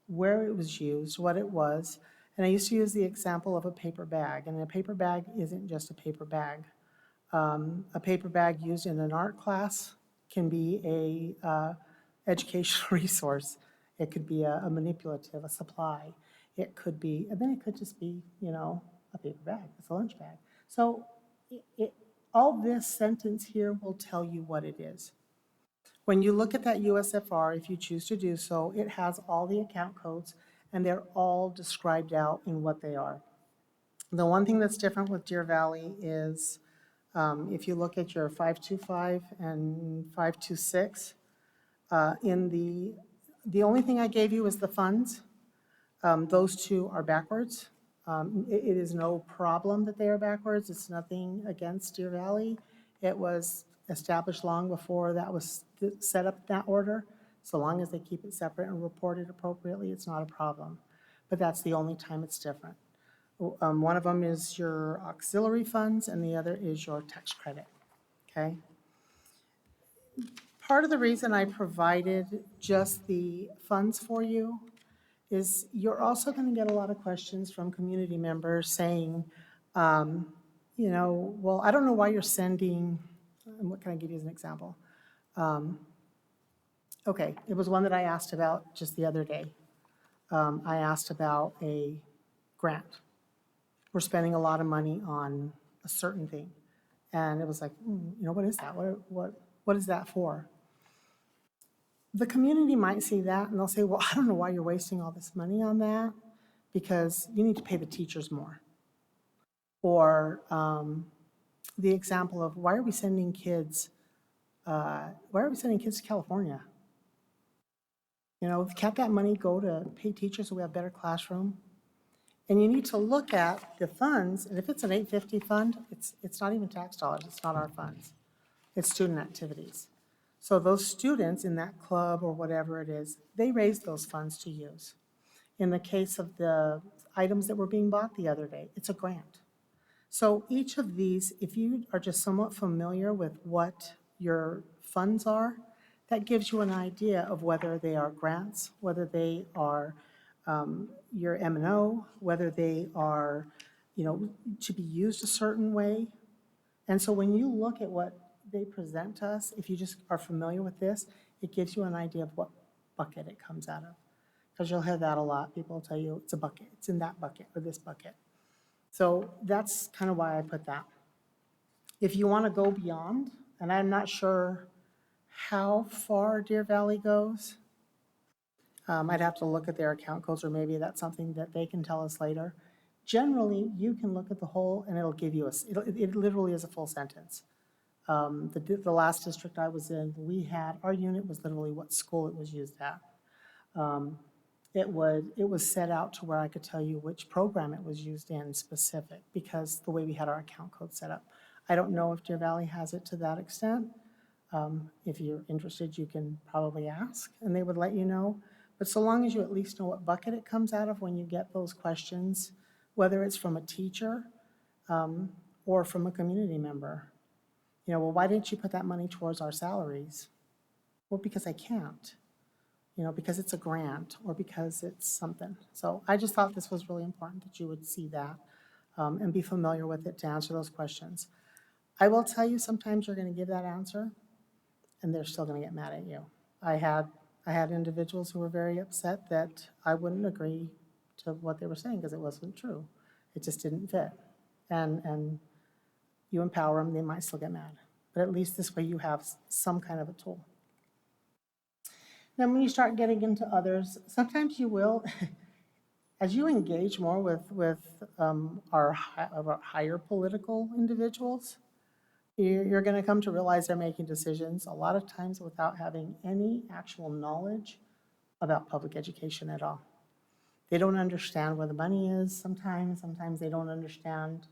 where it was used, what it was. And I used to use the example of a paper bag. And a paper bag isn't just a paper bag. A paper bag used in an art class can be a educational resource. It could be a manipulative, a supply. It could be, and then it could just be, a paper bag. It's a lunch bag. So all this sentence here will tell you what it is. When you look at that USFR, if you choose to do so, it has all the account codes, and they're all described out in what they are. The one thing that's different with Deer Valley is if you look at your 525 and 526, the only thing I gave you is the funds. Those two are backwards. It is no problem that they are backwards. It's nothing against Deer Valley. It was established long before that was set up in that order. So long as they keep it separate and report it appropriately, it's not a problem. But that's the only time it's different. One of them is your auxiliary funds and the other is your tax credit, okay? Part of the reason I provided just the funds for you is you're also going to get a lot of questions from community members saying, well, I don't know why you're sending, and what can I give you as an example? Okay, it was one that I asked about just the other day. I asked about a grant. We're spending a lot of money on a certain thing. And it was like, what is that? What is that for? The community might see that and they'll say, well, I don't know why you're wasting all this money on that, because you need to pay the teachers more. Or the example of why are we sending kids to California? Can't that money go to pay teachers so we have better classroom? And you need to look at the funds, and if it's an 850 fund, it's not even tax dollars, it's not our funds. It's student activities. So those students in that club or whatever it is, they raise those funds to use. In the case of the items that were being bought the other day, it's a grant. So each of these, if you are just somewhat familiar with what your funds are, that gives you an idea of whether they are grants, whether they are your M&O, whether they are, to be used a certain way. And so when you look at what they present to us, if you just are familiar with this, it gives you an idea of what bucket it comes out of. because you'll hear that a lot. People will tell you it's a bucket, it's in that bucket or this bucket. So that's kind of why I put that. If you want to go beyond, and I'm not sure how far Deer Valley goes, I'd have to look at their account codes, or maybe that's something that they can tell us later. Generally, you can look at the whole and it'll give you it literally is a full sentence. The last district I was in, our unit was literally what school it was used at. It was set out to where I could tell you which program it was used in specific, because the way we had our account code set up. I don't know if Deer Valley has it to that extent. If you're interested, you can probably ask, and they would let you know. But so long as you at least know what bucket it comes out of when you get those questions, whether it's from a teacher or from a community member. Well, why didn't you put that money towards our salaries? Well, because I can't. Because it's a grant or because it's something. So I just thought this was really important that you would see that and be familiar with it to answer those questions. I will tell you, sometimes you're going to give that answer and they're still going to get mad at you. I had individuals who were very upset that I wouldn't agree to what they were saying because it wasn't true. It just didn't fit. And you empower them, they might still get mad. But at least this way you have some kind of a tool. Then when you start getting into others, sometimes you will, as you engage more with our higher political individuals, you're going to come to realize they're making decisions a lot of times without having any actual knowledge about public education at all. They don't understand where the money is sometimes. Sometimes they don't understand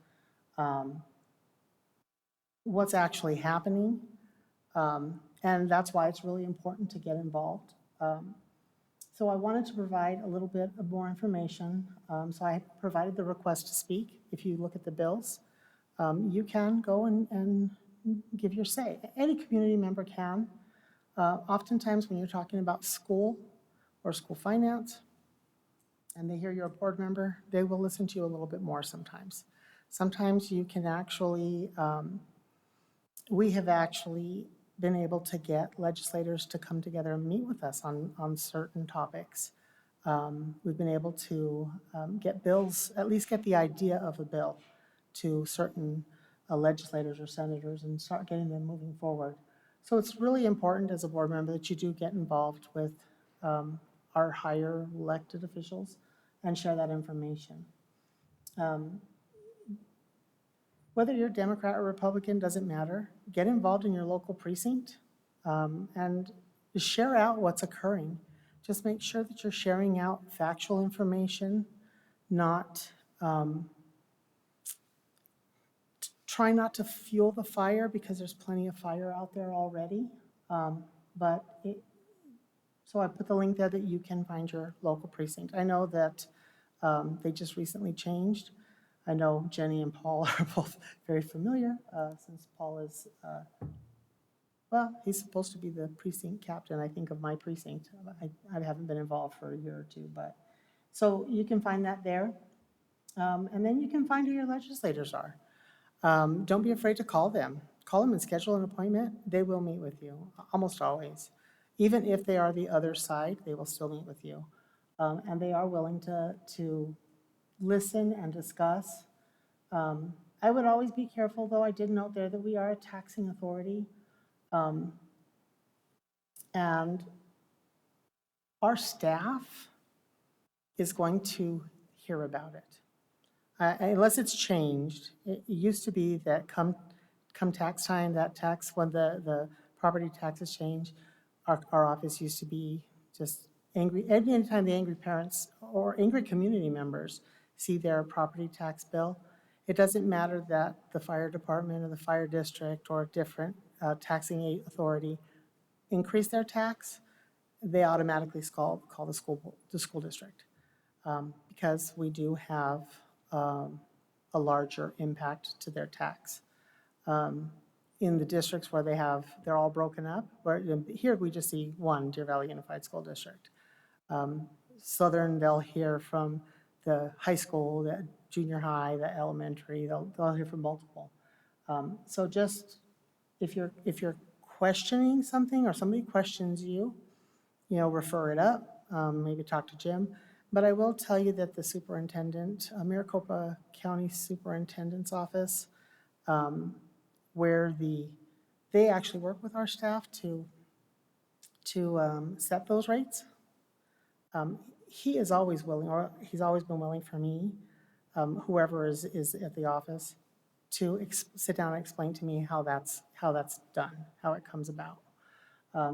what's actually happening. And that's why it's really important to get involved. So I wanted to provide a little bit of more information. So I provided the request to speak. If you look at the bills, you can go and give your say. Any community member can. Oftentimes when you're talking about school or school finance, and they hear you're a board member, they will listen to you a little bit more sometimes. Sometimes you can actually, we have actually been able to get legislators to come together and meet with us on certain topics. We've been able to get bills, at least get the idea of a bill to certain legislators or senators and start getting them moving forward. So it's really important as a board member that you do get involved with our higher elected officials and share that information. Whether you're Democrat or Republican, doesn't matter. Get involved in your local precinct and share out what's occurring. Just make sure that you're sharing out factual information, not try not to fuel the fire because there's plenty of fire out there already. So I put the link there that you can find your local precinct. I know that they just recently changed. I know Jenny and Paul are both very familiar since Paul is, well, he's supposed to be the precinct captain, I think, of my precinct. I haven't been involved for a year or two, but so you can find that there. And then you can find who your legislators are. Don't be afraid to call them. Call them and schedule an appointment. They will meet with you, almost always. Even if they are the other side, they will still meet with you. And they are willing to listen and discuss. I would always be careful, though. I did note there that we are a taxing authority. And our staff is going to hear about it. Unless it's changed. It used to be that come tax time, when the property taxes change, our office used to be just angry. Anytime the angry parents or angry community members see their property tax bill, it doesn't matter that the fire department or the fire district or a different taxing authority increase their tax, they automatically call the school district because we do have a larger impact to their tax. In the districts where they're all broken up, where here we just see one, Deer Valley Unified School District. Southern, they'll hear from the high school, the junior high, the elementary, they'll hear from multiple. So just, if you're questioning something or somebody questions you, refer it up. maybe talk to Jim. But I will tell you that the superintendent, Maricopa County Superintendent's Office, where they actually work with our staff to set those rates. He is always willing, or he's always been willing for me, whoever is at the office, to sit down and explain to me how that's done, how it comes about.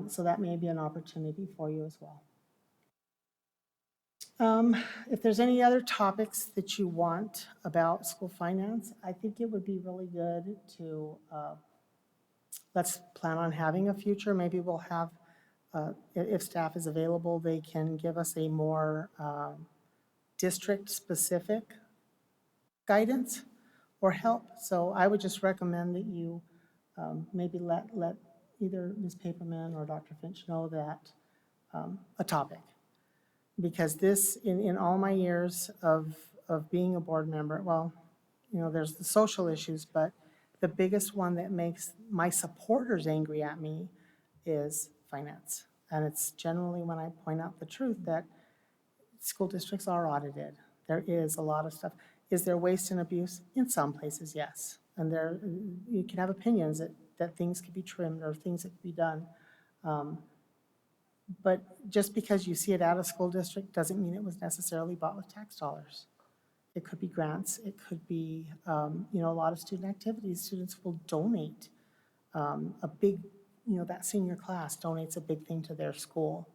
So that may be an opportunity for you as well. If there's any other topics that you want about school finance, I think it would be really good to, let's plan on having a future. Maybe we'll have, if staff is available, they can give us a more district-specific guidance or help. So I would just recommend that you maybe let either Ms. Paperman or Dr. Finch know that a topic. Because this, in all my years of being a board member, well, you know, there's the social issues, but the biggest one that makes my supporters angry at me is finance. And it's generally when I point out the truth that school districts are audited. There is a lot of stuff. Is there waste and abuse? In some places, yes. And there, you can have opinions that things could be trimmed or things that could be done. But just because you see it out of school district doesn't mean it was necessarily bought with tax dollars. It could be grants. It could be, you know, a lot of student activities. Students will donate a big, you know, that senior class donates a big thing to their school.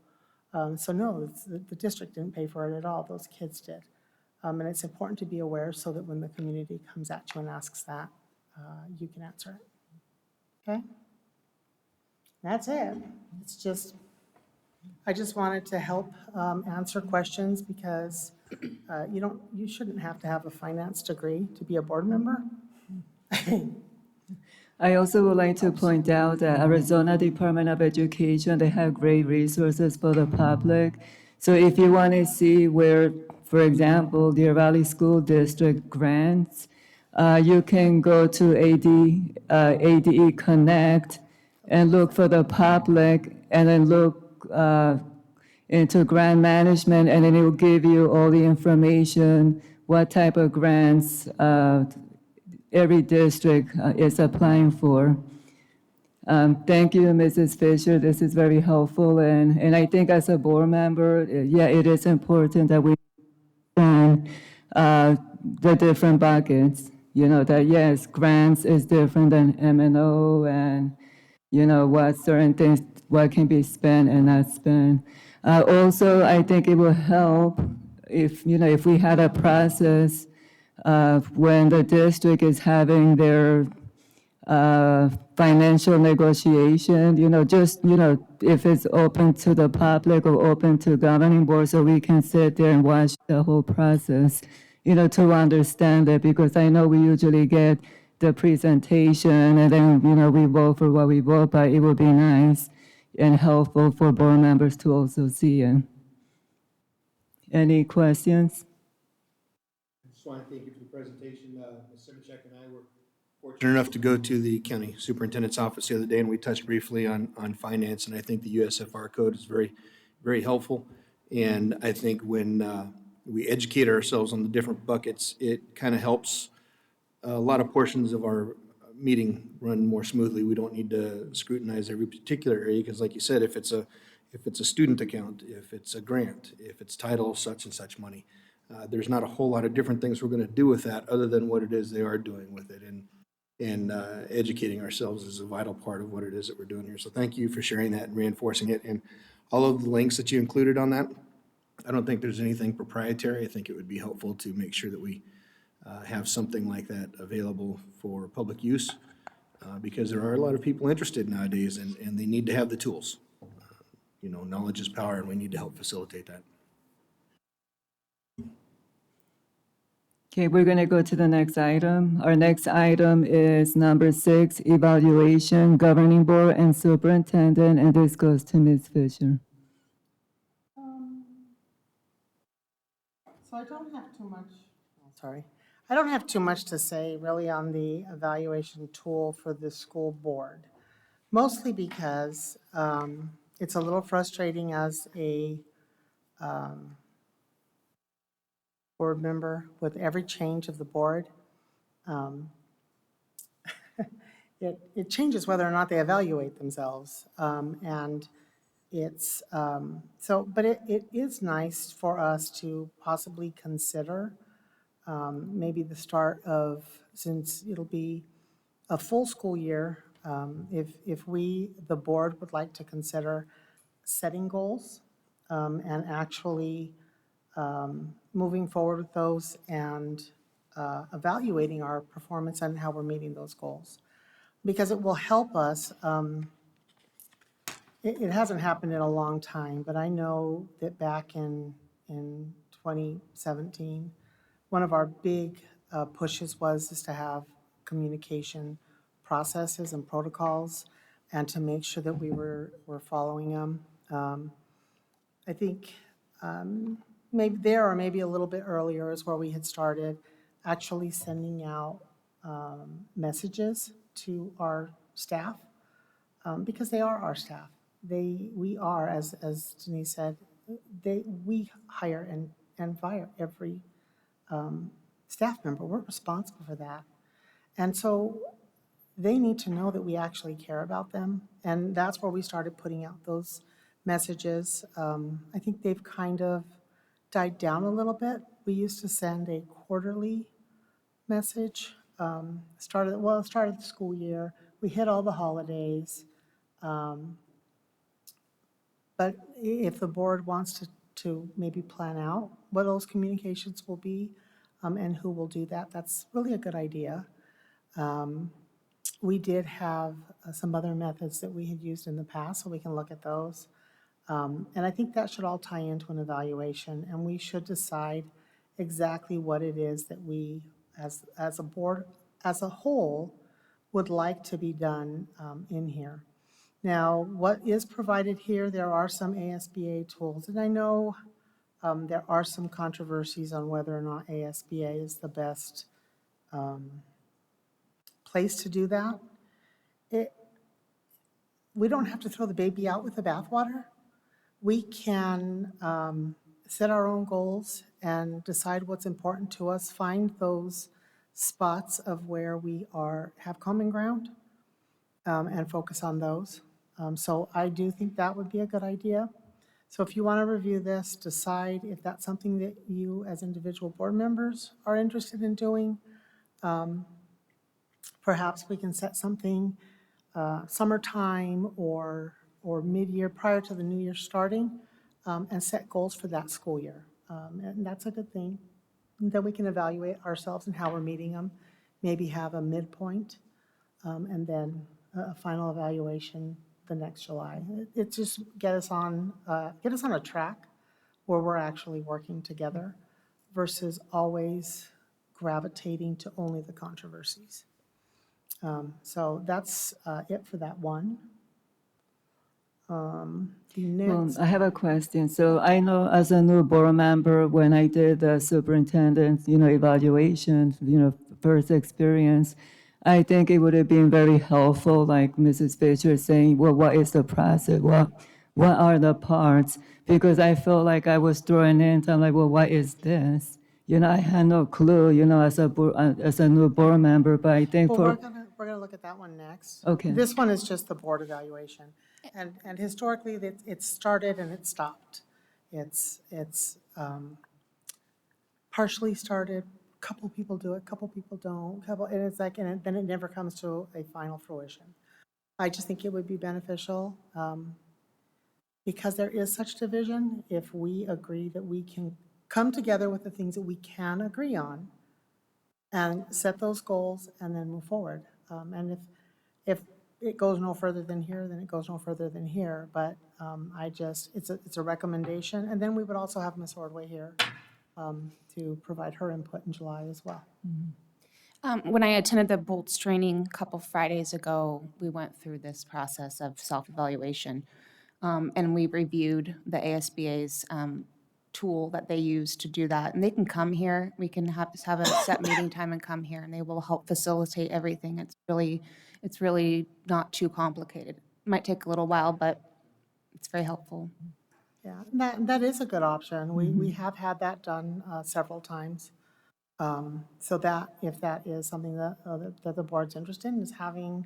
So no, the district didn't pay for it at all. Those kids did. And it's important to be aware so that when the community comes at you and asks that, you can answer it. Okay? That's it. It's just, I just wanted to help answer questions because you shouldn't have to have a finance degree to be a board member. I also would like to point out that Arizona Department of Education, they have great resources for the public. So if you want to see where, for example, Deer Valley School District grants, you can go to ADE Connect and look for the public and then look into grant management, and then it will give you all the information, what type of grants every district is applying for. Thank you, Mrs. Fisher. This is very helpful. And I think as a board member, yeah, it is important that we understand the different buckets. You know, that yes, grants is different than M&O and, you know, what certain things, what can be spent and not spent. Also, I think it will help if, you know, if we had a process when the district is having their financial negotiation, you know, just, you know, if it's open to the public or open to governing board, so we can sit there and watch the whole process, you know, to understand it, because I know we usually get the presentation and then, you know, we vote for what we vote, but it would be nice and helpful for board members to also see it. Any questions? I just want to thank you for the presentation. Ms. Simichek and I were fortunate enough to go to the county superintendent's office the other day, and we touched briefly on finance, and I think the USFR code is very, very helpful. And I think when we educate ourselves on the different buckets, it kind of helps a lot of portions of our meeting run more smoothly. We don't need to scrutinize every particular area, because like you said, if it's a student account, if it's a grant, if it's title such and such money, there's not a whole lot of different things we're going to do with that other than what it is they are doing with it. And educating ourselves is a vital part of what it is that we're doing here. So thank you for sharing that and reinforcing it. And all of the links that you included on that, I don't think there's anything proprietary. I think it would be helpful to make sure that we have something like that available for public use, because there are a lot of people interested nowadays, and they need to have the tools. You know, knowledge is power, and we need to help facilitate that. Okay, we're going to go to the next item. Our next item is number 6, evaluation, governing board and superintendent, and this goes to Ms. Fisher. So I don't have too much, sorry. I don't have too much to say really on the evaluation tool for the school board, mostly because it's a little frustrating as a board member, with every change of the board, it changes whether or not they evaluate themselves. And it's, but it is nice for us to possibly consider maybe the start of, since it'll be a full school year, if we, the board, would like to consider setting goals and actually moving forward with those and evaluating our performance and how we're meeting those goals. Because it will help us. It hasn't happened in a long time, but I know that back in 2017, one of our big pushes was just to have communication processes and protocols and to make sure that we were following them. I think maybe there or maybe a little bit earlier is where we had started actually sending out messages to our staff because they are our staff. We are, as Denise said, we hire and fire every staff member. We're responsible for that. And so they need to know that we actually care about them. And that's where we started putting out those messages. I think they've kind of died down a little bit. We used to send a quarterly message. Started the school year. We hit all the holidays. But if the board wants to maybe plan out what those communications will be and who will do that, that's really a good idea. We did have some other methods that we had used in the past, so we can look at those. And I think that should all tie into an evaluation, and we should decide exactly what it is that we, as a board, as a whole, would like to be done in here. Now, what is provided here, there are some ASBA tools, and I know there are some controversies on whether or not ASBA is the best place to do that. We don't have to throw the baby out with the bathwater. We can set our own goals and decide what's important to us, find those spots of where we have common ground and focus on those. So I do think that would be a good idea. So if you want to review this, decide if that's something that you as individual board members are interested in doing. Perhaps we can set something summertime or mid-year prior to the new year starting and set goals for that school year. And that's a good thing. And then we can evaluate ourselves and how we're meeting them, maybe have a midpoint and then a final evaluation the next July. It just get us on a track where we're actually working together versus always gravitating to only the controversies. So that's it for that one. The next, I have a question. So I know as a new board member, when I did the superintendent, evaluation, first experience, I think it would have been very helpful, like Mrs. Fisher saying, well, what is the process? What are the parts? Because I felt like I was thrown in, I'm like, well, what is this? I had no clue, as a new board member, but I think well, for... we're gonna look at that one next. Okay. This one is just the board evaluation. And historically, it started and it stopped. It's partially started, a couple people do it, couple people don't, and it's like, and then it never comes to a final fruition. I just think it would be beneficial because there is such division, if we agree that we can come together with the things that we can agree on and set those goals and then move forward. And if it goes no further than here, then it goes no further than here. But it's a recommendation. And then we would also have Ms. Ordway here to provide her input in July as well. When I attended the Bolts training a couple Fridays ago, we went through this process of self-evaluation. And we reviewed the ASBA's tool that they use to do that. And they can come here. We can have a set meeting time and come here, and they will help facilitate everything. It's really not too complicated. It might take a little while, but it's very helpful. Yeah, that is a good option. We have had that done several times. So that, if that is something that the board's interested in, is having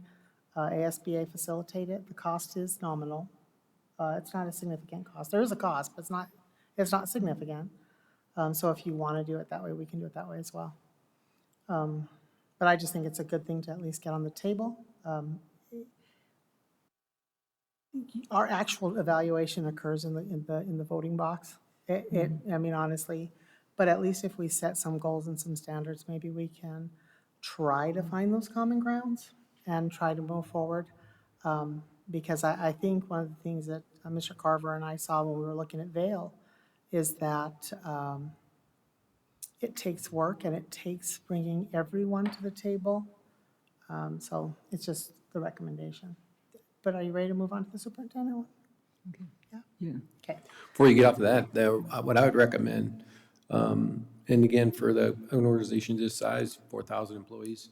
ASBA facilitate it, the cost is nominal. It's not a significant cost. There is a cost, but it's not significant. So if you want to do it that way, we can do it that way as well. But I just think it's a good thing to at least get on the table. Our actual evaluation occurs in the voting box. I mean, honestly, but at least if we set some goals and some standards, maybe we can try to find those common grounds and try to move forward. Because I think one of the things that Mr. Carver and I saw when we were looking at Vail is that it takes work and it takes bringing everyone to the table. So it's just the recommendation. But are you ready to move on to the superintendent one? Yeah. Okay. Before you get off of that, though, what I would recommend, and again, for an organization this size, 4,000 employees,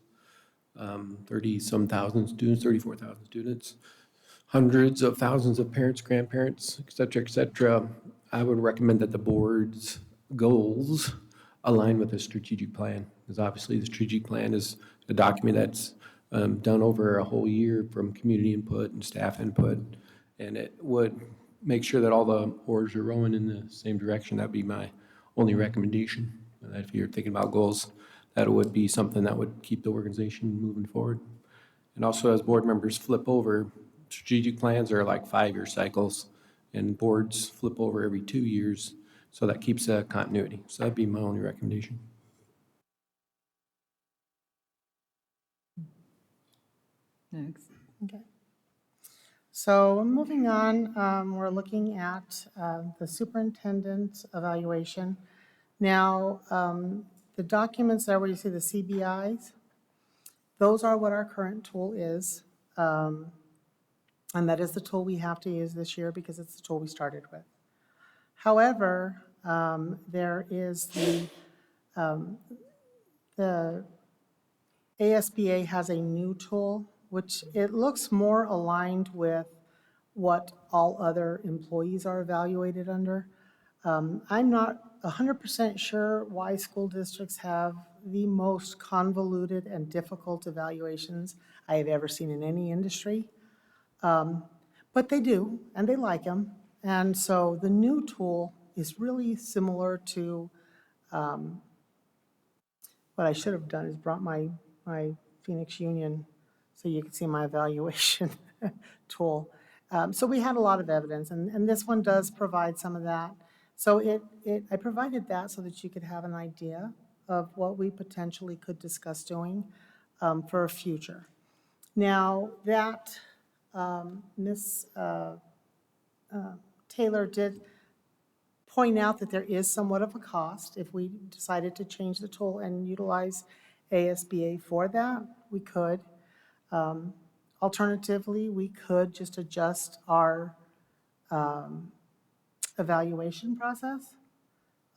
30-some thousand students, 34,000 students, hundreds of thousands of parents, grandparents, et cetera, I would recommend that the board's goals align with the strategic plan. Because obviously the strategic plan is a document that's done over a whole year from community input and staff input. And it would make sure that all the oars are rowing in the same direction. That'd be my only recommendation. That if you're thinking about goals, that would be something that would keep the organization moving forward. And also, as board members flip over, strategic plans are like 5-year cycles, and boards flip over every 2 years, so that keeps a continuity. So that'd be my only recommendation. Next. Okay. So moving on, we're looking at the superintendent's evaluation. Now, the documents there where you see the CBIs, those are what our current tool is. And that is the tool we have to use this year because it's the tool we started with. However, there is the ASBA has a new tool, which it looks more aligned with what all other employees are evaluated under. I'm not 100% sure why school districts have the most convoluted and difficult evaluations I have ever seen in any industry. But they do, and they like them. And so the new tool is really similar to what I should have done is brought my Phoenix Union so you could see my evaluation tool. So we had a lot of evidence, and this one does provide some of that. So I provided that so that you could have an idea of what we potentially could discuss doing for a future. Now, that Ms. Taylor did point out that there is somewhat of a cost. If we decided to change the tool and utilize ASBA for that, we could. Alternatively, we could just adjust our evaluation process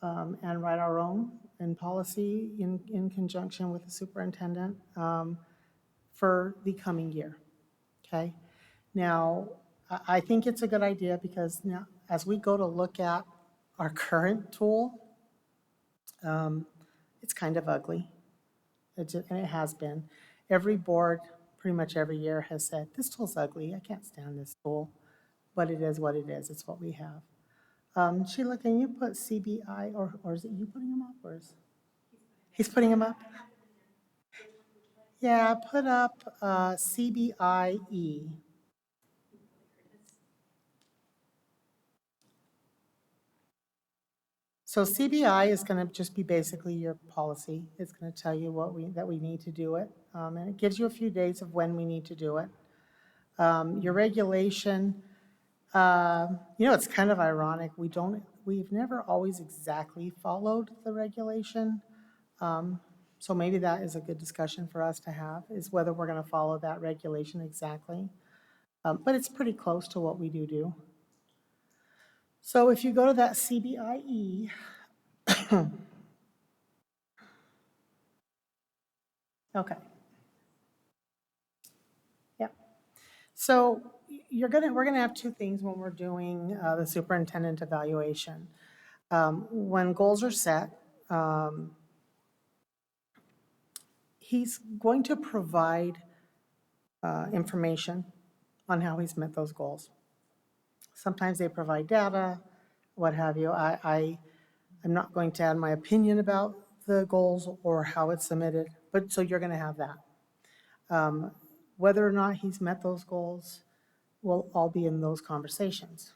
and write our own in policy in conjunction with the superintendent for the coming year, okay? Now, I think it's a good idea because now, as we go to look at our current tool, it's kind of ugly, and it has been. Every board, pretty much every year, has said, this tool's ugly, I can't stand this tool, but it is what it is, it's what we have. Sheila, can you put CBI, or is it you putting them up, or is? He's putting them up? Yeah, put up CBIE. So CBI is going to just be basically your policy. It's going to tell you that we need to do it, and it gives you a few days of when we need to do it. Your regulation, it's kind of ironic. We've never always exactly followed the regulation. So maybe that is a good discussion for us to have, is whether we're going to follow that regulation exactly. But it's pretty close to what we do. So if you go to that CBIE, okay. Yep. So we're gonna have two things when we're doing the superintendent evaluation. When goals are set, he's going to provide information on how he's met those goals. Sometimes they provide data, what have you. I'm not going to add my opinion about the goals or how it's submitted, but so you're gonna have that. Whether or not he's met those goals will all be in those conversations.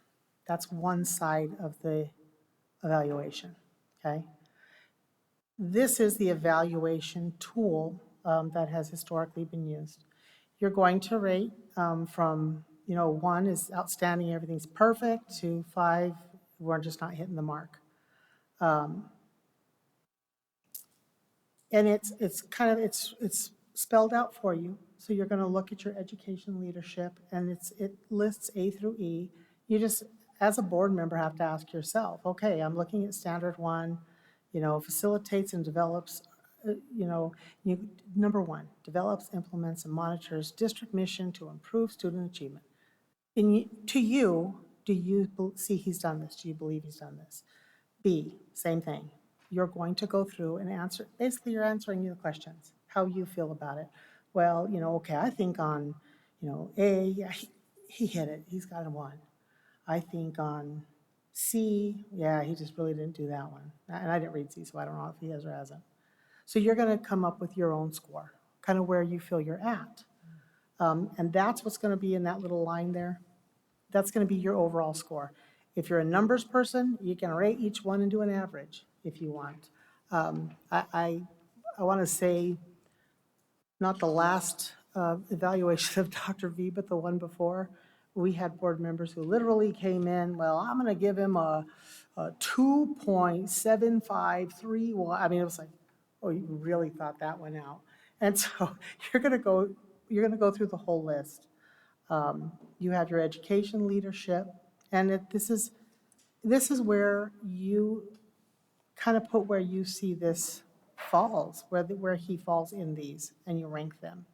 That's one side of the evaluation, okay? This is the evaluation tool that has historically been used. You're going to rate from, 1 is outstanding, everything's perfect, to 5, we're just not hitting the mark. And it's spelled out for you. So you're going to look at your education leadership, and it lists A through E. You just, as a board member, have to ask yourself, okay, I'm looking at standard 1, facilitates and develops, number 1, develops, implements, and monitors district mission to improve student achievement. To you, do you see he's done this? Do you believe he's done this? B, same thing. You're going to go through and answer, basically you're answering the questions, how you feel about it. Well, okay, I think on, A, yeah, he hit it, he's got a 1. I think on C, yeah, he just really didn't do that one. And I didn't read C, so I don't know if he has or hasn't. So you're gonna come up with your own score, kind of where you feel you're at. And that's what's gonna be in that little line there. That's gonna be your overall score. If you're a numbers person, you can rate each one and do an average if you want. I want to say, not the last evaluation of Dr. V, but the one before, we had board members who literally came in, well, I'm going to give him a 2.753. I mean, it was like, oh, you really thought that one out. And so you're going to go through the whole list. You have your education leadership, and this is where you kind of put where you see this falls, where he falls in these, and you rank them.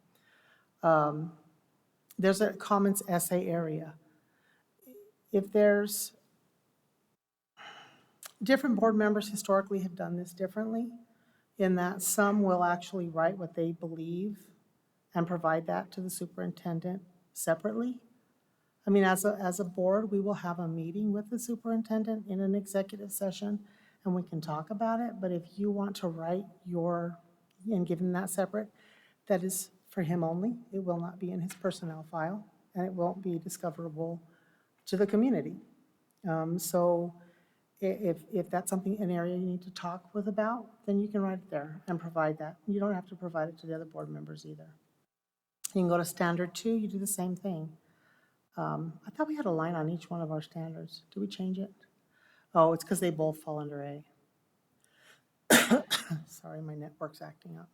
There's a comments essay area. If there's, different board members historically have done this differently, in that some will actually write what they believe and provide that to the superintendent separately. I mean, as a board, we will have a meeting with the superintendent in an executive session, and we can talk about it. But if you want to write and give him that separate, that is for him only. It will not be in his personnel file, and it won't be discoverable to the community. So if that's an area you need to talk with about, then you can write it there and provide that. You don't have to provide it to the other board members either. You can go to standard 2, you do the same thing. I thought we had a line on each one of our standards. Did we change it? Oh, it's because they both fall under A. Sorry, my network's acting up.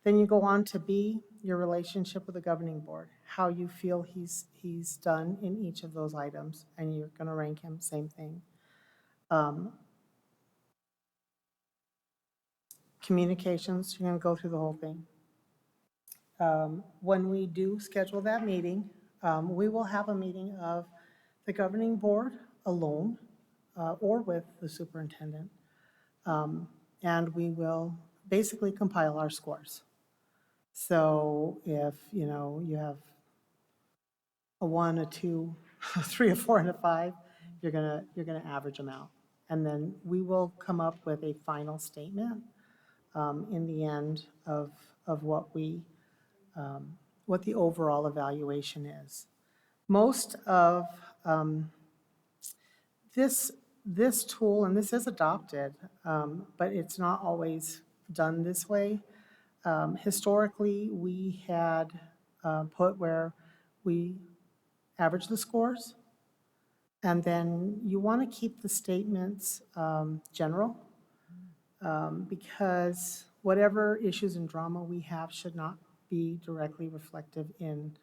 Then you go on to B, your relationship with the governing board, how you feel he's done in each of those items, and you're going to rank him, same thing. Communications, you're going to go through the whole thing. When we do schedule that meeting, we will have a meeting of the governing board alone or with the superintendent. And we will basically compile our scores. So if, you have a 1, a 2, a 3, a 4, and a 5, you're gonna average them out. And then we will come up with a final statement in the end of what the overall evaluation is. Most of this tool, and this is adopted, but it's not always done this way. Historically, we had put where we average the scores, and then you want to keep the statements general, because whatever issues and drama we have should not be directly reflective in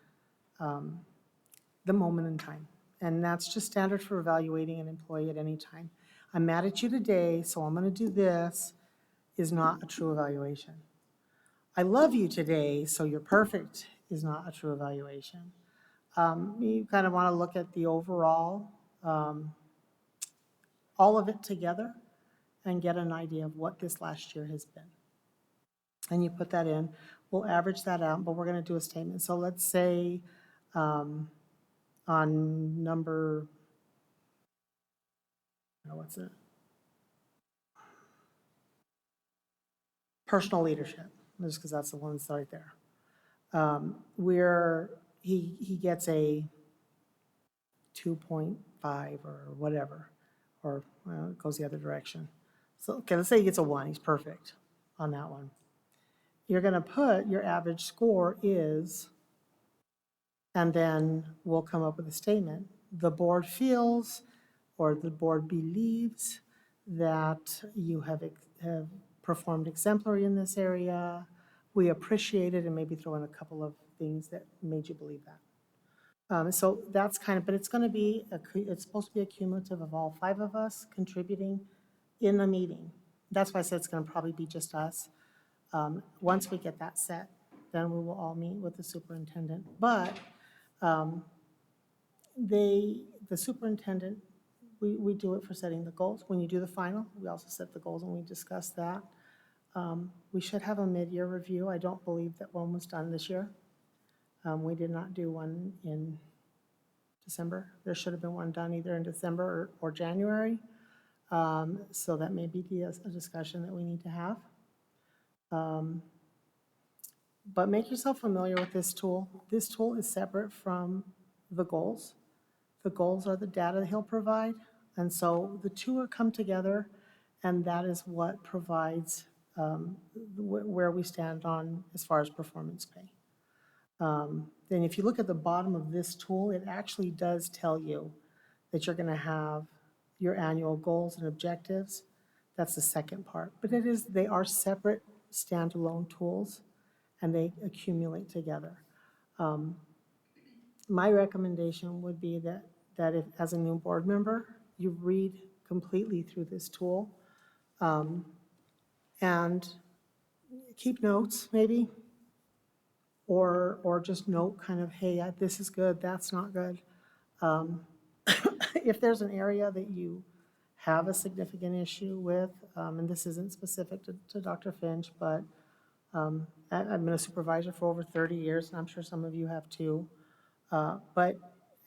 the moment in time. And that's just standard for evaluating an employee at any time. I'm mad at you today, so I'm going to do this, is not a true evaluation. I love you today, so you're perfect is not a true evaluation. You kind of want to look at the overall, all of it together, and get an idea of what this last year has been. And you put that in. We'll average that out, but we're going to do a statement. So let's say on number, what's it? Personal leadership, just because that's the one that's right there. Where he gets a 2.5 or whatever, or well, it goes the other direction. So, okay, let's say he gets a 1, he's perfect on that one. You're going to put your average score is, and then we'll come up with a statement. The board feels, or the board believes, that you have performed exemplary in this area. We appreciate it, and maybe throw in a couple of things that made you believe that. So that's kind of, but it's going to be, it's supposed to be a cumulative of all 5 of us contributing in the meeting. That's why I said it's going to probably be just us. Once we get that set, then we will all meet with the superintendent. But the superintendent, we do it for setting the goals. When you do the final, we also set the goals and we discuss that. We should have a mid-year review. I don't believe that one was done this year. We did not do one in December. There should have been one done either in December or January. So that may be a discussion that we need to have. But make yourself familiar with this tool. This tool is separate from the goals. The goals are the data he'll provide. And so the two are come together, and that is what provides where we stand on as far as performance pay. Then if you look at the bottom of this tool, it actually does tell you that you're going to have your annual goals and objectives. That's the second part. But they are separate standalone tools, and they accumulate together. My recommendation would be that if, as a new board member, you read completely through this tool and keep notes maybe, or just note kind of, hey, this is good, that's not good. If there's an area that you have a significant issue with, and this isn't specific to Dr. Finch, but I've been a supervisor for over 30 years, and I'm sure some of you have too. But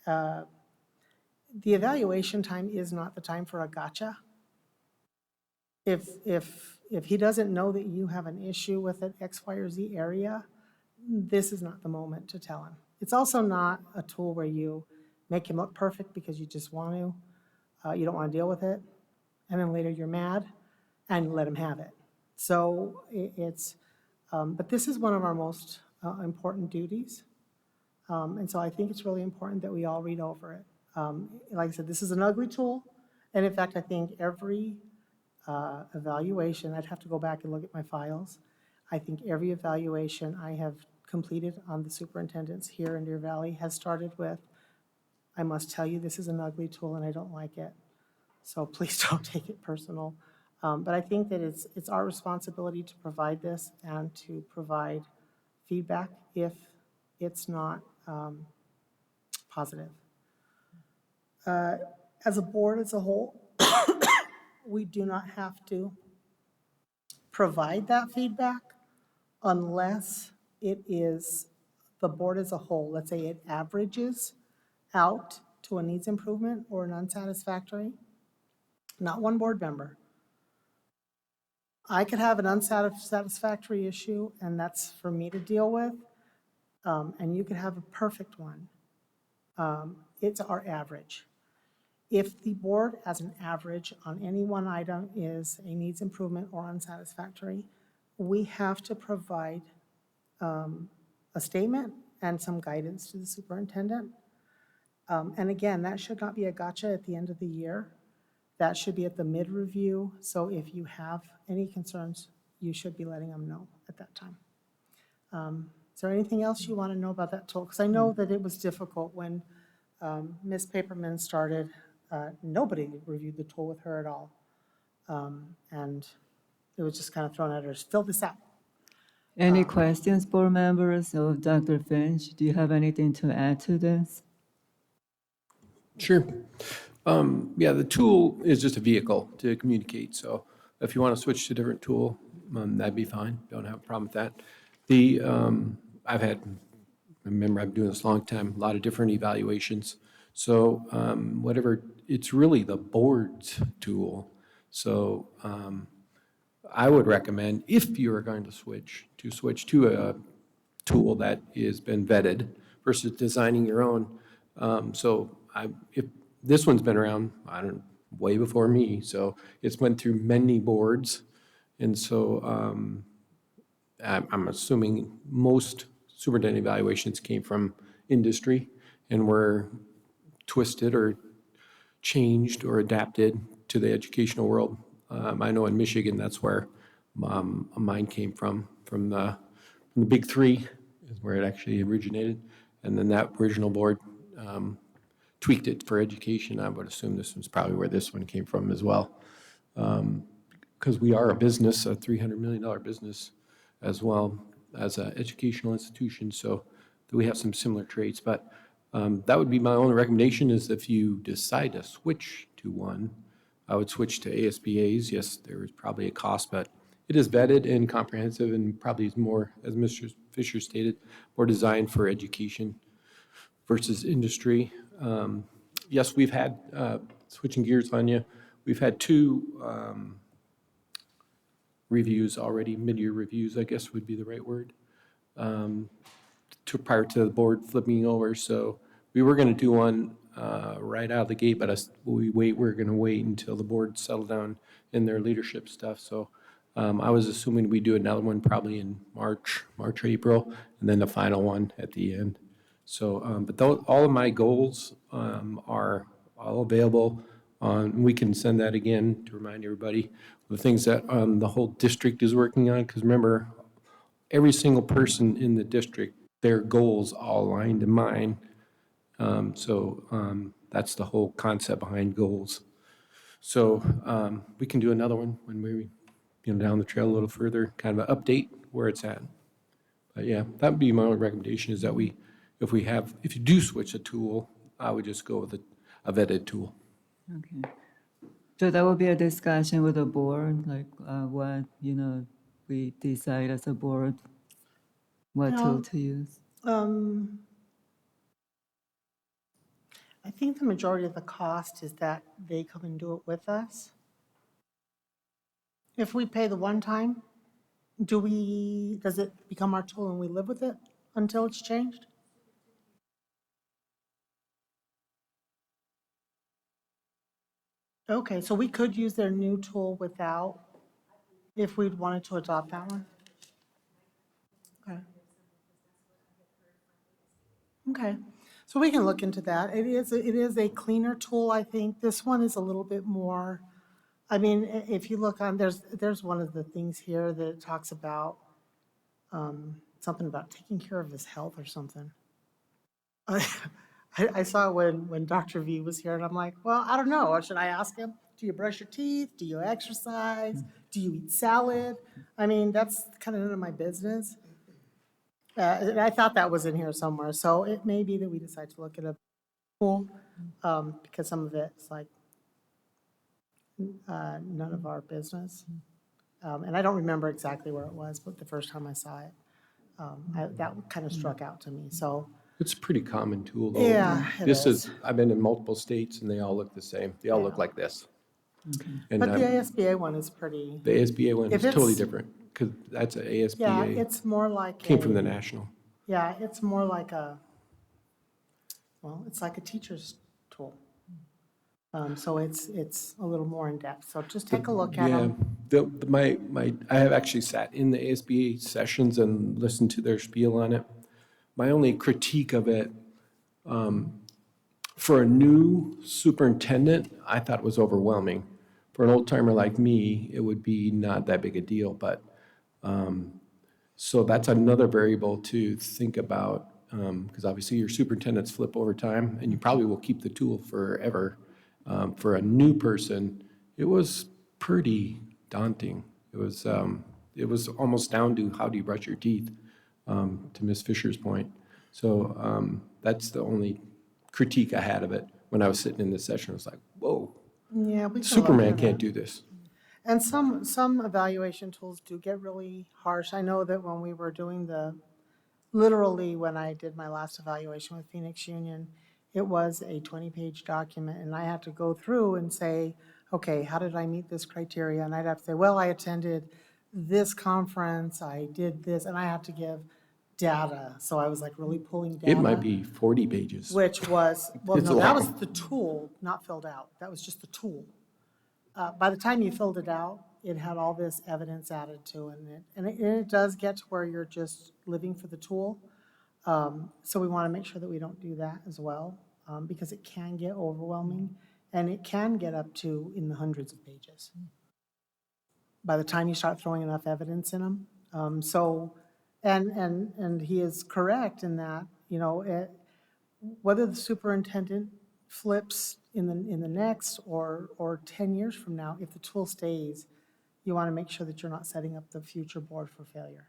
the evaluation time is not the time for a gotcha. If he doesn't know that you have an issue with an X, Y, or Z area, this is not the moment to tell him. It's also not a tool where you make him look perfect because you just want to. You don't want to deal with it, and then later you're mad and let him have it. So but this is one of our most important duties. And so I think it's really important that we all read over it. Like I said, this is an ugly tool. And in fact, I think every evaluation, I'd have to go back and look at my files. I think every evaluation I have completed on the superintendents here in Deer Valley has started with, I must tell you, this is an ugly tool and I don't like it. So please don't take it personal. But I think that it's our responsibility to provide this and to provide feedback if it's not positive. As a board as a whole, we do not have to provide that feedback unless it is the board as a whole. Let's say it averages out to a needs improvement or an unsatisfactory, not one board member. I could have an unsatisfactory issue, and that's for me to deal with, and you could have a perfect one. It's our average. If the board as an average on any one item is a needs improvement or unsatisfactory, we have to provide a statement and some guidance to the superintendent. And again, that should not be a gotcha at the end of the year. That should be at the mid-review. So if you have any concerns, you should be letting them know at that time. Is there anything else you want to know about that tool? Because I know that it was difficult when Ms. Paperman started. Nobody reviewed the tool with her at all. And it was just kind of thrown at her, fill this out. Any questions, board members or Dr. Finch? Do you have anything to add to this? Sure. Yeah, the tool is just a vehicle to communicate, so if you want to switch to a different tool, that'd be fine, don't have a problem with that. I've had, remember, I've been doing this a long time, a lot of different evaluations, so whatever, it's really the board's tool. So I would recommend, if you are going to switch to a tool that has been vetted versus designing your own. If this one's been around, I don't, way before me, so it's went through many boards. And so I'm assuming most superintendent evaluations came from industry and were twisted or changed or adapted to the educational world. I know in Michigan, that's where mine came from the big three is where it actually originated. And then that original board tweaked it for education. I would assume this was probably where this one came from as well. Because we are a business, a $300 million business as well as an educational institution. So we have some similar traits. But that would be my only recommendation is if you decide to switch to one, I would switch to ASBA's. Yes, there is probably a cost, but it is vetted and comprehensive and probably is more, as Mr. Fisher stated, more designed for education versus industry. Yes, we've had, switching gears on you, we've had two reviews already, mid-year reviews, I guess would be the right word, prior to the board flipping over. So we were going to do one right out of the gate, but we're going to wait until the board settled down in their leadership stuff. So I was assuming we'd do another one probably in March, April, and then the final one at the end. So, but all of my goals are all available on, we can send that again to remind everybody of the things that the whole district is working on. Because remember, every single person in the district, their goals all aligned to mine. That's the whole concept behind goals. So we can do another one when we, down the trail a little further, kind of an update where it's at. But yeah, that would be my only recommendation is that if you do switch a tool, I would just go with a vetted tool. Okay. So that will be a discussion with the board, like what, we decide as a board, what tool to use. I think the majority of the cost is that they come and do it with us. If we pay the one time, does it become our tool and we live with it until it's changed? Okay, so we could use their new tool without, if we'd wanted to adopt that one? Okay. Okay, so we can look into that. It is a cleaner tool, I think. This one is a little bit more, I mean, if you look on, there's one of the things here that talks about something about taking care of his health or something. I saw it when Dr. V was here, and I'm like, well, I don't know. Should I ask him? Do you brush your teeth? Do you exercise? Do you eat salad? I mean, that's kind of none of my business. And I thought that was in here somewhere. So it may be that we decide to look at a pool because some of it's like none of our business. And I don't remember exactly where it was, but the first time I saw it, that kind of struck out to me. So. It's a pretty common tool, though. Yeah, it is. I've been in multiple states, and they all look the same. They all look like this. And But the ASBA one is pretty, the ASBA one If is totally it's- different, because that's a yeah, ASBA, it's more like came from the a, national. yeah, it's more like it's like a teacher's tool. So it's a little more in depth. So just take a look at Yeah, them. I have actually sat in the ASBA sessions and listened to their spiel on it. My only critique of it, for a new superintendent, I thought it was overwhelming. For an old timer like me, it would be not that big a deal, but, so that's another variable to think about, because obviously your superintendents flip over time, and you probably will keep the tool forever. For a new person, it was pretty daunting. It was, it was almost down to how do you brush your teeth, to Ms. Fisher's point. So that's the only critique I had of it when I was sitting in this session. I was like, whoa, Yeah, we can look Superman into can't that. do this. And some evaluation tools do get really harsh. I know that when we were doing literally when I did my last evaluation with Phoenix Union, it was a 20-page document, and I had to go through and say, okay, how did I meet this criteria? And I'd have to say, well, I attended this conference, I did this, and I had to give data. So I was like really pulling data. It might be 40 pages. Which was, well, It's no, that was long. the tool, not filled out. That was just the tool. By the time you filled it out, it had all this evidence added to it, and it does get to where you're just living for the tool. So we want to make sure that we don't do that as well, because it can get overwhelming, and it can get up to in the hundreds of pages by the time you start throwing enough evidence in them. And he is correct in that, you know, whether the superintendent flips in the next or 10 years from now, if the tool stays, you want to make sure that you're not setting up the future board for failure.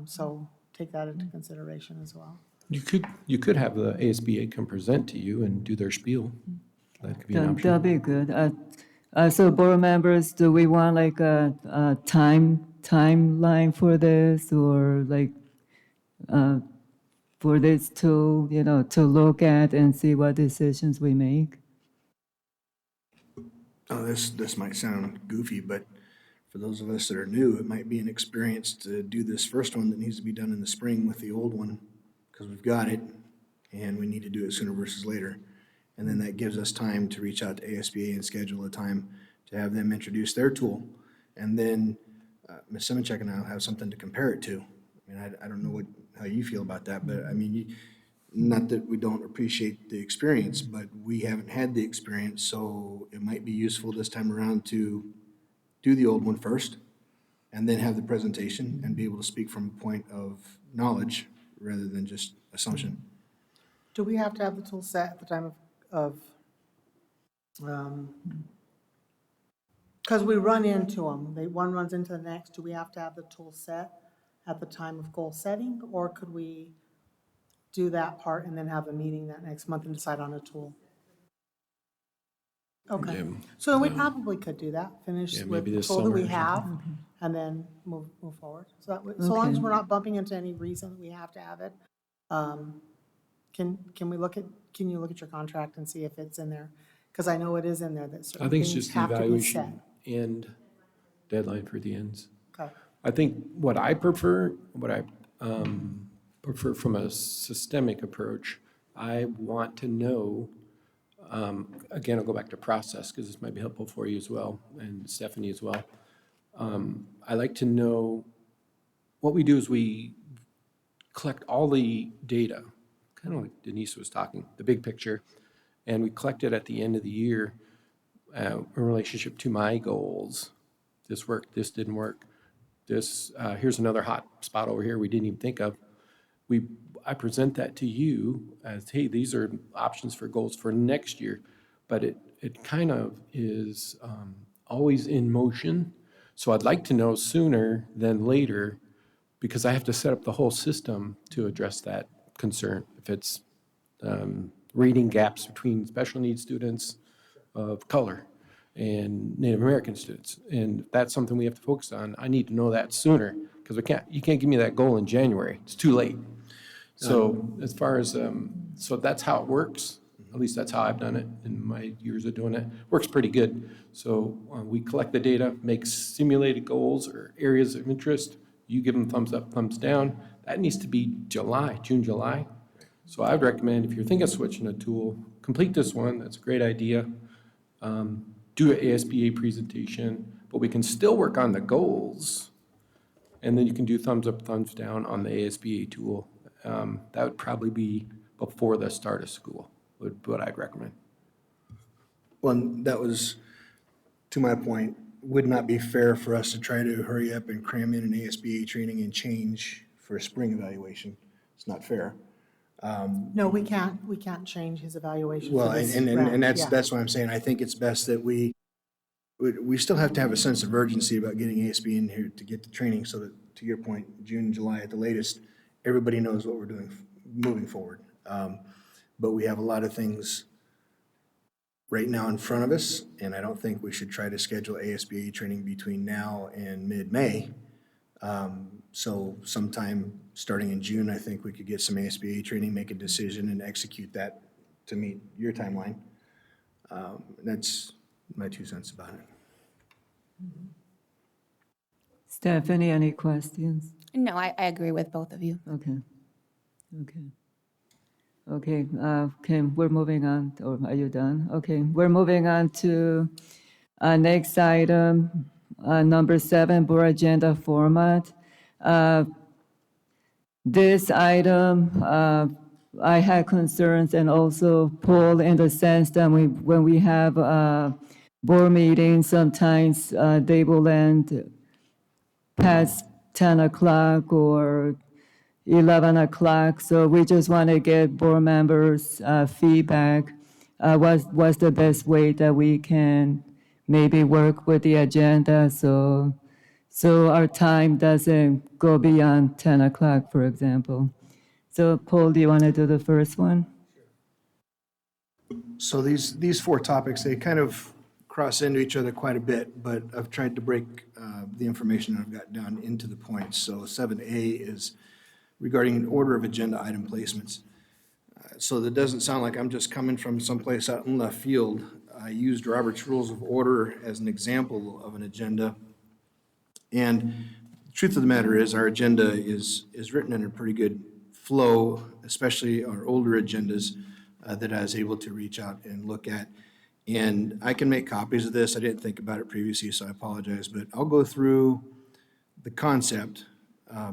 So take that into consideration as well. You could have the ASBA come present to you and do their spiel. That could be an That'd option. be good. So board members, do we want like a timeline for this, or like for this to, you know, to look at and see what decisions we make? Oh, this might sound goofy, but for those of us that are new, it might be an experience to do this first one that needs to be done in the spring with the old one, because we've got it, and we need to do it sooner versus later. And then that gives us time to reach out to ASBA and schedule a time to have them introduce their tool. And then Ms. Simichek and I will have something to compare it to. I mean, I don't know how you feel about that, but I mean, not that we don't appreciate the experience, but we haven't had the experience, so it might be useful this time around to do the old one first, and then have the presentation and be able to speak from a point of knowledge rather than just assumption. Do we have to have the tool set at the time of because we run into them, one runs into the next, do we have to have the tool set at the time of goal setting, or could we do that part and then have a meeting that next month and decide on a tool? Okay, Yeah. so we probably could do that, finish Yeah, with maybe the this tool that we summer or have, and then move forward. So so long as Okay. we're not bumping into any reason that we have to have it, can you look at your contract and see if it's in there? Because I know it is in there that I certain think it's things just the have to be set. evaluation and deadline for the ends. Okay, I think what I prefer from a systemic approach, I want to know, again, I'll go back to process because this might be helpful for you as well, and Stephanie as well. I like to know, what we do is we collect all the data, kind of like Denise was talking, the big picture, and we collect it at the end of the year in relationship to my goals. This worked, this didn't work. This, here's another hot spot over here we didn't even think of. I present that to you as, hey, these are options for goals for next year, but it kind of is always in motion. So I'd like to know sooner than later, because I have to set up the whole system to address that concern. If it's reading gaps between special needs students of color and Native American students, and if that's something we have to focus on, I need to know that sooner, because you can't give me that goal in January. It's too late. So as far as, so that's how it works. At least that's how I've done it in my years of doing it. Works pretty good. So we collect the data, make simulated goals or areas of interest. You give them thumbs up, thumbs down. That needs to be June, July. So I'd recommend, if you're thinking of switching a tool, complete this one. That's a great idea. Do an ASBA presentation, but we can still work on the goals. And then you can do thumbs up, thumbs down on the ASBA tool. That would probably be before the start of school, would what I'd recommend. Well, that was, to my point, would not be fair for us to try to hurry up and cram in an ASBA training and change for a spring evaluation. It's not fair. no, we can't change his evaluation for Well, this and round. that's, Yeah. that's what I'm saying. I think it's best that we we still have to have a sense of urgency about getting ASB in here to get the training so that, to your point, June, July at the latest, everybody knows what we're doing moving forward. But we have a lot of things right now in front of us, and I don't think we should try to schedule ASBA training between now and mid-May. So sometime starting in June, I think we could get some ASBA training, make a decision, and execute that to meet your timeline. That's my 2 cents about it. Stephanie, any questions? No, I agree with both of you. Okay, okay. Okay, okay, we're moving on, or are you done? Okay, we're moving on to next item, number 7, board agenda format. This item, I had concerns and also Paul in the sense that when we have board meetings, sometimes they will end past 10 o'clock or 11 o'clock. So we just want to get board members' feedback. What's the best way that we can maybe work with the agenda so our time doesn't go beyond 10 o'clock, for example. So Paul, do you want to do the first one? So these 4 topics, they kind of cross into each other quite a bit, but I've tried to break the information I've got down into the points. So 7A is regarding an order of agenda item placements. So that doesn't sound like I'm just coming from someplace out in left field. I used Robert's Rules of Order as an example of an agenda. And the truth of the matter is our agenda is written in a pretty good flow, especially our older agendas that I was able to reach out and look at. And I can make copies of this. I didn't think about it previously, so I apologize. But I'll go through the concept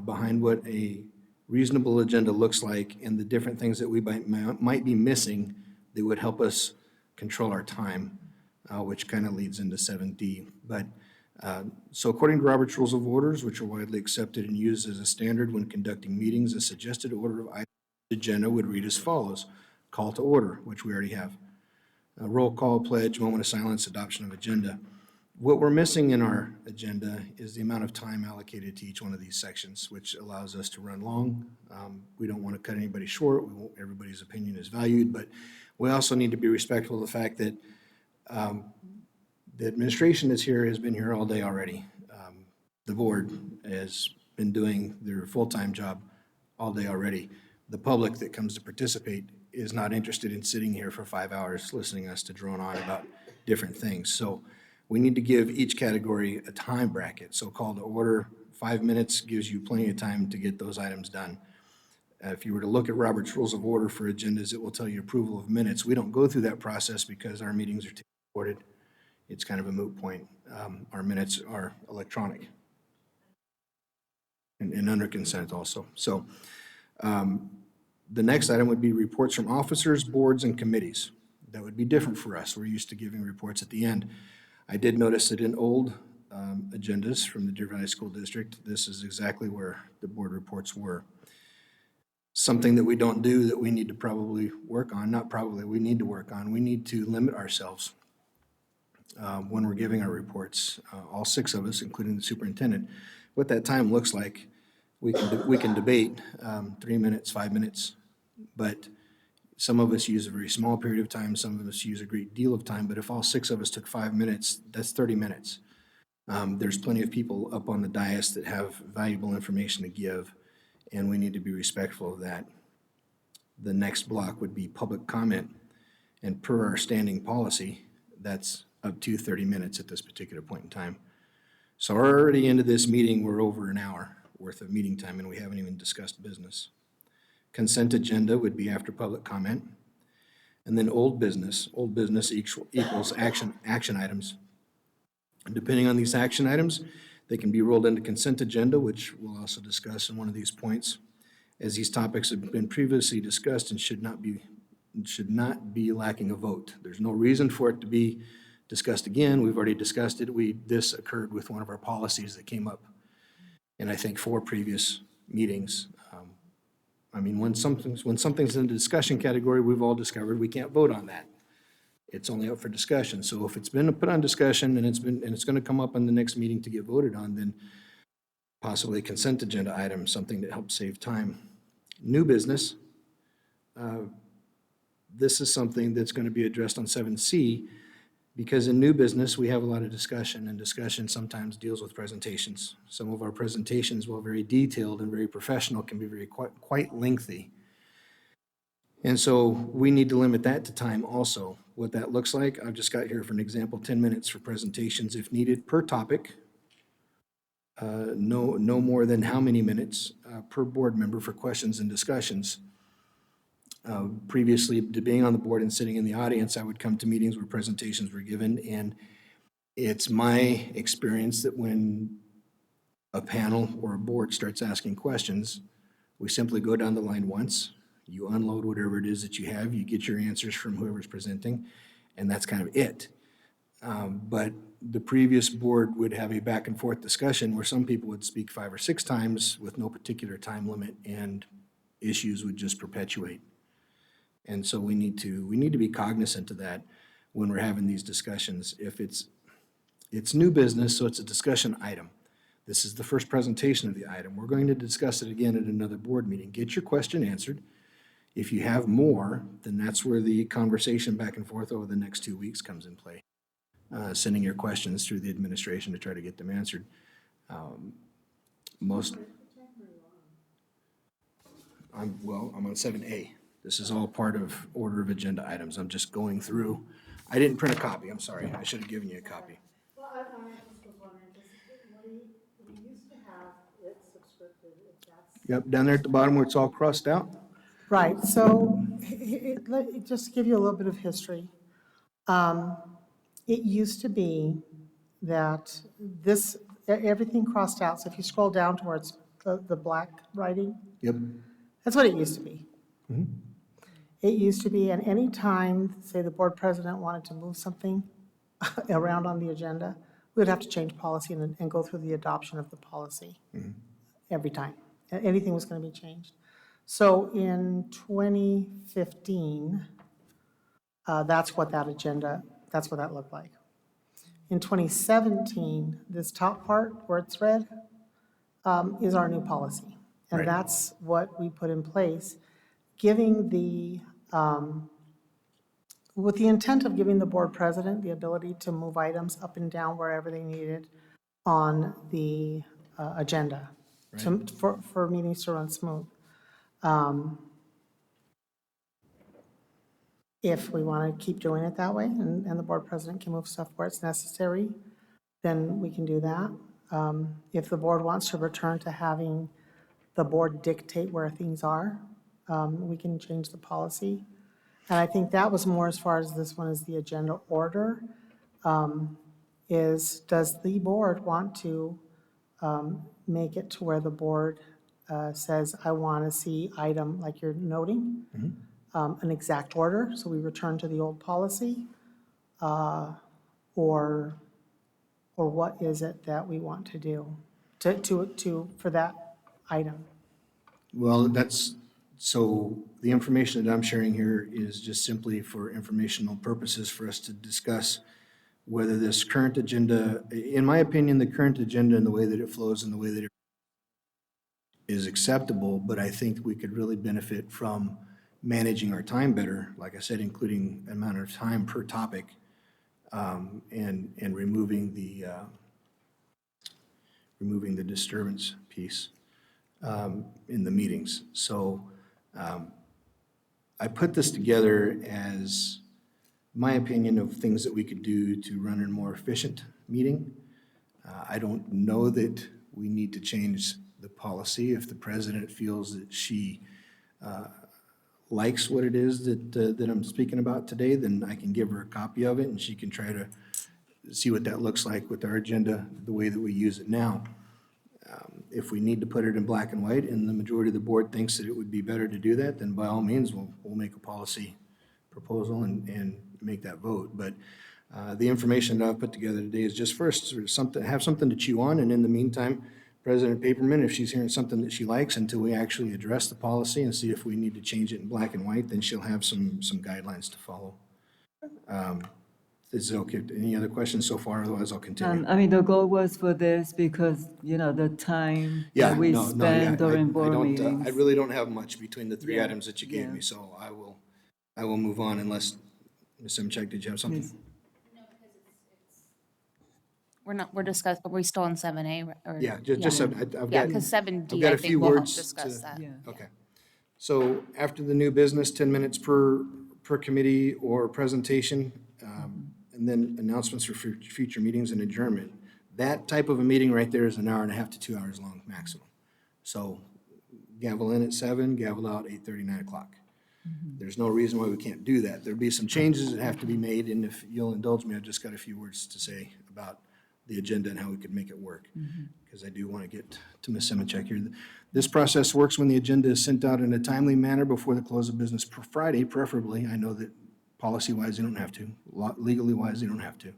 behind what a reasonable agenda looks like and the different things that we might be missing that would help us control our time, which kind of leads into 7D. But so according to Robert's Rules of Orders, which are widely accepted and used as a standard when conducting meetings, a suggested order of items on the agenda would read as follows. Call to order, which we already have. Roll call, pledge, moment of silence, adoption of agenda. What we're missing in our agenda is the amount of time allocated to each one of these sections, which allows us to run long. We don't want to cut anybody short. Everybody's opinion is valued, but we also need to be respectful of the fact that the administration that's here has been here all day already. The board has been doing their full-time job all day already. The public that comes to participate is not interested in sitting here for 5 hours listening us to drone on about different things. So we need to give each category a time bracket. So call to order, 5 minutes gives you plenty of time to get those items done. If you were to look at Robert's Rules of Order for agendas, it will tell you approval of minutes. We don't go through that process because our meetings are recorded. It's kind of a moot point. Our minutes are electronic and under consent also. So the next item would be reports from officers, boards, and committees. That would be different for us. We're used to giving reports at the end. I did notice that in old agendas from the Dearborn High School District, this is exactly where the board reports were. Something that we don't do that we need to probably work on, not probably, we need to work on. We need to limit ourselves when we're giving our reports, all 6 of us, including the superintendent. What that time looks like, we can debate 3 minutes, 5 minutes, but some of us use a very small period of time, some of us use a great deal of time, but if all 6 of us took 5 minutes, that's 30 minutes. There's plenty of people up on the dais that have valuable information to give, and we need to be respectful of that. The next block would be public comment, and per our standing policy, that's up to 30 minutes at this particular point in time. So already into this meeting, we're over an hour worth of meeting time, and we haven't even discussed business. Consent agenda would be after public comment. And then old business equals action items. And depending on these action items, they can be rolled into consent agenda, which we'll also discuss in one of these points, as these topics have been previously discussed and should not be lacking a vote. There's no reason for it to be discussed again. We've already discussed it. This occurred with one of our policies that came up in, I think, 4 previous meetings. I mean, when something's in the discussion category, we've all discovered we can't vote on that. it's only up for discussion. So if it's been put on discussion and it's going to come up in the next meeting to get voted on, then possibly a consent agenda item, something that helps save time. New business, this is something that's going to be addressed on 7C, because in new business, we have a lot of discussion, and discussion sometimes deals with presentations. Some of our presentations, while very detailed and very professional, can be quite lengthy. And so we need to limit that to time also. What that looks like, I've just got here for an example, 10 minutes for presentations if needed per topic. No more than how many minutes per board member for questions and discussions. Previously, being on the board and sitting in the audience, I would come to meetings where presentations were given, and it's my experience that when a panel or a board starts asking questions, we simply go down the line once, you unload whatever it is that you have, you get your answers from whoever's presenting, and that's kind of it. But the previous board would have a back and forth discussion where some people would speak 5 or 6 times with no particular time limit, and issues would just perpetuate. And so we need to be cognizant of that when we're having these discussions. If it's new business, so it's a discussion item. This is the first presentation of the item. We're going to discuss it again at another board meeting. Get your question answered. If you have more, then that's where the conversation back and forth over the next 2 weeks comes in play. Sending your questions through the administration to try to get them answered. I'm on 7A. This is all part of order of agenda items. I'm just going through. I didn't print a copy, I'm sorry. I should have given you a copy. Well, I just was wondering, because we used to have it subscripted, if that's. Yep, down there at the bottom where it's all crossed out. Right, so just to give you a little bit of history. It used to be that everything crossed out, so if you scroll down towards the black writing, Yep. that's what it used to be. It used to be, and any time, say, the board president wanted to move something around on the agenda, we would have to change policy and go through the adoption of the policy every time. Anything was going to be changed. So in 2015, that's what that looked like. In 2017, this top part where it's red is our new policy. And Right. that's what we put in place, giving with the intent of giving the board president the ability to move items up and down wherever they needed on the agenda for meetings to run smooth. If we want to keep doing it that way, and the board president can move stuff where it's necessary, then we can do that. If the board wants to return to having the board dictate where things are, we can change the policy. And I think that was more as far as this one is the agenda order, does the board want to make it to where the board says, I want to see item, like you're noting, an exact order, so we return to the old policy, or what is it that we want to do for that item? Well, so the information that I'm sharing here is just simply for informational purposes for us to discuss whether this current agenda, in my opinion, the current agenda and the way that it flows and the way that it is acceptable, but I think we could really benefit from managing our time better, like I said, including amount of time per topic, and removing the disturbance piece in the meetings. So I put this together as my opinion of things that we could do to run a more efficient meeting. I don't know that we need to change the policy. If the president feels that she likes what it is that I'm speaking about today, then I can give her a copy of it and she can try to see what that looks like with our agenda, the way that we use it now. If we need to put it in black and white and the majority of the board thinks that it would be better to do that, then by all means, we'll make a policy proposal and make that vote. But the information that I've put together today is just first, have something to chew on, and in the meantime, President Paperman, if she's hearing something that she likes until we actually address the policy and see if we need to change it in black and white, then she'll have some guidelines to follow. Is it okay? Any other questions so far? Otherwise, I'll continue. I mean, the goal was for this because, you know, the time Yeah, that we no, yeah, spend during I board don't, meetings. I really don't have much between the three Yeah, items that you gave yeah. me, so I will move on unless, Ms. Simchak, did you have something? Yes. We're discussing, are we still on 7A or? Yeah, just, I've Yeah, got, because I've 7D, got I a few think we'll help words discuss to, that. Yeah. okay. So after the new business, 10 minutes per committee or presentation, and then announcements for future meetings and adjournment. That type of a meeting right there is an hour and a half to 2 hours long maximum. So gavel in at 7, gavel out 8:30, 9 o'clock. There's no reason why we can't do that. There'll be some changes that have to be made, and if you'll indulge me, I've just got a few words to say about the agenda and how we could make it work, because I do want to get to Ms. Simchak here. This process works when the agenda is sent out in a timely manner before the close of business per Friday, preferably. I know that policy-wise, you don't have to. Legally-wise, you don't have to.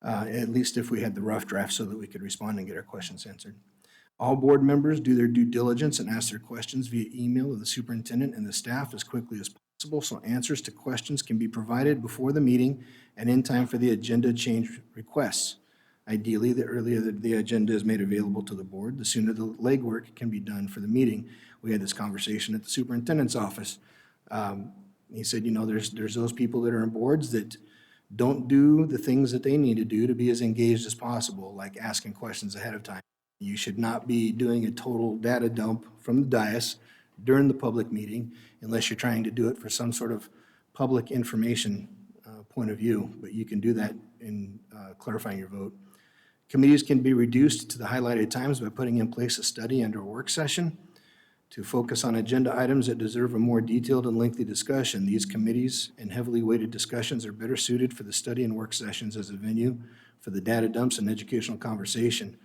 At least if we had the rough draft so that we could respond and get our questions answered. All board members do their due diligence and ask their questions via email to the superintendent and the staff as quickly as possible, so answers to questions can be provided before the meeting and in time for the agenda change requests. Ideally, the earlier the agenda is made available to the board, the sooner the legwork can be done for the meeting. We had this conversation at the superintendent's office. He said, you know, there's those people that are on boards that don't do the things that they need to do to be as engaged as possible, like asking questions ahead of time. You should not be doing a total data dump from the dais during the public meeting unless you're trying to do it for some sort of public information point of view, but you can do that in clarifying your vote. Committees can be reduced to the highlighted times by putting in place a study and/or work session to focus on agenda items that deserve a more detailed and lengthy discussion. These committees and heavily weighted discussions are better suited for the study and work sessions as a venue for the data dumps and educational conversation.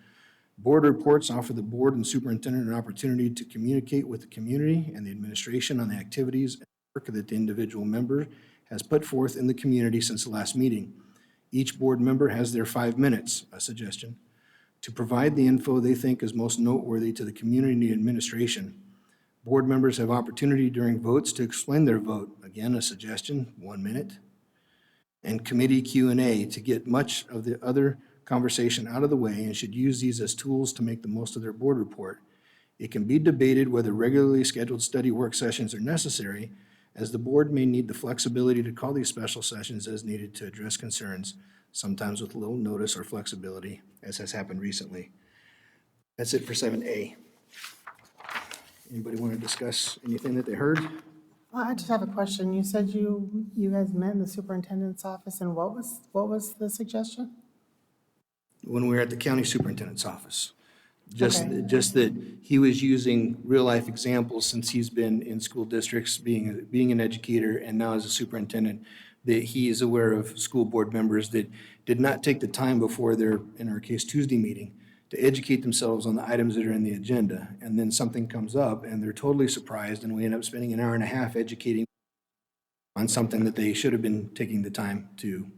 Board reports offer the board and superintendent an opportunity to communicate with the community and the administration on the activities and work that the individual member has put forth in the community since the last meeting. Each board member has their 5 minutes, a suggestion, to provide the info they think is most noteworthy to the community and administration. Board members have opportunity during votes to explain their vote. Again, a suggestion, 1 minute. And committee Q&A to get much of the other conversation out of the way, and should use these as tools to make the most of their board report. It can be debated whether regularly scheduled study work sessions are necessary, as the board may need the flexibility to call these special sessions as needed to address concerns, sometimes with little notice or flexibility, as has happened recently. That's it for 7A. Anybody want to discuss anything that they heard? Well, I just have a question. You said you guys met in the superintendent's office, and what was the suggestion? When we were at the county superintendent's office. Just Okay. that he was using real-life examples since he's been in school districts, being an educator, and now as a superintendent, that he is aware of school board members that did not take the time before their, in our case, Tuesday meeting, to educate themselves on the items that are in the agenda. And then something comes up, and they're totally surprised, and we end up spending an hour and a half educating on something that they should have been taking the time to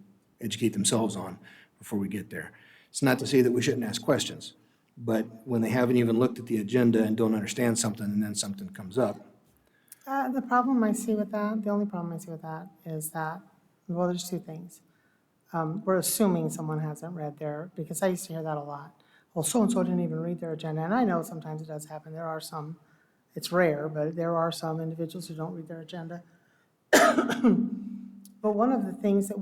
educate themselves on before we get there. It's not to say that we shouldn't ask questions, but when they haven't even looked at the agenda and don't understand something, and then something comes up. The problem I see with that, the only problem I see with that is that, well, there's two things. We're assuming someone hasn't read because I used to hear that a lot. Well, so-and-so didn't even read their agenda, and I know sometimes it does happen. There are some, it's rare, but there are some individuals who don't read their agenda. But one of the things that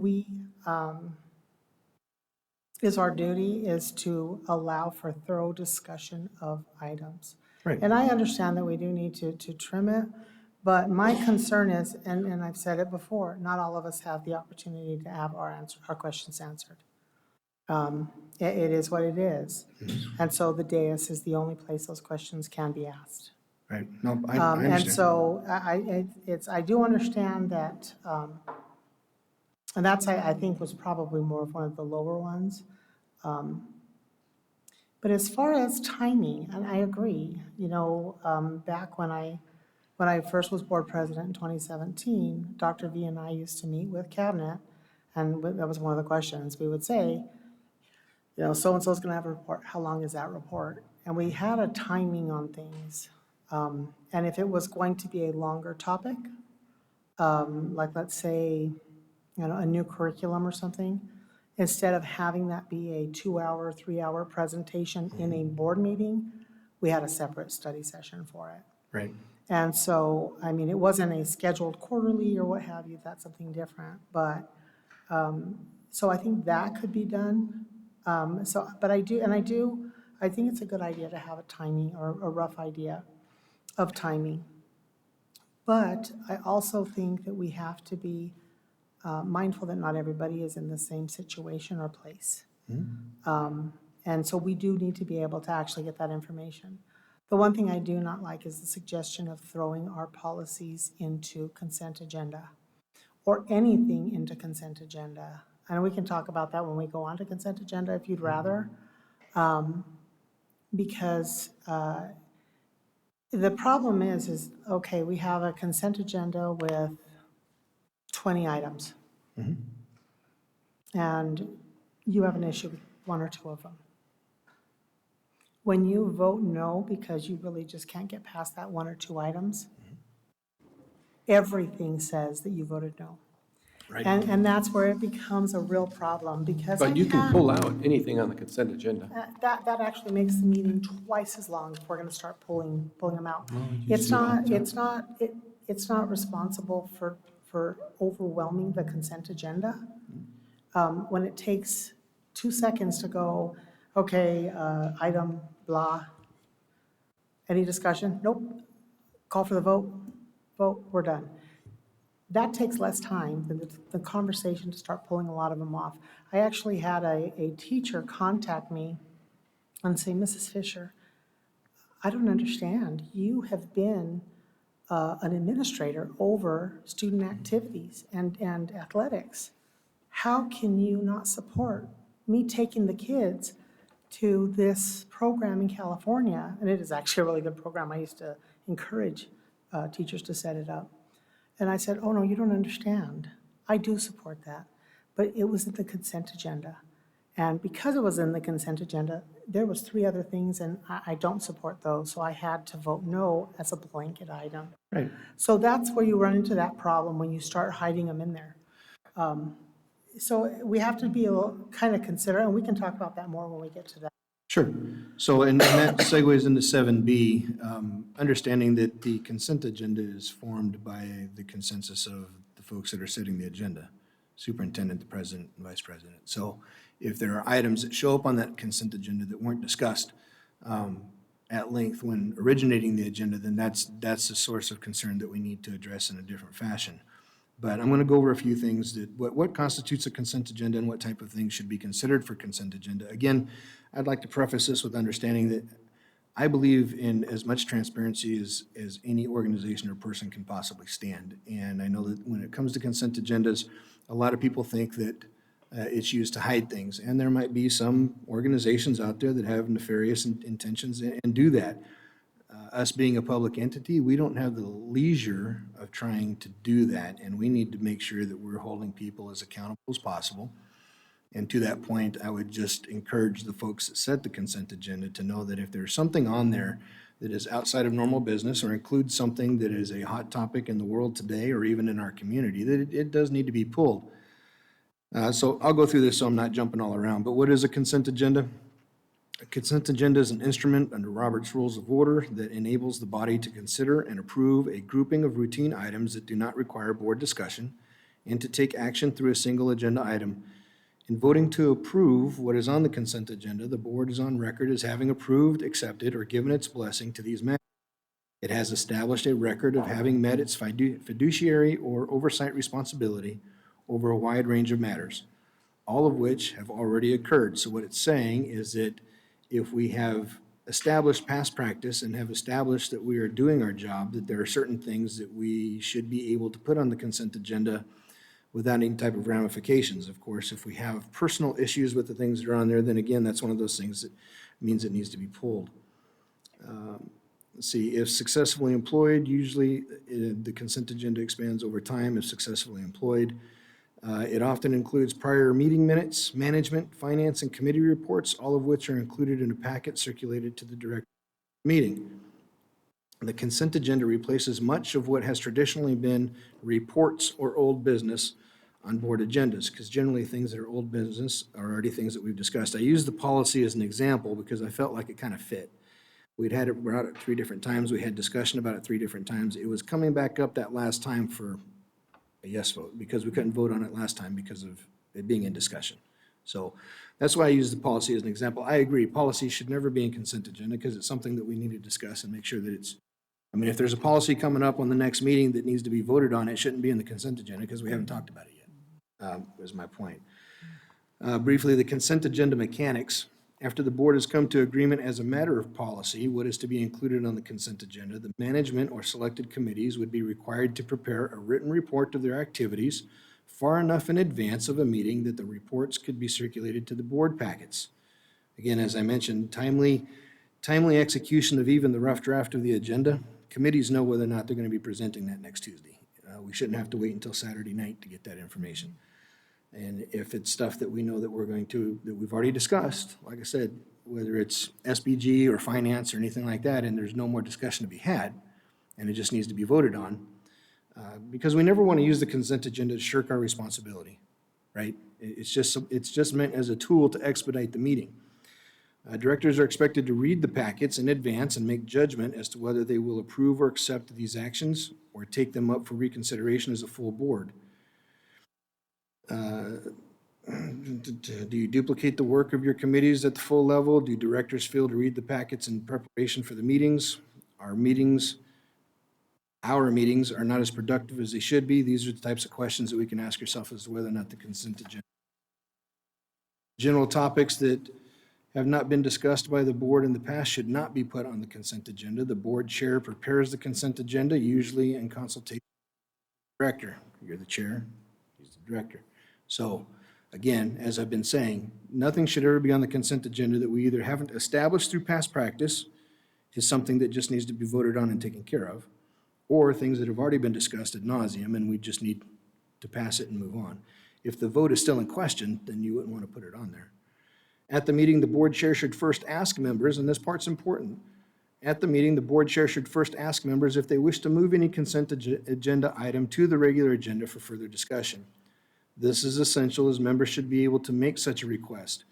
is our duty is to allow for thorough discussion of items. Right. And I understand that we do need to trim it, but my concern is, and I've said it before, not all of us have the opportunity to have our questions answered. It is what it is. And so the dais is the only place those questions can be asked. Right, no, I And understand. so I do understand that, and that's, I think, was probably more of one of the lower ones. But as far as timing, and I agree, back when I first was board president in 2017, Dr. V and I used to meet with cabinet, and that was one of the questions. We would say, so-and-so's going to have a report. How long is that report? And we had a timing on things. And if it was going to be a longer topic, like let's say a new curriculum or something, instead of having that be a 2-hour, 3-hour presentation in a board meeting, we had a separate study session for it. Right. And so, I mean, it wasn't a scheduled quarterly or what have you, that's something different, but, so I think that could be done. But I think it's a good idea to have a timing or a rough idea of timing. But I also think that we have to be mindful that not everybody is in the same situation or place. And so we do need to be able to actually get that information. The one thing I do not like is the suggestion of throwing our policies into consent agenda or anything into consent agenda. And we can talk about that when we go on to consent agenda if you'd rather. Because the problem is, okay, we have a consent agenda with 20 items. And you have an issue with 1 or 2 of them. When you vote no because you really just can't get past that 1 or 2 items, everything says that you voted no. Right. And that's where it becomes a real problem because But you can I've pull out anything on the consent agenda. that actually makes the meeting twice as long if we're gonna start pulling them out. you It's do it all the not, it's not responsible for overwhelming the consent agenda. When it takes 2 seconds to go, okay, item blah. Any discussion? Nope. Call for the vote. Vote, we're done. That takes less time than the conversation to start pulling a lot of them off. I actually had a teacher contact me and say, Mrs. Fisher, I don't understand. You have been an administrator over student activities and athletics. How can you not support me taking the kids to this program in California? And it is actually a really good program. I used to encourage teachers to set it up. And I said, oh, no, you don't understand. I do support that. But it was in the consent agenda. And because it was in the consent agenda, there was 3 other things, and I don't support those. So I had to vote no as a blanket item. Right. So that's where you run into that problem when you start hiding them in there. So we have to be a little kind of considerate, and we can talk about that more when we get to that. Sure. So, and that segues into 7B, understanding that the consent agenda is formed by the consensus of the folks that are setting the agenda, superintendent, the president, and vice president. So if there are items that show up on that consent agenda that weren't discussed at length when originating the agenda, then that's a source of concern that we need to address in a different fashion. But I'm going to go over a few things that what constitutes a consent agenda and what type of things should be considered for consent agenda. Again, I'd like to preface this with understanding that I believe in as much transparency as any organization or person can possibly stand. And I know that when it comes to consent agendas, a lot of people think that it's used to hide things. And there might be some organizations out there that have nefarious intentions and do that. Us being a public entity, we don't have the leisure of trying to do that, and we need to make sure that we're holding people as accountable as possible. And to that point, I would just encourage the folks that set the consent agenda to know that if there's something on there that is outside of normal business or includes something that is a hot topic in the world today or even in our community, that it does need to be pulled. So I'll go through this so I'm not jumping all around, but what is a consent agenda? A consent agenda is an instrument under Robert's Rules of Order that enables the body to consider and approve a grouping of routine items that do not require board discussion and to take action through a single agenda item. In voting to approve what is on the consent agenda, the board is on record as having approved, accepted, or given its blessing to these matters. It has established a record of having met its fiduciary or oversight responsibility over a wide range of matters, all of which have already occurred. So what it's saying is that if we have established past practice and have established that we are doing our job, that there are certain things that we should be able to put on the consent agenda without any type of ramifications. Of course, if we have personal issues with the things that are on there, then again, that's one of those things that means it needs to be pulled. Let's see, if successfully employed, usually the consent agenda expands over time if successfully employed. It often includes prior meeting minutes, management, finance, and committee reports, all of which are included in a packet circulated to the director of the meeting. The consent agenda replaces much of what has traditionally been reports or old business, on board agendas, because generally things that are old business are already things that we've discussed. I used the policy as an example because I felt like it kind of fit. We'd had it brought it 3 different times. We had discussion about it 3 different times. It was coming back up that last time for a yes vote because we couldn't vote on it last time because of it being in discussion. So that's why I use the policy as an example. I agree, policy should never be in consent agenda because it's something that we need to discuss and make sure that it's, I mean, if there's a policy coming up on the next meeting that needs to be voted on, it shouldn't be in the consent agenda because we haven't talked about it yet, is my point. Briefly, the consent agenda mechanics. After the board has come to agreement as a matter of policy, what is to be included on the consent agenda, the management or selected committees would be required to prepare a written report of their activities far enough in advance of a meeting that the reports could be circulated to the board packets. Again, as I mentioned, timely execution of even the rough draft of the agenda. Committees know whether or not they're going to be presenting that next Tuesday. We shouldn't have to wait until Saturday night to get that information. And if it's stuff that we know that that we've already discussed, like I said, whether it's SBG or finance or anything like that, and there's no more discussion to be had, and it just needs to be voted on, because we never want to use the consent agenda to shirk our responsibility, right? It's just meant as a tool to expedite the meeting. Directors are expected to read the packets in advance and make judgment as to whether they will approve or accept these actions or take them up for reconsideration as a full board. Do you duplicate the work of your committees at the full level? Do directors fail to read the packets in preparation for the meetings? Our meetings are not as productive as they should be. These are the types of questions that we can ask ourselves as to whether or not the consent agenda. General topics that have not been discussed by the board in the past should not be put on the consent agenda. The board chair prepares the consent agenda, usually in consultation with the director. You're the chair, he's the director. So, again, as I've been saying, nothing should ever be on the consent agenda that we either haven't established through past practice, is something that just needs to be voted on and taken care of, or things that have already been discussed ad nauseum and we just need to pass it and move on. If the vote is still in question, then you wouldn't want to put it on there. At the meeting, the board chair should first ask members, and this part's important. At the meeting, the board chair should first ask members if they wish to move any consent agenda item to the regular agenda for further discussion. This is essential as members should be able to make such a request.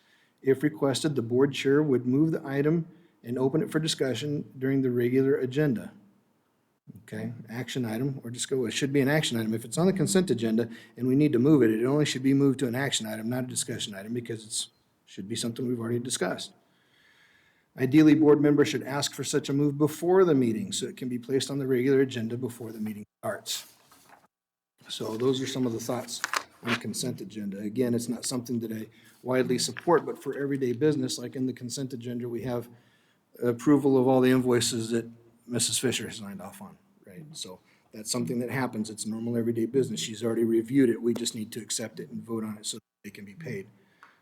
If requested, the board chair would move the item and open it for discussion during the regular agenda. Okay, action item, or just go, it should be an action item. If it's on the consent agenda and we need to move it, it only should be moved to an action item, not a discussion item, because it should be something we've already discussed. Ideally, board members should ask for such a move before the meeting so it can be placed on the regular agenda before the meeting starts. So those are some of the thoughts on consent agenda. Again, it's not something that I widely support, but for everyday business, like in the consent agenda, we have approval of all the invoices that Mrs. Fisher has signed off on, right? So that's something that happens. It's normal everyday business. She's already reviewed it. We just need to accept it and vote on it so that they can be paid.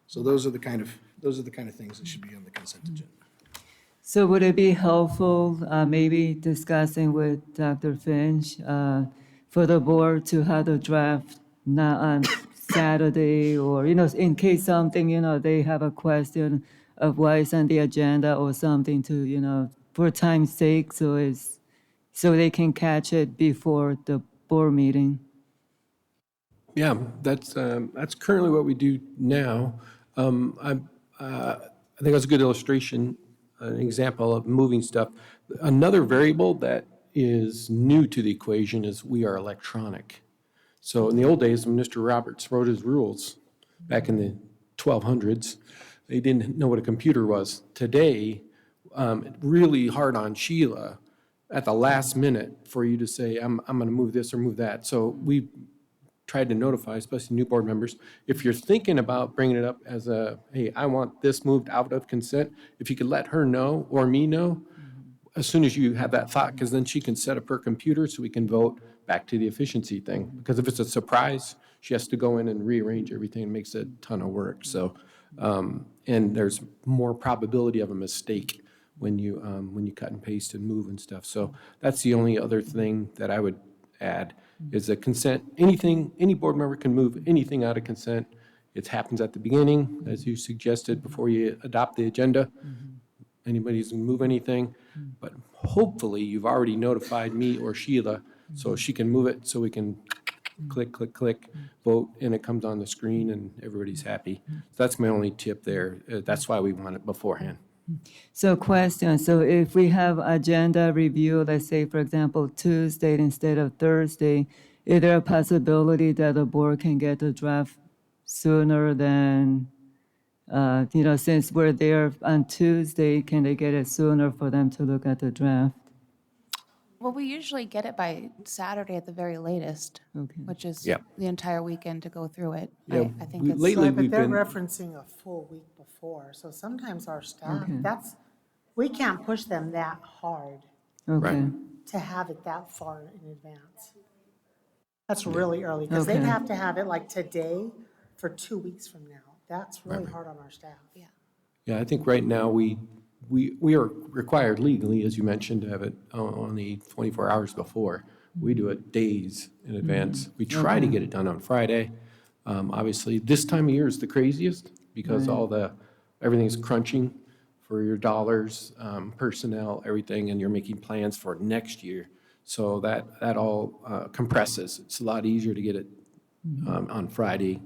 So those are the kind of things that should be on the consent agenda. So would it be helpful, maybe discussing with Dr. Finch for the board to have the draft not on Saturday, or, in case something, they have a question of why it's on the agenda or something to, for time's sake, so they can catch it before the board meeting? Yeah, that's currently what we do now. I think that's a good illustration, an example of moving stuff. Another variable that is new to the equation is we are electronic. So in the old days, when Mr. Roberts wrote his rules back in the 1200s, they didn't know what a computer was. Today, really hard on Sheila at the last minute for you to say, I'm going to move this or move that. So we tried to notify, especially new board members, if you're thinking about bringing it up as hey, I want this moved out of consent, if you could let her know or me know as soon as you have that thought, because then she can set up her computer so we can vote back to the efficiency thing. Because if it's a surprise, she has to go in and rearrange everything. It makes a ton of work. So, and there's more probability of a mistake when you cut and paste and move and stuff. So that's the only other thing that I would add is that consent, any board member can move anything out of consent. It happens at the beginning, as you suggested, before you adopt the agenda. Anybody's can move anything, but hopefully you've already notified me or Sheila so she can move it so we can click, click, click, vote, and it comes on the screen and everybody's happy. So that's my only tip there. That's why we want it beforehand. So question, so if we have agenda review, let's say, for example, Tuesday instead of Thursday, is there a possibility that the board can get the draft sooner than, since we're there on Tuesday, can they get it sooner for them to look at the draft? Well, we usually get it by Saturday at the very latest, Okay. which is Yeah. the entire weekend to go through it. Yeah, I think we- it's. lately Right, but we've they're been, referencing a full week before, so sometimes our staff, Okay. we can't push them that hard Okay, to have it that far in advance. That's really early, because they'd Okay. have to have it like today for 2 weeks from now. That's really hard on our staff. Yeah. yeah, I think right now we are required legally, as you mentioned, to have it only 24 hours before. We do it days in advance. We try to get it done on Friday. Obviously, this time of year is the craziest because everything's crunching for your dollars, personnel, everything, and you're making plans for next year. So that all compresses. It's a lot easier to get it on Friday,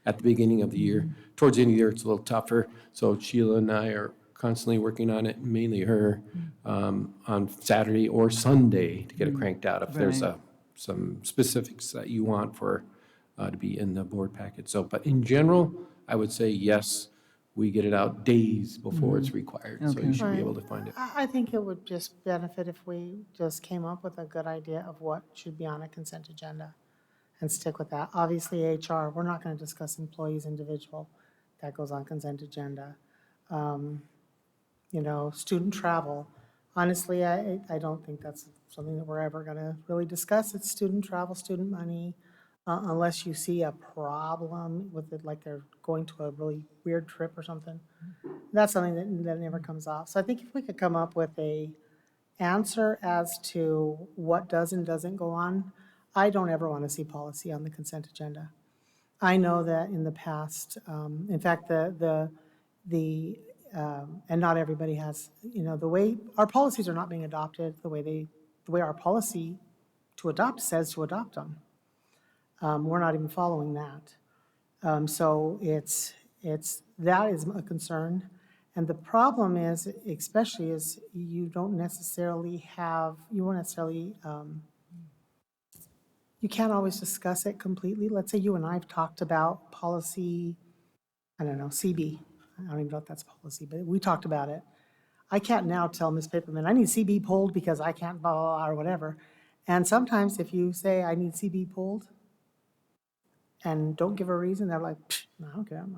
at the beginning of the year. Towards the end of the year, it's a little tougher. So Sheila and I are constantly working on it, mainly her, on Saturday or Sunday to get it cranked out if there's Right. some specifics that you want for to be in the board packet. So, but in general, I would say yes, we get it out days before it's required. So you should be able to find it. I think it would just benefit if we just came up with a good idea of what should be on a consent agenda and stick with that. Obviously, HR, we're not going to discuss employees individual. That goes on consent agenda. Student travel. Honestly, I don't think that's something that we're ever going to really discuss. It's student travel, student money, unless you see a problem with it, like they're going to a really weird trip or something. That's something that never comes off. So I think if we could come up with a answer as to what does and doesn't go on, I don't ever want to see policy on the consent agenda. I know that in the past, in fact, and not everybody has, the way, our policies are not being adopted the way our policy to adopt says to adopt them. We're not even following that. So that is a concern. And the problem is, especially is you won't necessarily, you can't always discuss it completely. Let's say you and I have talked about policy, I don't know, CB. I don't even know if that's policy, but we talked about it. I can't now tell Ms. Paperman, I need CB pulled because I can't blah, blah, blah, or whatever. And sometimes if you say, I need CB pulled, and don't give a reason, they're like, no, okay, I'm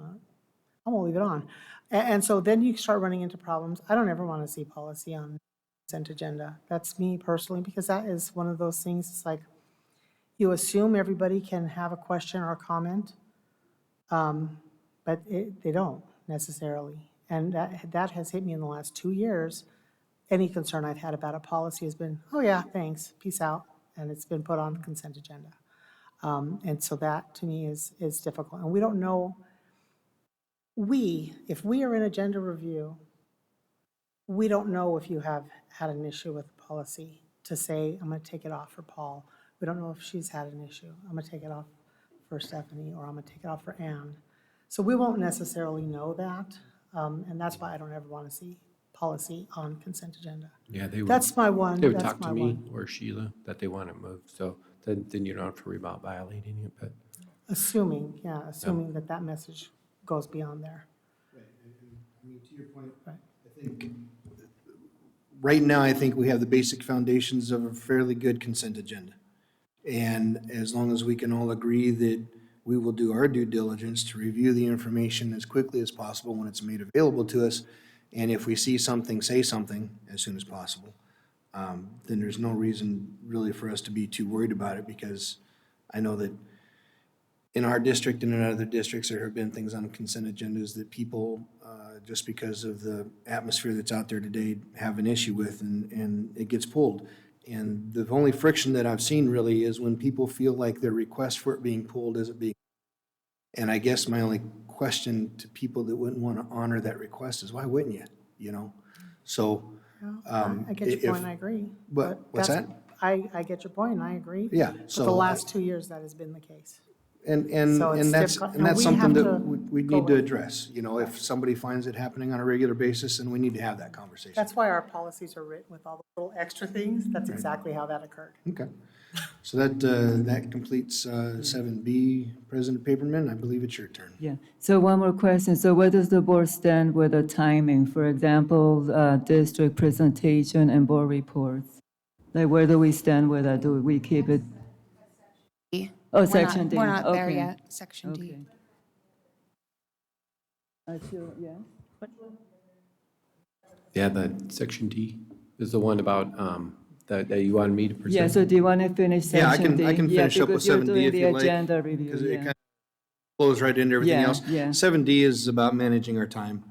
gonna leave it on. And so then you start running into problems. I don't ever want to see policy on consent agenda. That's me personally, because that is one of those things, it's like, you assume everybody can have a question or a comment, but they don't necessarily. And that has hit me in the last 2 years. Any concern I've had about a policy has been, oh yeah, thanks, peace out, and it's been put on the consent agenda. And so that, to me, is difficult. And we don't know, if we are in agenda review, we don't know if you have had an issue with the policy to say, I'm going to take it off for Paul. We don't know if she's had an issue. I'm going to take it off for Stephanie, or I'm going to take it off for Anne. So we won't necessarily know that, and that's why I don't ever want to see policy on consent agenda. Yeah, they would. That's my one. They would That's talk to my me one. or Sheila that they want it moved. So then you don't have to worry about violating it, but. Assuming that message goes beyond there. I mean, to your point, Right. I think, right now, I think we have the basic foundations of a fairly good consent agenda. And as long as we can all agree that we will do our due diligence to review the information as quickly as possible when it's made available to us, and if we see something, say something as soon as possible, then there's no reason really for us to be too worried about it, because I know that in our district and in other districts, there have been things on consent agendas that people, just because of the atmosphere that's out there today, have an issue with, and it gets pulled. And the only friction that I've seen really is when people feel like their request for it being pulled isn't being. And I guess my only question to people that wouldn't want to honor that request is, why wouldn't you? So. I get your if- point, I agree. What's that's- that? I get your point, and I agree. Yeah, But so the I- last 2 years, that has been the case. And, So it's that's, difficult, and that's we something have that to we go need to with. address. You know, if somebody finds it happening on a regular basis, then we need to have that conversation. That's why our policies are written with all the little extra things. That's exactly how that occurred. Okay. So that completes 7B. President Paperman, I believe it's your turn. Yeah. So one more question. So where does the board stand with the timing? For example, district presentation and board reports? Like, where do we stand with that? Do we keep it? Oh, We're Section not- D. We're not there Okay. yet, Section D. Okay. Sure, yeah. Yeah, the section D is the one about, that you wanted me to present. Yeah, so do you want to finish Yeah, Section D? I can finish up with because you're 7D doing if the you like. agenda review, Because it yeah. kind of flows right into everything Yeah, else. yeah. 7D is about managing our time.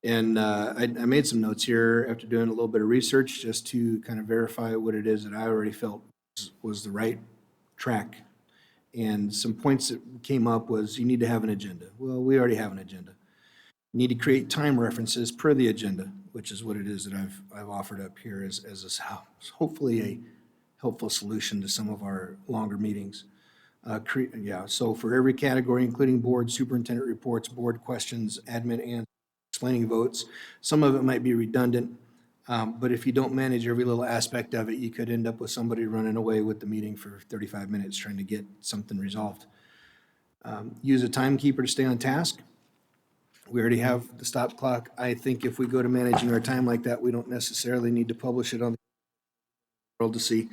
And I made some notes here after doing a little bit of research just to kind of verify what it is that I already felt was the right track. And some points that came up was you need to have an agenda. Well, we already have an agenda. You need to create time references per the agenda, which is what it is that I've offered up here as hopefully a helpful solution to some of our longer meetings. So for every category, including board, superintendent reports, board questions, admin, and explaining votes, some of it might be redundant, but if you don't manage every little aspect of it, you could end up with somebody running away with the meeting for 35 minutes trying to get something resolved. Use a timekeeper to stay on task. We already have the stop clock. I think if we go to managing our time like that, we don't necessarily need to publish it on the world to see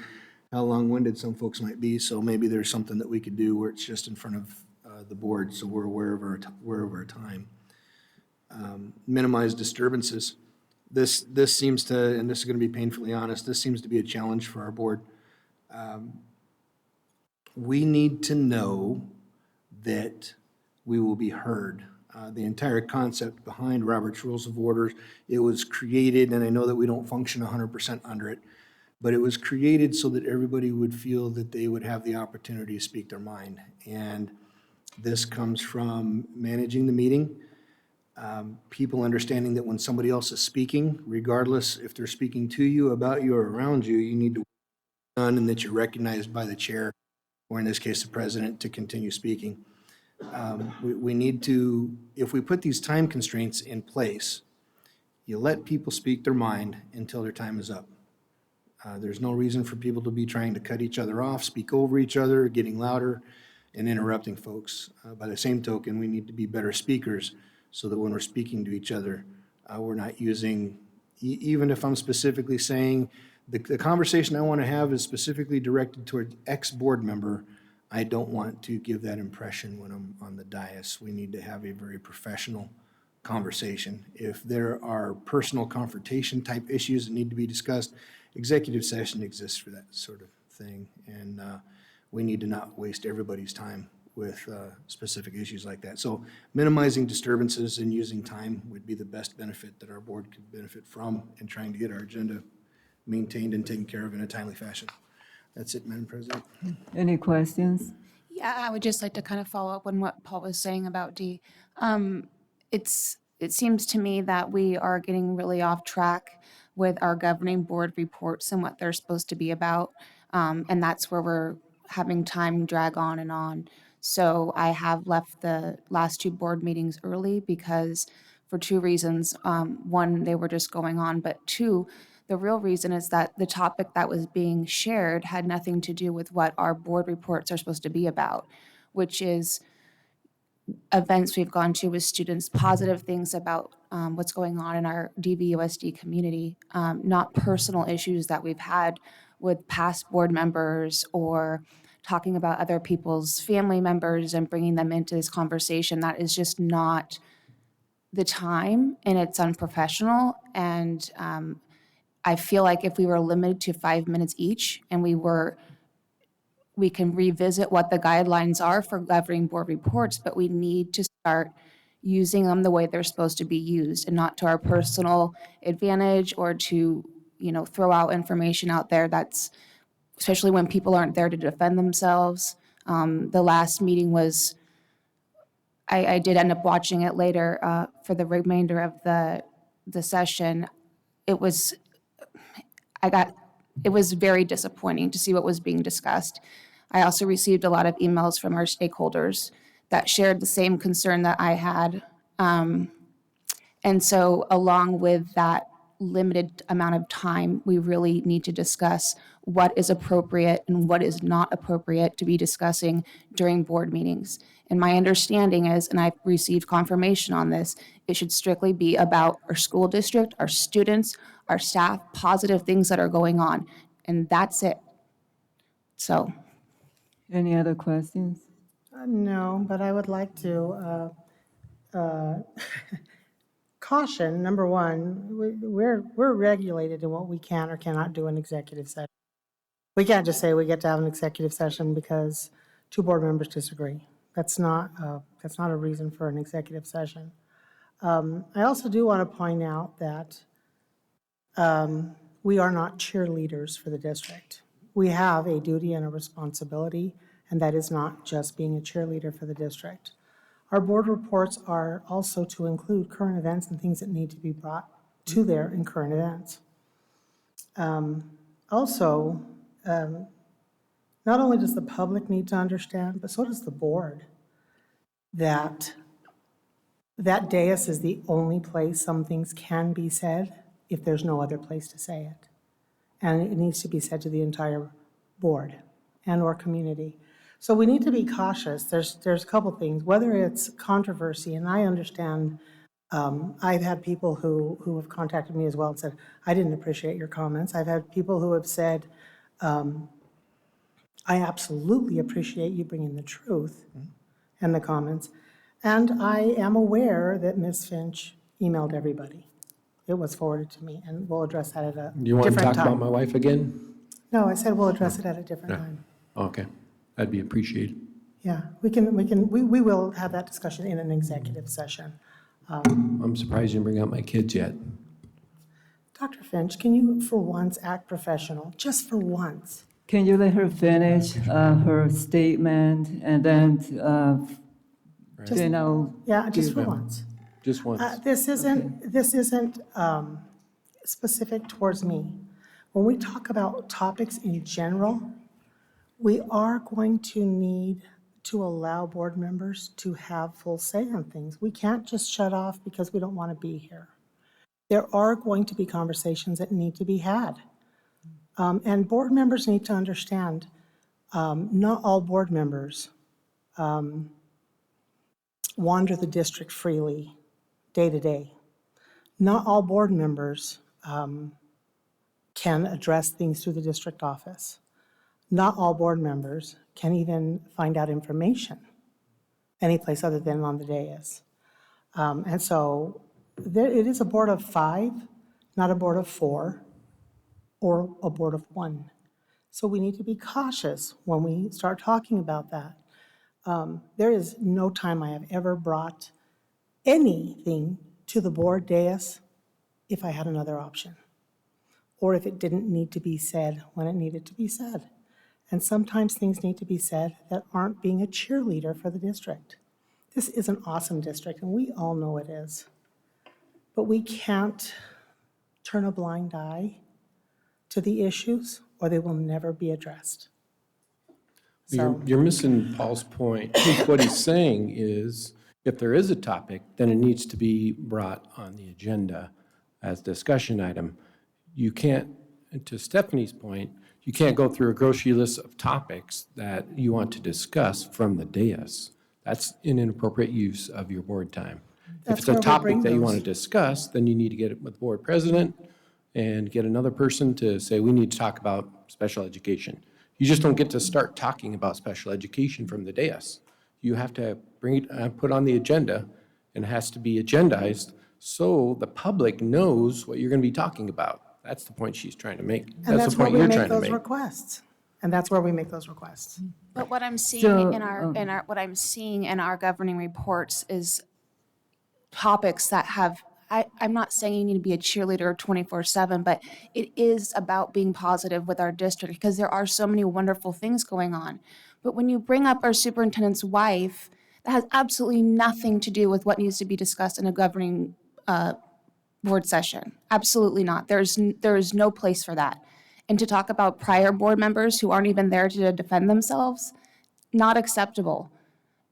how long-winded some folks might be. So maybe there's something that we could do where it's just in front of the board, so we're aware of our time. Minimize disturbances. This seems to, and this is going to be painfully honest, this seems to be a challenge for our board. We need to know that we will be heard. The entire concept behind Robert's Rules of Order, it was created, and I know that we don't function 100% under it, but it was created so that everybody would feel that they would have the opportunity to speak their mind. And this comes from managing the meeting, people understanding that when somebody else is speaking, regardless if they're speaking to you, about you, or around you, you need to done and that you're recognized by the chair, or in this case, the president, to continue speaking. We need to, if we put these time constraints in place, you let people speak their mind until their time is up. There's no reason for people to be trying to cut each other off, speak over each other, getting louder, and interrupting folks. By the same token, we need to be better speakers so that when we're speaking to each other, we're not using, even if I'm specifically saying, the conversation I want to have is specifically directed toward X board member, I don't want to give that impression when I'm on the dais. We need to have a very professional conversation. If there are personal confrontation type issues that need to be discussed, executive session exists for that sort of thing. And we need to not waste everybody's time with specific issues like that. So minimizing disturbances and using time would be the best benefit that our board could benefit from in trying to get our agenda maintained and taken care of in a timely fashion. That's it, Madam President. Any questions? Yeah, I would just like to kind of follow up on what Paul was saying about D. It seems to me that we are getting really off track with our governing board reports and what they're supposed to be about. And that's where we're having time drag on and on. So I have left the last two board meetings early because for two reasons. One, they were just going on, but two, the real reason is that the topic that was being shared had nothing to do with what our board reports are supposed to be about, which is events we've gone to with students, positive things about what's going on in our DVUSD community, not personal issues that we've had with past board members or talking about other people's family members and bringing them into this conversation. That is just not the time, and it's unprofessional. And I feel like if we were limited to 5 minutes each and we can revisit what the guidelines are for governing board reports, but we need to start using them the way they're supposed to be used and not to our personal advantage or to, throw out information out there that's, especially when people aren't there to defend themselves. The last meeting was, I did end up watching it later for the remainder of the session. It was, I got it was very disappointing to see what was being discussed. I also received a lot of emails from our stakeholders that shared the same concern that I had. And so along with that limited amount of time, we really need to discuss what is appropriate and what is not appropriate to be discussing during board meetings. And my understanding is, and I've received confirmation on this, it should strictly be about our school district, our students, our staff, positive things that are going on. And that's it. So, Any other questions? No, but I would like to caution, number one, we're regulated in what we can or cannot do in executive session. We can't just say we get to have an executive session because two board members disagree. That's not a reason for an executive session. I also do want to point out that we are not cheerleaders for the district. We have a duty and a responsibility, and that is not just being a cheerleader for the district. Our board reports are also to include current events and things that need to be brought to there in current events. Also, not only does the public need to understand, but so does the board, that dais is the only place some things can be said if there's no other place to say it. And it needs to be said to the entire board and/or community. So we need to be cautious. There's a couple things, whether it's controversy, and I understand, I've had people who have contacted me as well and said, I didn't appreciate your comments. I've had people who have said, I absolutely appreciate you bringing the truth and the comments. And I am aware that Ms. Finch emailed everybody. It was forwarded to me, and we'll address that at a different time. You want to talk about my wife again? No, I said we'll address it at a different time. Okay, that'd be appreciated. Yeah, we will have that discussion in an executive session. I'm surprised you didn't bring out my kids yet. Dr. Finch, can you for once act professional, just for once? Can you let her finish her statement and then, Yeah, just for once. Just once. This isn't specific towards me. When we talk about topics in general, we are going to need to allow board members to have full say on things. We can't just shut off because we don't want to be here. There are going to be conversations that need to be had. And board members need to understand, not all board members wander the district freely day to day. Not all board members can address things through the district office. Not all board members can even find out information anyplace other than on the dais. And so it is a board of 5, not a board of 4 or a board of 1. So we need to be cautious when we start talking about that. There is no time I have ever brought anything to the board dais if I had another option, or if it didn't need to be said when it needed to be said. And sometimes things need to be said that aren't being a cheerleader for the district. This is an awesome district, and we all know it is. But we can't turn a blind eye to the issues, or they will never be addressed. So, You're missing Paul's point. I think what he's saying is, if there is a topic, then it needs to be brought on the agenda as discussion item. You can't, and to Stephanie's point, you can't go through a grocery list of topics that you want to discuss from the dais. That's an inappropriate use of your board time. If it's a topic that you want to discuss, then you need to get it with the board president and get another person to say, we need to talk about special education. You just don't get to start talking about special education from the dais. You have to bring it, put on the agenda, and it has to be agendized so the public knows what you're going to be talking about. That's the point she's trying to make. and That's the point you're trying to those make. requests. And that's where we make those requests. but what I'm seeing So, what I'm seeing in our governing reports is topics that have, I'm not saying you need to be a cheerleader 24/7, but it is about being positive with our district because there are so many wonderful things going on. But when you bring up our superintendent's wife, that has absolutely nothing to do with what needs to be discussed in a governing board session. Absolutely not. There is no place for that. and to talk about prior board members who aren't even there to defend themselves, not acceptable.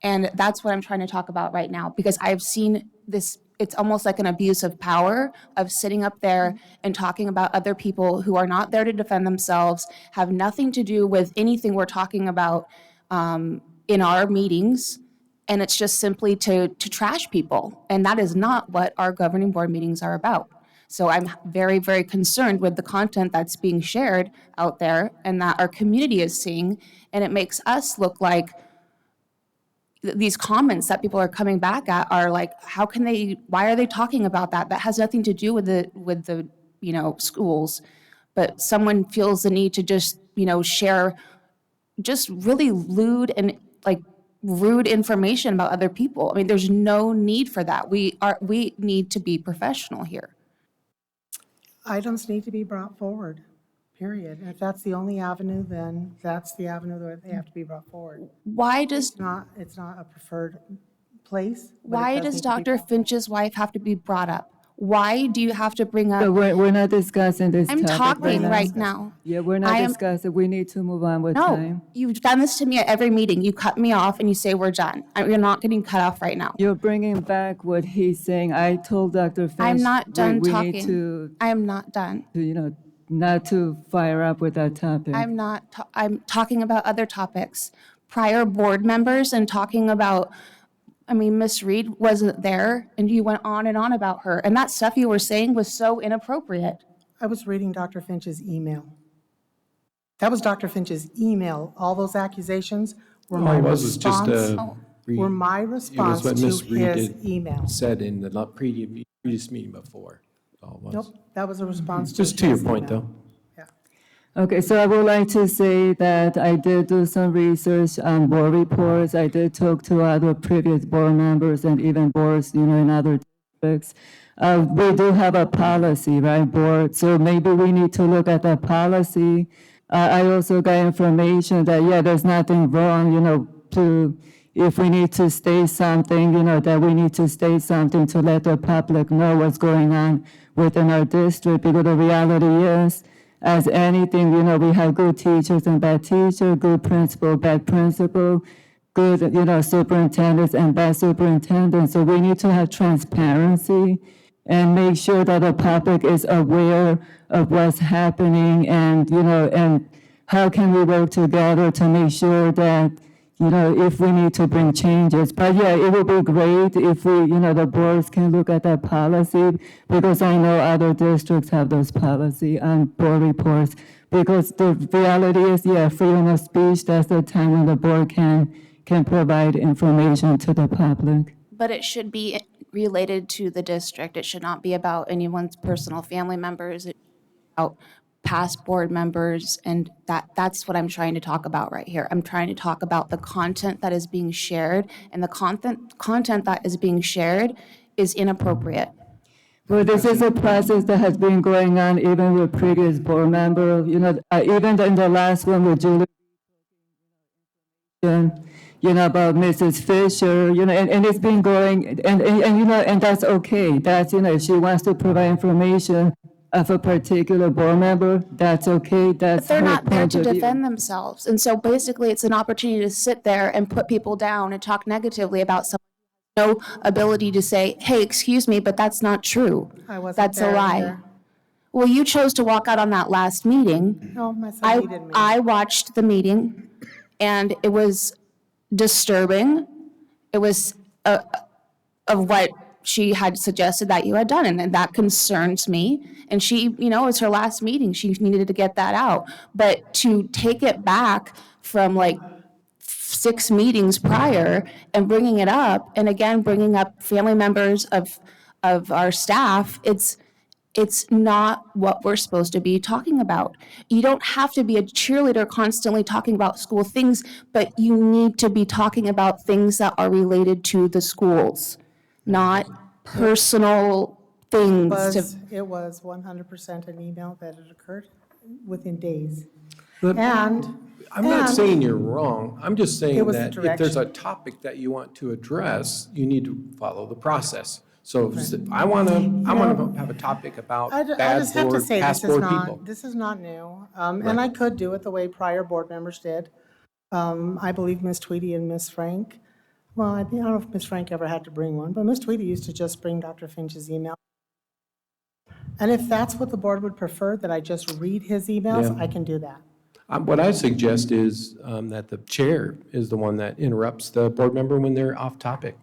And that's what I'm trying to talk about right now, because I've seen this, it's almost like an abuse of power of sitting up there and talking about other people who are not there to defend themselves, have nothing to do with anything we're talking about in our meetings. And it's just simply to trash people. And that is not what our governing board meetings are about. So I'm very, very concerned with the content that's being shared out there and that our community is seeing. And it makes us look like these comments that people are coming back at are like, how can they, why are they talking about that? That has nothing to do with the schools. But someone feels the need to just, share just really lewd and like rude information about other people. I mean, there's no need for that. We need to be professional here. Items need to be brought forward, period. And if that's the only avenue, then that's the avenue that they have to be brought forward. Why does It's not a preferred place. but it why does does need to be Dr. brought- Finch's wife have to be brought up? Why do you have to bring So up? we're not discussing this I'm topic talking now. right now. Yeah, we're I not am- discussing, we need to move on with No, time. you've done this to me at every meeting. You cut me off and you say we're done. You're not getting cut off right now. You're bringing back what he's saying. I told Dr. Finch. I'm not done we talking. need to, I am not done. not to fire up with that topic. I'm talking about other topics, prior board members and talking about, Miss Reed wasn't there and you went on and on about her. And that stuff you were saying was so inappropriate. I was reading Dr. Finch's email. That was Dr. Finch's email. All those accusations were my All it was just response. Were my It was response what to Ms. Reed his had email. said in the previous meeting before. That's all it was. Nope, that was a response to Just to your his point, email. though. Okay, so I would like to say that I did do some research on board reports. I did talk to other previous board members and even boards, in other districts. We do have a policy, right, board? So maybe we need to look at that policy. I also got information that, there's nothing wrong, if we need to state something, that we need to state something to let the public know what's going on within our district, because the reality is, as anything, we have good teachers and bad teachers, good principal, bad principal, good, superintendents and bad superintendents. So we need to have transparency and make sure that the public is aware of what's happening and, and how can we work together to make sure that, if we need to bring changes. But it would be great if we, the boards can look at that policy, because I know other districts have those policy on board reports. Because the reality is, freedom of speech, that's the time when the board can provide information to the public. But it should be related to the district. It should not be about anyone's personal family members. It's about past board members, and that's what I'm trying to talk about right here. I'm trying to talk about the content that is being shared, and the content that is being shared is inappropriate. Well, this is a process that has been going on even with previous board members. Even in the last one with Julie, about Mrs. Fisher, and it's been going, and that's okay. That's, if she wants to provide information of a particular board member, that's okay. That's They're her not there point to of view. defend themselves. And so basically, it's an opportunity to sit there and put people down and talk negatively about someone who has no ability to say, hey, excuse me, but that's not true. I wasn't That's a there lie. either. Well, you chose to walk out on that last meeting. No, my son needed me. I watched the meeting, and it was disturbing. It was of what she had suggested that you had done, and that concerns me. And she, it was her last meeting. She needed to get that out. But to take it back from like 6 meetings prior and bringing it up, and again, bringing up family members of our staff, it's not what we're supposed to be talking about. You don't have to be a cheerleader constantly talking about school things, but you need to be talking about things that are related to the schools, not personal things. It was 100% an email that had occurred within days. But And I'm not saying you're wrong. I'm just saying It was that the if there's a topic that you want to address, you need to follow the process. So I want to have a topic about I bad just have to board, say, past board people. this is not new. And I could do it the way prior board members did. I believe Ms. Tweedy and Ms. Frank, well, I don't know if Ms. Frank ever had to bring one, but Ms. Tweedy used to just bring Dr. Finch's email. And if that's what the board would prefer, that I just read his emails, Yeah. I can do that. What I suggest is that the chair is the one that interrupts the board member when they're off topic.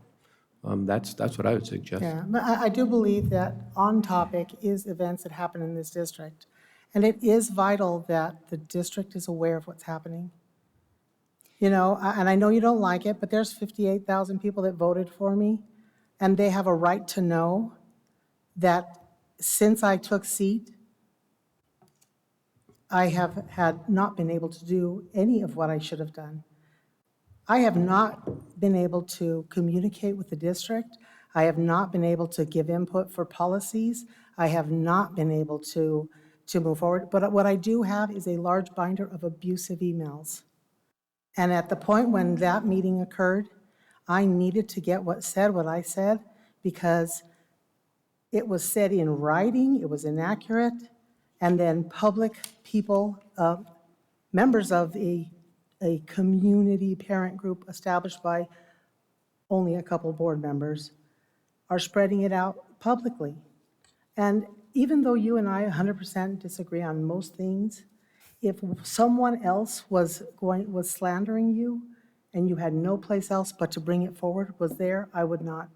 That's what I would suggest. Yeah, but I do believe that on topic is events that happen in this district. And it is vital that the district is aware of what's happening. You know, and I know you don't like it, but there's 58,000 people that voted for me, and they have a right to know that since I took seat, I have had not been able to do any of what I should have done. I have not been able to communicate with the district. I have not been able to give input for policies. I have not been able to move forward. But what I do have is a large binder of abusive emails. And at the point when that meeting occurred, I needed to get what I said, because it was said in writing, it was inaccurate, and then public people, members of a community parent group established by only a couple board members, are spreading it out publicly. And even though you and I 100% disagree on most things, if someone else was slandering you and you had no place else but to bring it forward, was there, I would not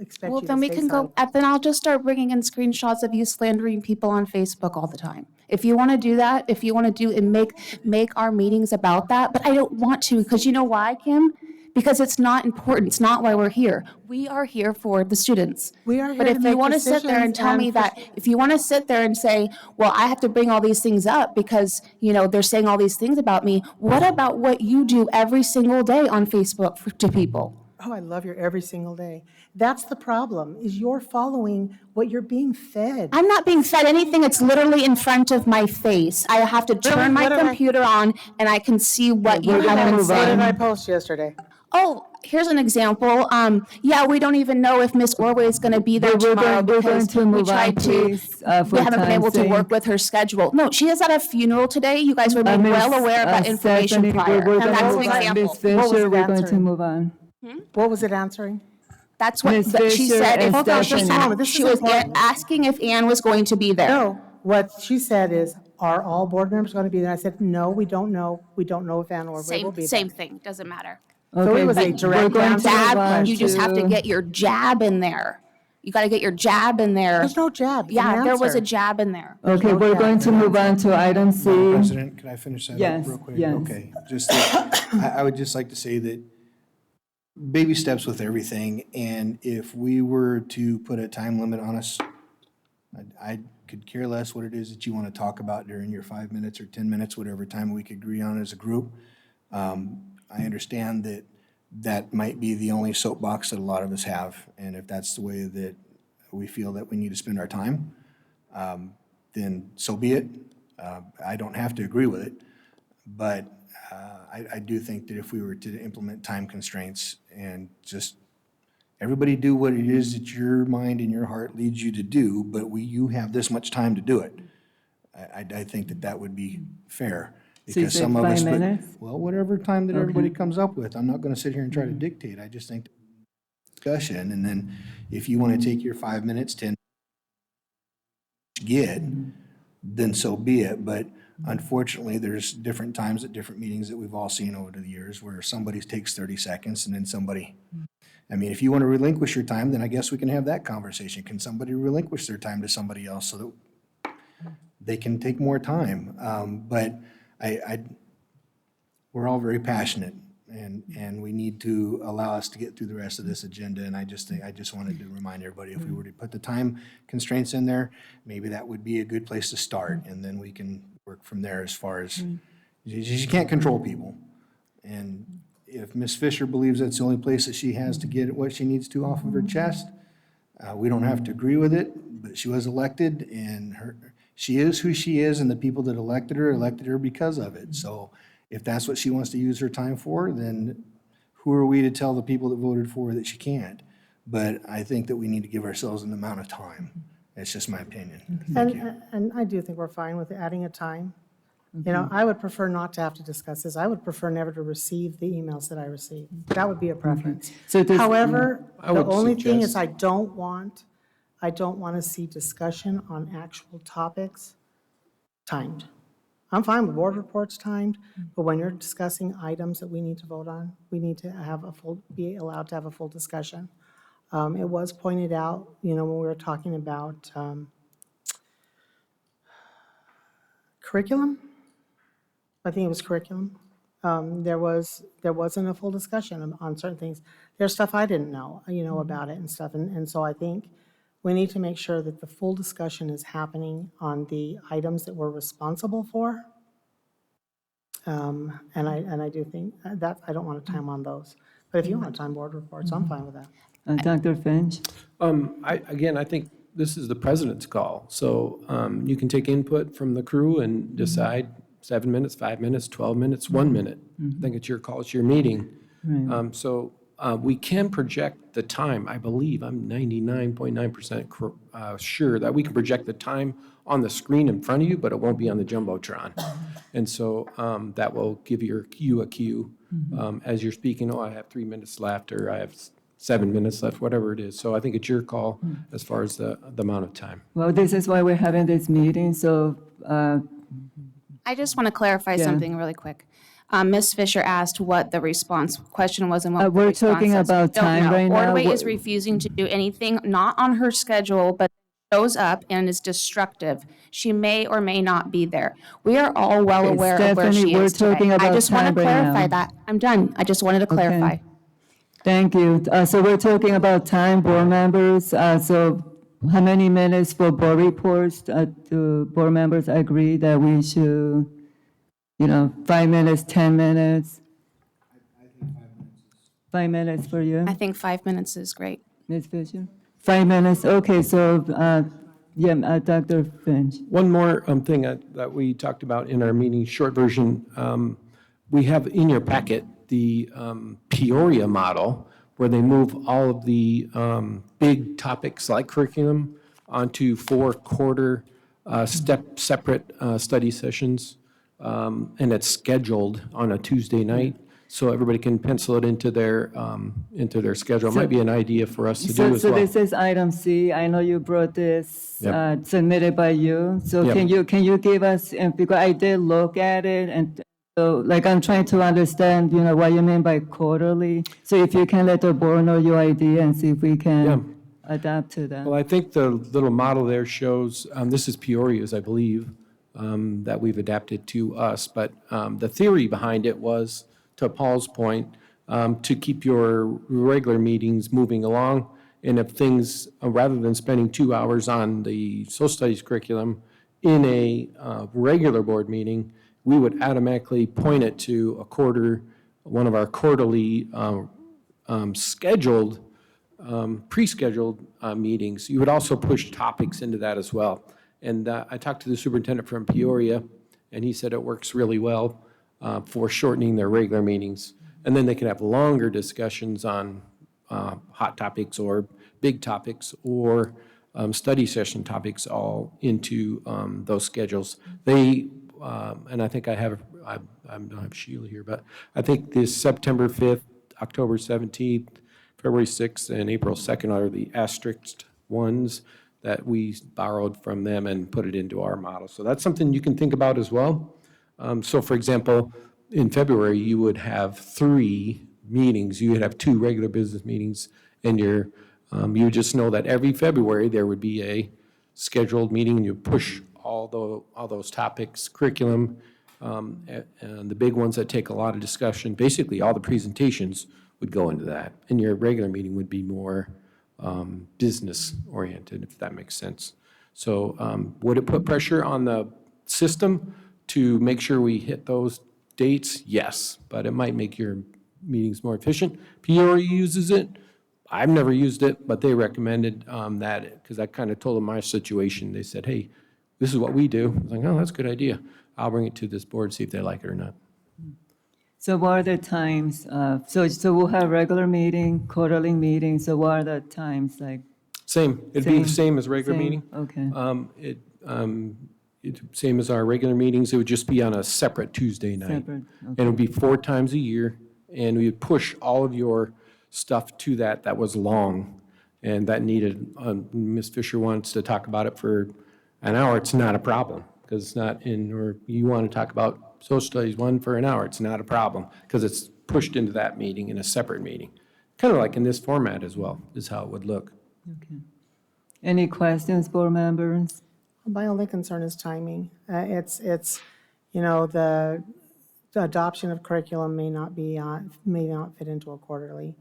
expect Well, you to then we stay can go, silent. then I'll just start bringing in screenshots of you slandering people on Facebook all the time. If you want to do that, if you want to do and make our meetings about that, but I don't want to, because you know why, Kim? Because it's not important. It's not why we're here. We are here for the students. We are here But to if you make want to sit there and decisions tell me and that, if you want to sit there and say, well, I have to bring all these things up because, you know, they're saying all these things about me, what about what you do every single day on Facebook to people? Oh, I love your every single day. That's the problem, is you're following what you're being fed. I'm not being fed anything. It's literally in front of my face. I have to turn my What did I- computer on and I can see what you We're gonna have been move on. What did I saying. post yesterday? Oh, here's an example. Yeah, we don't even know if Miss Orway is going to be there But we're tomorrow going because to we move on, tried to, please, for we haven't been able time's to work sake. with her schedule. No, she is at a funeral today. You guys were made well aware of that information prior. We're And gonna that's an move on. example. Ms. What was Fisher, it we're going to answering? move on. What was it answering? That's what Ms. that she Fisher said. and Hold on, Stephanie. she Just a moment, this she is was important. asking if Ann was going to be there. No, what she said is, are all board members going to be there? I said, no, we don't know. We don't know if Ann Orway will be there. Same thing. Doesn't matter. So it Okay, was a we're direct going to answer. move Jab, on you just have to get your jab in there. You got to get your jab in there. There's no jab. It's an Yeah, there was a answer. jab in there. Okay, no we're chat. going to move on to item C. President, can I finish that Yes, up real quick? yes. Okay, just, that- I would just like to say that baby steps with everything, and if we were to put a time limit on us, I could care less what it is that you want to talk about during your 5 minutes or 10 minutes, whatever time we could agree on as a group. I understand that that might be the only soapbox that a lot of us have, and if that's the way that we feel that we need to spend our time, then so be it. I don't have to agree with it, but I do think that if we were to implement time constraints and just everybody do what it is that your mind and your heart leads you to do, but you have this much time to do it, I think that that would be fair. So you Because said some of us 5 would- minutes? Well, whatever time that everybody comes up with, I'm not gonna sit here and try to dictate, I just think discussion, and then if you wanna take your 5 minutes, 10 get, then so be it, but unfortunately, there's different times at different meetings that we've all seen over the years where somebody takes 30 seconds and then somebody, I mean, if you wanna relinquish your time, then I guess we can have that conversation. Can somebody relinquish their time to somebody else so that they can take more time? But we're all very passionate, and we need to allow us to get through the rest of this agenda, and I just wanted to remind everybody, if we were to put the time constraints in there, maybe that would be a good place to start, and then we can work from there as far as, you can't control people. And if Ms. Fisher believes that's the only place that she has to get what she needs to off of her chest, we don't have to agree with it, but she was elected, and she is who she is, and the people that elected her because of it. So if that's what she wants to use her time for, then who are we to tell the people that voted for her that she can't? but I think that we need to give ourselves an amount of time. It's just my opinion. Thank you. And I do think we're fine with adding a time. You know, I would prefer not to have to discuss this. I would prefer never to receive the emails that I receive. That would be a preference. So this- However, I the would only thing is suggest- I don't want to see discussion on actual topics timed. I'm fine with board reports timed, but when you're discussing items that we need to vote on, we need to have be allowed to have a full discussion. It was pointed out, you know, when we were talking about curriculum, I think it was curriculum, there wasn't a full discussion on certain things. There's stuff I didn't know, you know, about it and stuff, and so I think we need to make sure that the full discussion is happening on the items that we're responsible for. And I do think that, I don't want to time on those. But if you want to time board reports, I'm fine with that. Dr. Finch? I think this is the president's call. So you can take input from the crew and decide 7 minutes, 5 minutes, 12 minutes, 1 minute. I think it's your call, it's your meeting. So we can project the time. I believe, I'm 99.9% sure that we can project the time on the screen in front of you, but it won't be on the Jumbotron. And so that will give you a cue as you're speaking, oh, I have 3 minutes left, or I have 7 minutes left, whatever it is. So I think it's your call as far as the amount of time. Well, this is why we're having this meeting, so, I just want to clarify something really quick. Ms. Fisher asked what the question was and what the we're response talking is. about Don't time know. right now. Ordway What- is refusing to do anything not on her schedule, but shows up and is destructive. She may or may not be there. We are all well Okay, aware of where Stephanie, she we're is today. talking I about just want to time right clarify now. that. I'm done. I just wanted to clarify. thank you. So we're talking about time, board members. So how many minutes for board reports? Do board members agree that we should, 5 minutes, 10 minutes? I think 5 minutes for you, I think 5 minutes is great. Ms. Fisher? 5 minutes, okay, so, Dr. Finch. One more thing that we talked about in our meeting, short version, we have in your packet the Peoria model, where they move all of the big topics like curriculum onto 4 quarter separate study sessions, and it's scheduled on a Tuesday night, so everybody can pencil it into their schedule. It might be an idea for us to do as So well. this is item C. I know you brought this, Yep. submitted by you. So Yep. can you give us, and because I did look at it, and so like I'm trying to understand, what you mean by quarterly. So if you can let the board know your idea and see if we can adapt to that. Well, I think the little model there shows, this is Peoria's, I believe, that we've adapted to us, but the theory behind it was, to Paul's point, to keep your regular meetings moving along, and if things, rather than spending 2 hours on the social studies curriculum in a regular board meeting, we would automatically point it to one of our quarterly scheduled, pre-scheduled meetings. You would also push topics into that as well. And I talked to the superintendent from Peoria, and he said it works really well for shortening their regular meetings. And then they can have longer discussions on hot topics or big topics or study session topics all into those schedules. They, and I think I don't have Sheila here, but I think this September 5th, October 17th, February 6th, and April 2nd are the asterisked ones that we borrowed from them and put it into our model. So that's something you can think about as well. So for example, in February, you would have 3 meetings. You would have 2 regular business meetings, and you would just know that every February, there would be a scheduled meeting, and you push all those topics, curriculum, and the big ones that take a lot of discussion. Basically, all the presentations would go into that, and your regular meeting would be more business-oriented, if that makes sense. So would it put pressure on the system to make sure we hit those dates? Yes, but it might make your meetings more efficient. Peoria uses it. I've never used it, but they recommended that, because I kind of told them my situation. They said, hey, this is what we do. I was like, oh, that's a good idea. I'll bring it to this board, see if they like it or not. So what are the times? So we'll have regular meeting, quarterly meeting, so what are the times, like? Same, it'd be the same as regular Same? meeting. Okay, It's same as our regular meetings, it would just be on a separate Tuesday night. separate, And it would be 4 times a year, and we would push all of your stuff to that was long, and that needed, Ms. Fisher wants to talk about it for an hour, it's not a problem, because it's not in, or you want to talk about social studies 1 for an hour, it's not a problem, because it's pushed into that meeting in a separate meeting. Kind of like in this format as well, is how it would look. okay. Any questions, board members? My only concern is timing. It's, you know, the adoption of curriculum may not fit into a quarterly.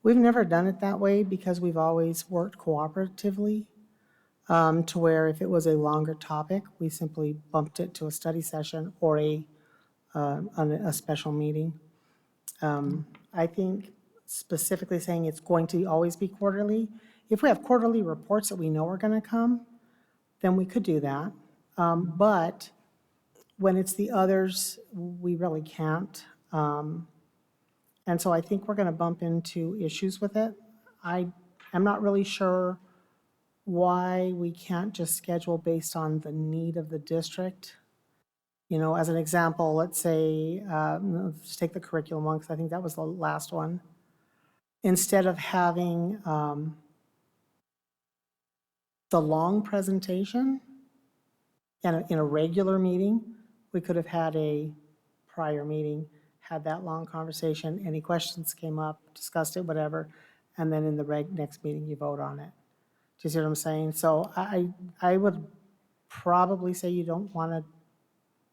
We've never done it that way because we've always worked cooperatively, to where if it was a longer topic, we simply bumped it to a study session or a special meeting. I think specifically saying it's going to always be quarterly, if we have quarterly reports that we know are going to come, then we could do that. But when it's the others, we really can't. And so I think we're going to bump into issues with it. I'm not really sure why we can't just schedule based on the need of the district. You know, as an example, let's say, let's take the curriculum one, because I think that was the last one. Instead of having the long presentation in a regular meeting, we could have had a prior meeting, had that long conversation, any questions came up, discussed it, whatever, and then in the next meeting, you vote on it. Do you see what I'm saying? So I would probably say you don't want to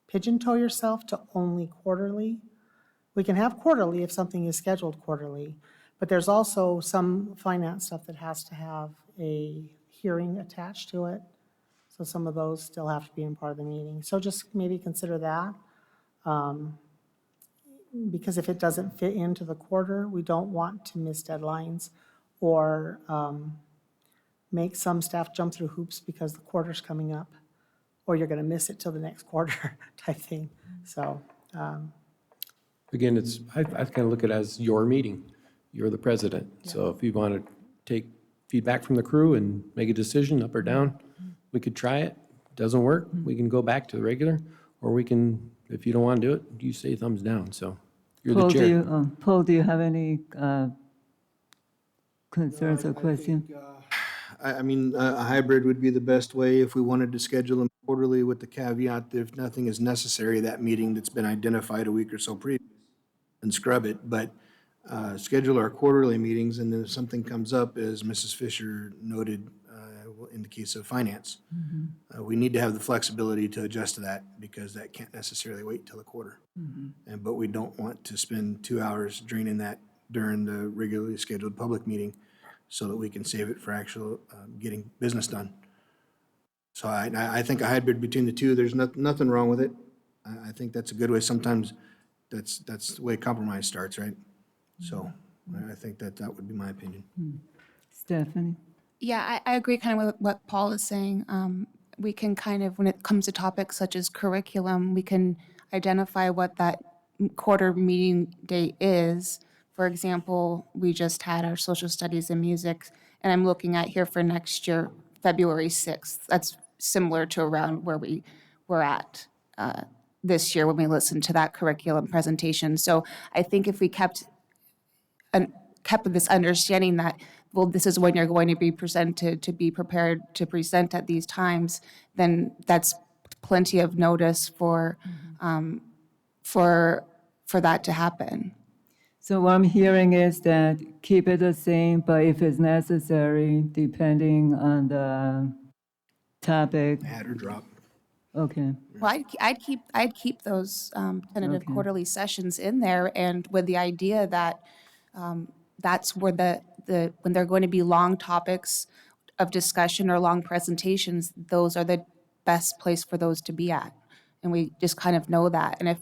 pigeonhole yourself to only quarterly. We can have quarterly if something is scheduled quarterly, but there's also some finance stuff that has to have a hearing attached to it. So some of those still have to be in part of the meeting. So just maybe consider that. Because if it doesn't fit into the quarter, we don't want to miss deadlines or make some staff jump through hoops because the quarter's coming up, or you're going to miss it till the next quarter type thing. So, Again, I kind of look at it as your meeting. You're the president. So if you want to take feedback from the crew and make a decision up or down, we could try it. Doesn't work, we can go back to the regular, or we can, if you don't want to do it, you say thumbs down. So you're the chair. Paul, do you have any concerns or questions? I mean, a hybrid would be the best way if we wanted to schedule them quarterly, with the caveat that if nothing is necessary, that meeting that's been identified a week or so previous, and scrub it. But schedule our quarterly meetings, and then if something comes up, as Mrs. Fisher noted, in the case of finance, we need to have the flexibility to adjust to that, because that can't necessarily wait till a quarter. But we don't want to spend 2 hours draining that during the regularly scheduled public meeting, so that we can save it for actual getting business done. So I think a hybrid between the two, there's nothing wrong with it. I think that's a good way. Sometimes that's the way compromise starts, right? So I think that would be my opinion. Stephanie? Yeah, I agree kind of with what Paul is saying. We can kind of, when it comes to topics such as curriculum, we can identify what that quarter meeting date is. For example, we just had our social studies and music, and I'm looking at here for next year, February 6th. That's similar to around where we were at this year when we listened to that curriculum presentation. So I think if we kept this understanding that, well, this is when you're going to be presented, to be prepared to present at these times, then that's plenty of notice for that to happen. So what I'm hearing is that keep it the same, but if it's necessary, depending on the topic, Add or drop. okay. Well, I'd keep those tentative Okay. quarterly sessions in there, and with the idea that that's where when they're going to be long topics of discussion or long presentations, those are the best place for those to be at. And we just kind of know that. And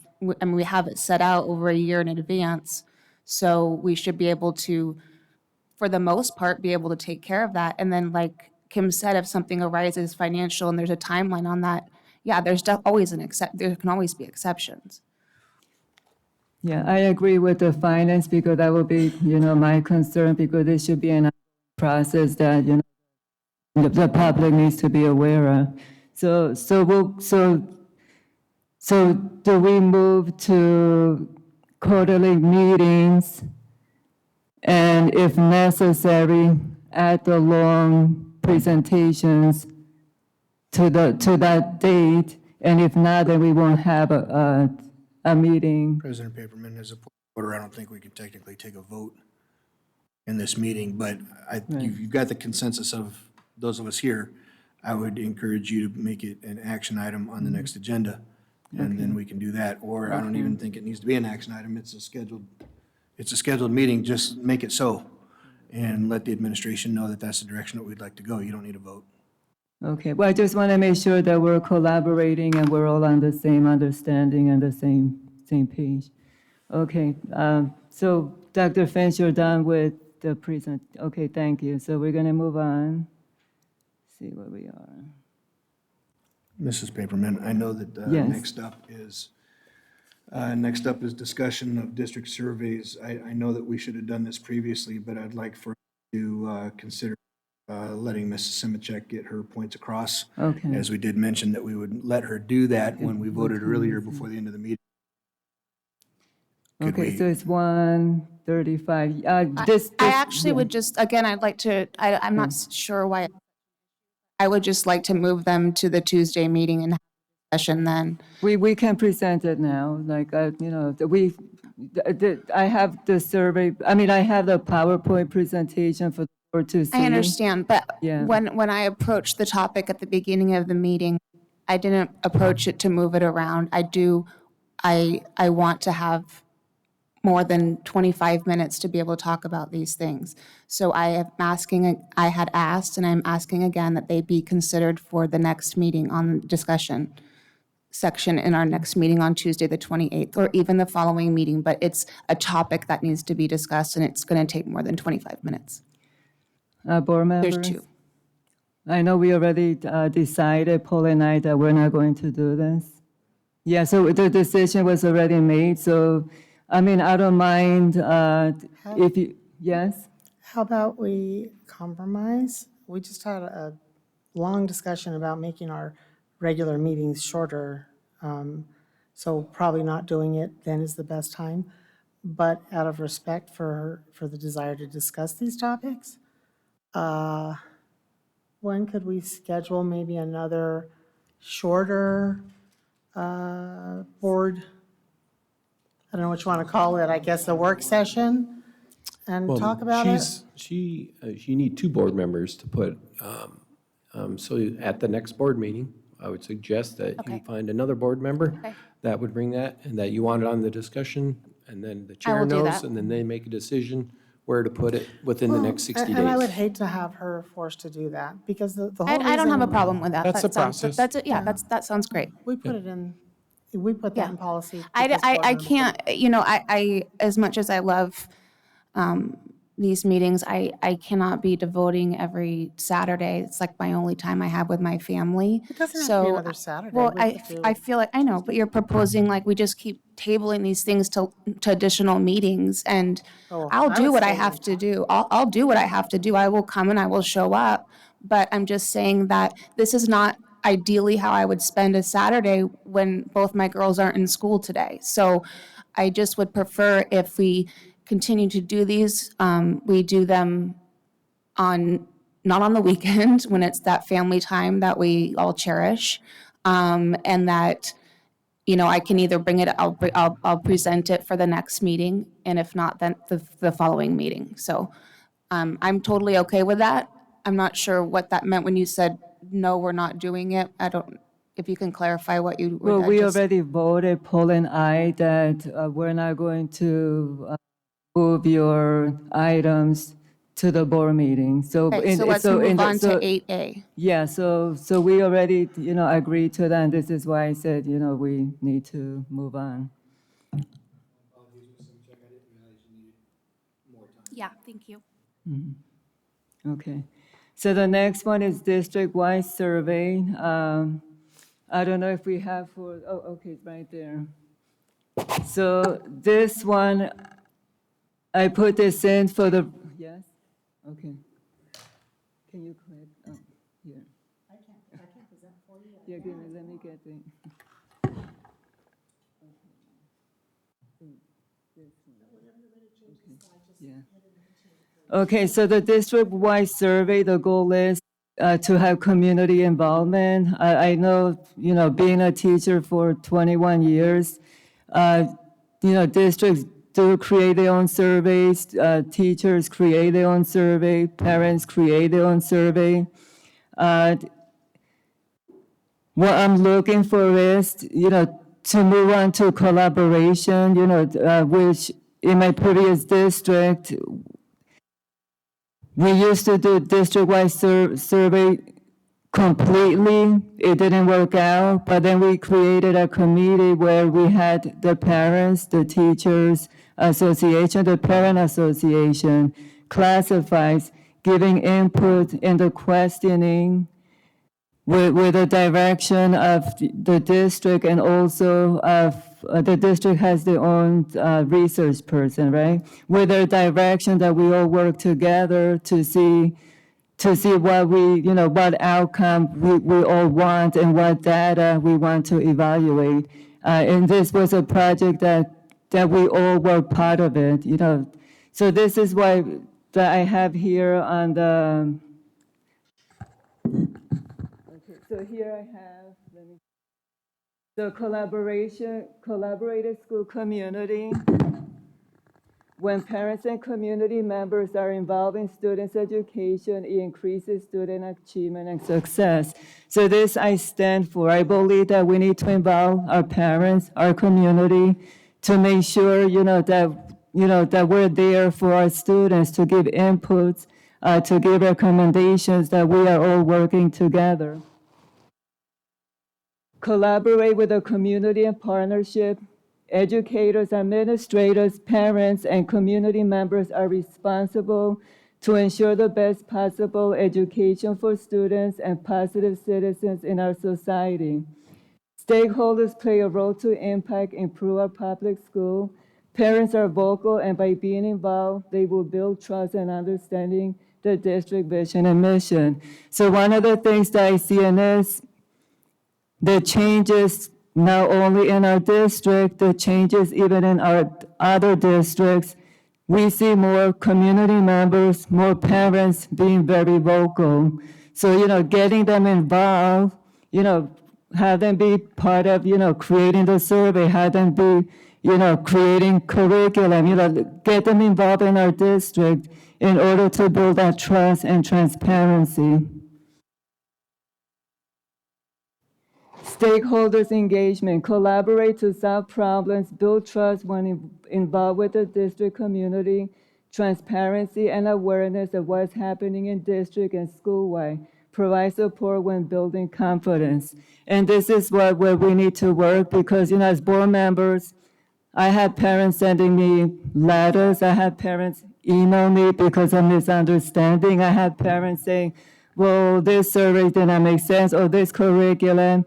we have it set out over a year in advance, so we should be able to, for the most part, be able to take care of that. And then, like Kim said, if something arises financial and there's a timeline on that, yeah, there's always there can always be exceptions. Yeah, I agree with the finance because that would be, my concern because it should be an process that, the public needs to be aware of. So do we move to quarterly meetings and if necessary, add the long presentations to that date? And if not, then we won't have a meeting. President Paperman, as a point of order, I don't think we can technically take a vote in this meeting, but you've got the consensus of those of us here. I would encourage you to make it an action item on the next agenda, and then we can do that. Or I don't even think it needs to be an action item. It's a scheduled meeting. Just make it so, and let the administration know that that's the direction that we'd like to go. You don't need a vote. Okay, well, I just want to make sure that we're collaborating and we're all on the same understanding and the same page. Okay, so Dr. Finch, you're done with the present. Okay, thank you. So we're going to move on. See where we are. Mrs. Paperman, I know that Yes. next up is discussion of district surveys. I know that we should have done this previously, but I'd like for you to consider letting Mrs. Simicek get her points across. Okay. As we did mention that we would let her do that when we voted earlier before the end of the meeting. Could Okay, we- so it's 1:35. I actually would just, again, I'd like to, I'm not sure why. I would just like to move them to the Tuesday meeting and have a discussion then. We can present it now, like, I have the survey, I have the PowerPoint presentation for the board to see. I understand, but Yeah. when I approached the topic at the beginning of the meeting, I didn't approach it to move it around. I want to have more than 25 minutes to be able to talk about these things. So I had asked, and I'm asking again, that they be considered for the next meeting on discussion section in our next meeting on Tuesday, the 28th, or even the following meeting, but it's a topic that needs to be discussed, and it's going to take more than 25 minutes. Board members? There's two. I know we already decided, Paul and I, that we're not going to do this. Yeah, so the decision was already made, so, I don't mind if you, yes? How about we compromise? We just had a long discussion about making our regular meetings shorter. So probably not doing it then is the best time. But out of respect for the desire to discuss these topics, when could we schedule maybe another shorter board? I don't know what you want to call it, I guess a work session and talk about it? You need two board members to put, so at the next board meeting, I would suggest that you Okay. find another board member Okay. that would bring that, and that you want it on the discussion, and then the I chair will do knows, that. and then they make a decision where to put it within the next 60 days. And I would hate to have her forced to do that, because the whole reason. I don't have a problem with that. That's That the sounds- process. That's it, yeah, that sounds great. We put it in, we put that in policy. I because board members- can't, I, as much as I love these meetings, I cannot be devoting every Saturday. It's like my only time I have with my family. It doesn't have to be So, another Saturday. Well, We could do- I feel like, I know, but you're proposing like we just keep tabling these things to additional meetings, and Oh, I'll I do would what I say- have to do. I'll do what I have to do. I will come and I will show up. But I'm just saying that this is not ideally how I would spend a Saturday when both my girls aren't in school today. So I just would prefer if we continue to do these, we do them not on the weekend when it's that family time that we all cherish. And that, I can either bring it, I'll present it for the next meeting, and if not, then the following meeting. So I'm totally okay with that. I'm not sure what that meant when you said, no, we're not doing it. If you can clarify what you. Well, we already voted, Paul and I, that we're not going to move your items to the board meeting. So, Okay, so let's move on to so- 8A. Yeah, so we already, agreed to that, and this is why I said, we need to move on. Yeah, thank you. Okay. So the next one is district-wide survey. I don't know if we have okay, right there. So this one, I put this in for the, yes? Okay. Can you click? Oh, here. I can't present for you. Yeah, give me, let me get the. Yeah. Okay, so the district-wide survey, the goal is to have community involvement. I know, being a teacher for 21 years, districts do create their own surveys, teachers create their own survey, parents create their own survey. What I'm looking for is, to move on to collaboration, which in my previous district, we used to do district-wide survey completely. It didn't work out, but then we created a committee where we had the parents, the teachers association, the parent association, classifies, giving input in the questioning with the direction of the district, and also of the district has their own research person, right? With the direction that we all work together to see what what outcome we all want and what data we want to evaluate. And this was a project that we all were part of it, So this is why that I have here on the. So here I have, the collaborative school community. When parents and community members are involved in students' education, it increases student achievement and success. So this I stand for. I believe that we need to involve our parents, our community, to make sure, that we're there for our students, to give inputs, to give recommendations, that we are all working together. Collaborate with the community and partnership. Educators, administrators, parents, and community members are responsible to ensure the best possible education for students and positive citizens in our society. Stakeholders play a role to improve our public school. Parents are vocal, and by being involved, they will build trust and understanding the district vision and mission. So one of the things that I see in this, the changes not only in our district, the changes even in our other districts, we see more community members, more parents being very vocal. So, getting them involved, have them be part of, creating the survey, have them be, creating curriculum, get them involved in our district in order to build that trust and transparency. Stakeholders engagement, collaborate to solve problems, build trust when involved with the district community, transparency and awareness of what's happening in district and school-wide, provide support when building confidence. And this is where we need to work, because, as board members, I had parents sending me letters, I had parents email me because of misunderstanding, I had parents saying, well, this survey did not make sense, or this curriculum.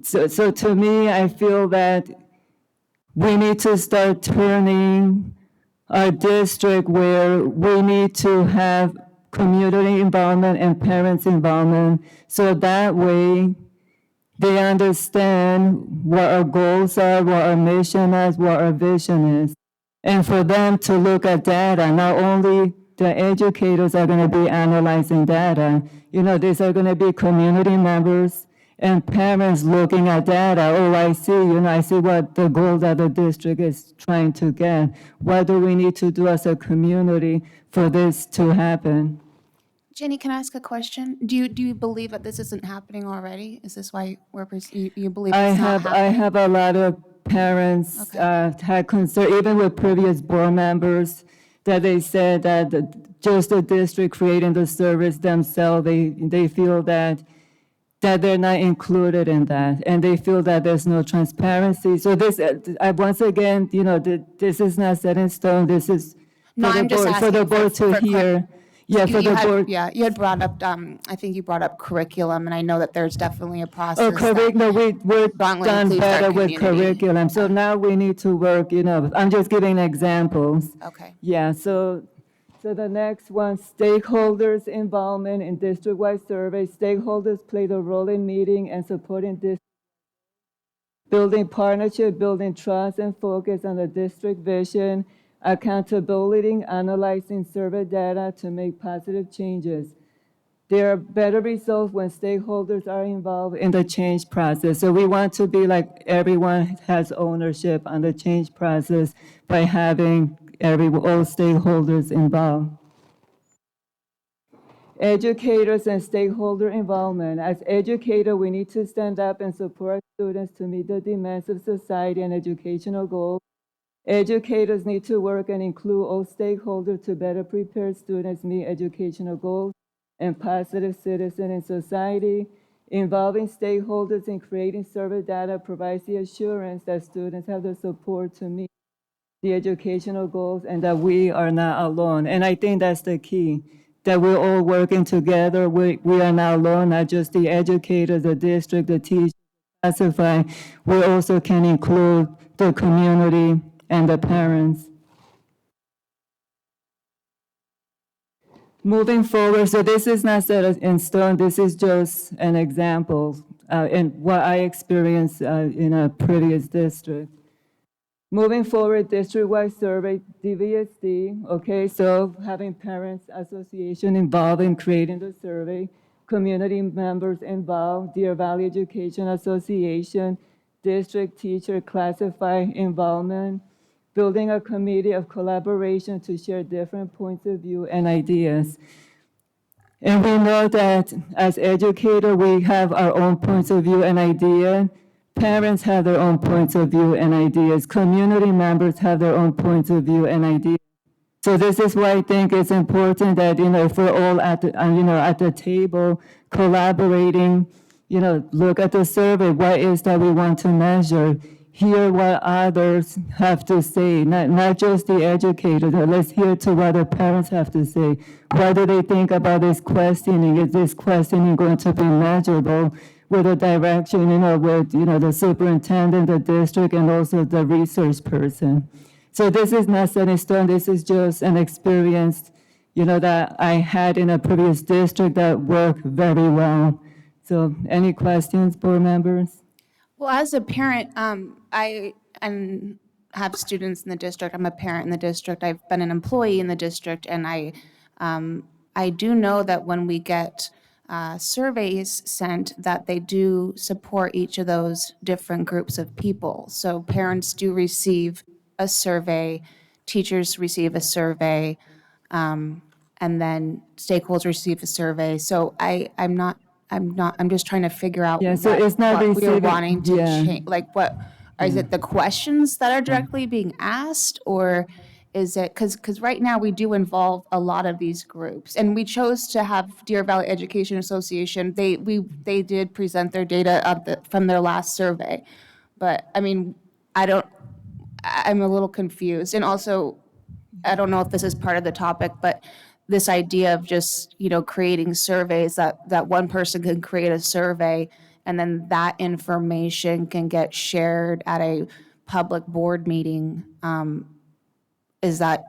So to me, I feel that we need to start turning our district where we need to have community involvement and parents involvement, so that way they understand what our goals are, what our mission is, what our vision is. And for them to look at data, not only the educators are going to be analyzing data, these are going to be community members and parents looking at data. Oh, I see, I see what the goal that the district is trying to get. What do we need to do as a community for this to happen? Jenny, can I ask a question? Do you believe that this isn't happening already? Is this why you believe it's not happening? I have a lot of parents had concern, even with previous board members, that they said that just the district creating the service themselves, they feel that they're not included in that, and they feel that there's no transparency. So this, once again, this is not set in stone. This is No, I'm just for the asking board to for hear. Yeah, for the board. Yeah, you had brought up, I think you brought up curriculum, and I know that there's definitely a process. Oh, curriculum, we're strongly done includes our better with community. curriculum. So now we need to work, I'm just giving examples. Okay. Yeah, so the next one, stakeholders' involvement in district-wide survey. Stakeholders played a role in meeting and supporting this, building partnership, building trust and focus on the district vision, accountability, analyzing survey data to make positive changes. There are better results when stakeholders are involved in the change process. So we want to be like everyone has ownership on the change process by having all stakeholders involved. Educators and stakeholder involvement. As educators, we need to stand up and support students to meet the demands of society and educational goals. Educators need to work and include all stakeholders to better prepare students meet educational goals and positive citizen in society. Involving stakeholders in creating survey data provides the assurance that students have the support to meet the educational goals and that we are not alone. And I think that's the key, that we're all working together. We are not alone, not just the educators, the district, the teachers, classify. We also can include the community and the parents. Moving forward, so this is not set in stone, this is just an example in what I experienced in a previous district. Moving forward, district-wide survey, DVUSD, okay, so having parents association involved in creating the survey, community members involved, Deer Valley Education Association, district teacher classify involvement, building a committee of collaboration to share different points of view and ideas. And we know that as educators, we have our own points of view and idea. Parents have their own points of view and ideas. Community members have their own points of view and ideas. So this is why I think it's important that, if we're all at the table collaborating, look at the survey, what is that we want to measure, hear what others have to say, not just the educators, but let's hear to what the parents have to say. What do they think about this questioning? Is this questioning going to be measurable with a direction, with, the superintendent, the district, and also the research person? So this is not set in stone. This is just an experience, that I had in a previous district that worked very well. So any questions, board members? Well, as a parent, I have students in the district. I'm a parent in the district. I've been an employee in the district, and I do know that when we get surveys sent, that they do support each of those different groups of people. So parents do receive a survey, teachers receive a survey, and then stakeholders receive a survey. So I'm just trying to figure out Yeah, so it's not what we're receiving- wanting to yeah. change. Like is it the questions that are directly being asked, or is it, because right now we do involve a lot of these groups, and we chose to have Deer Valley Education Association. They did present their data from their last survey, but I mean, I'm a little confused, and also I don't know if this is part of the topic, but this idea of just, creating surveys, that one person can create a survey and then that information can get shared at a public board meeting. Is that,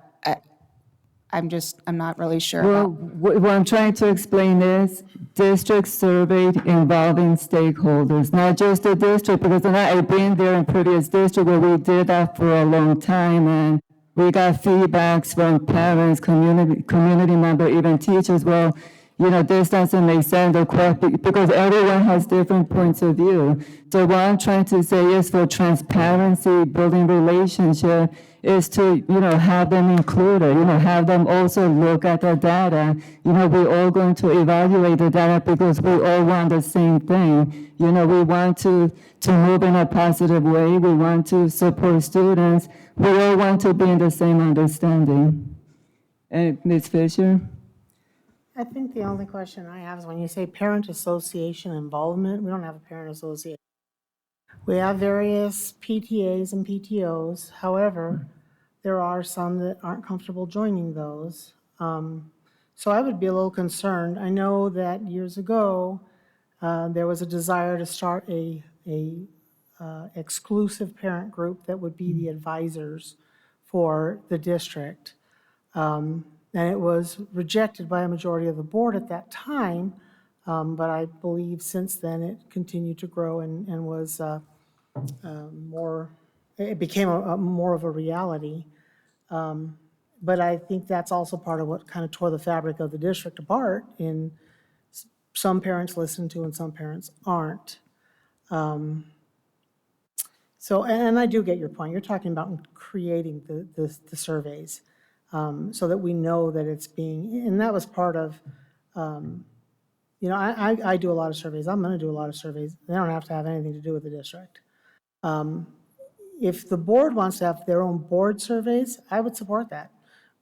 I'm not really sure Well, about. what I'm trying to explain is district surveyed involving stakeholders, not just the district, because I've been there in previous district where we did that for a long time, and we got feedbacks from parents, community members, even teachers. Well, this doesn't make sense because everyone has different points of view. So what I'm trying to say is for transparency, building relationship, is to, have them included, have them also look at the data. We're all going to evaluate the data because we all want the same thing. We want to move in a positive way. We want to support students. We all want to be in the same understanding. And Ms. Fisher? I think the only question I have is when you say parent association involvement, we don't have a parent association. We have various PTAs and PTOs. However, there are some that aren't comfortable joining those. So I would be a little concerned. I know that years ago, there was a desire to start a exclusive parent group that would be the advisors for the district. And it was rejected by a majority of the board at that time, but I believe since then it continued to grow and was more, it became more of a reality. But I think that's also part of what kind of tore the fabric of the district apart in some parents listen to and some parents aren't. So, and I do get your point. You're talking about creating the surveys so that we know that it's being, and that was part of, I do a lot of surveys. I'm going to do a lot of surveys. They don't have to have anything to do with the district. If the board wants to have their own board surveys, I would support that.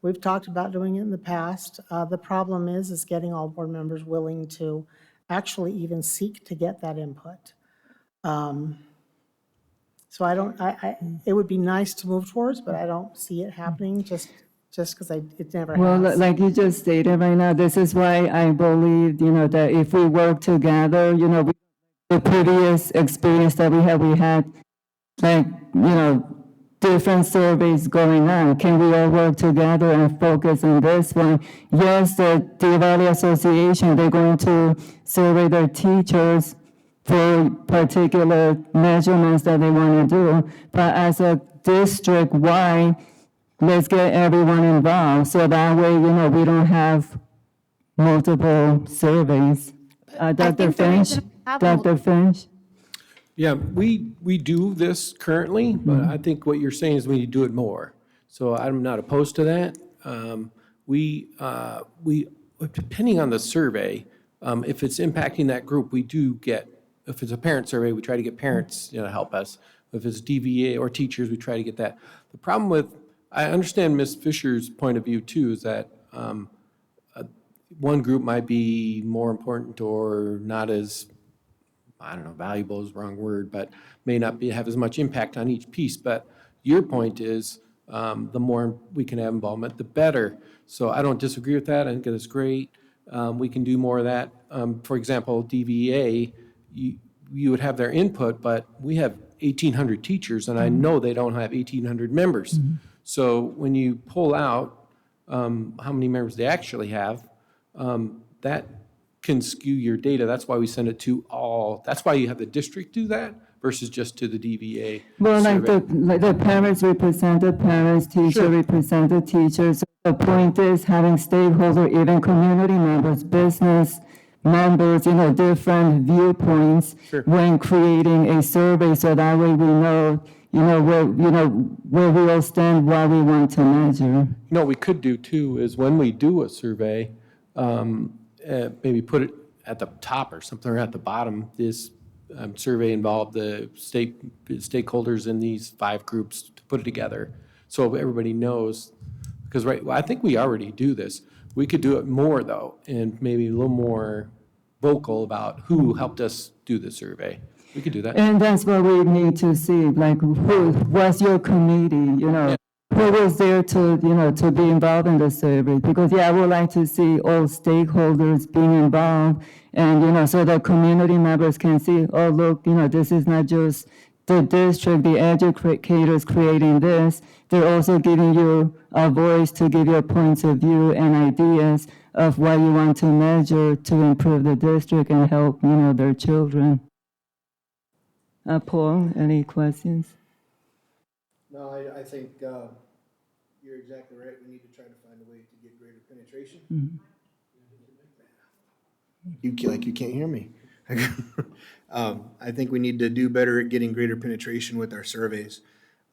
We've talked about doing it in the past. The problem is getting all board members willing to actually even seek to get that input. So it would be nice to move towards, but I don't see it happening just because it never Well, has. like you just stated right now, this is why I believe, that if we work together, the previous experience that we had, like, different surveys going on. Can we all work together and focus on this one? Yes, the Deer Valley Association, they're going to survey their teachers for particular measurements that they want to do. But as a district-wide, let's get everyone involved. So that way, we don't have multiple surveys. Dr. think the Finch? reason we have Dr. Finch? Yeah, we do this currently, but I think what you're saying is we need to do it more. So I'm not opposed to that. We, depending on the survey, if it's impacting that group, we do get, if it's a parent survey, we try to get parents, to help us. If it's DVA or teachers, we try to get that. The problem with, I understand Ms. Fisher's point of view too, is that one group might be more important or not as, I don't know, valuable is the wrong word, but may not have as much impact on each piece. But your point is, the more we can have involvement, the better. So I don't disagree with that. I think it's great. We can do more of that. For example, DVA, you would have their input, but we have 1,800 teachers, and I know they don't have 1,800 members. So when you pull out how many members they actually have, that can skew your data. That's why we send it to all. That's why you have the district do that versus just to the DVA Well, survey. like the parents represent the parents, teacher represent the teachers. The point is having stakeholder, even community members, business members, different viewpoints when creating a survey, so that way we know, where we all stand, what we want to measure. What we could do too is when we do a survey, maybe put it at the top or something, or at the bottom. This survey involved the stakeholders in these 5 groups to put it together, so everybody knows. Because I think we already do this. We could do it more though, and maybe a little more vocal about who helped us do the survey. We could do that. And that's what we need to see, like who was your committee, who was there to, to be involved in the survey? Because, I would like to see all stakeholders being involved and, so that community members can see, oh, look, this is not just the district, the educators creating this. They're also giving you a voice to give your points of view and ideas of what you want to measure to improve the district and help, their children. Paul, any questions? No, I think you're exactly right. We need to try to find a way to get greater penetration. You can't hear me. I think we need to do better at getting greater penetration with our surveys.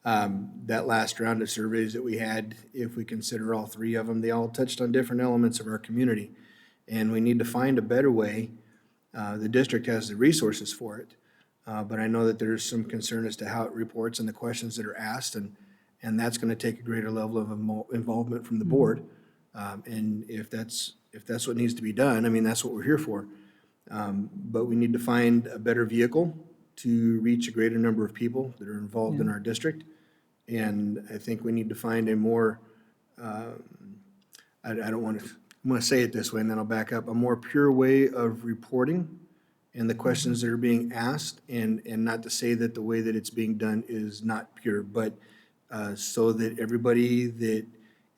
That last round of surveys that we had, if we consider all 3 of them, they all touched on different elements of our community. And we need to find a better way. The district has the resources for it. But I know that there's some concern as to how it reports and the questions that are asked, and that's going to take a greater level of involvement from the board. And if that's what needs to be done, I mean, that's what we're here for. But we need to find a better vehicle to reach a greater number of people that are involved in our district. And I think we need to find a more, I don't want to, I'm going to say it this way and then I'll back up, a more pure way of reporting and the questions that are being asked, and not to say that the way that it's being done is not pure, but so that everybody that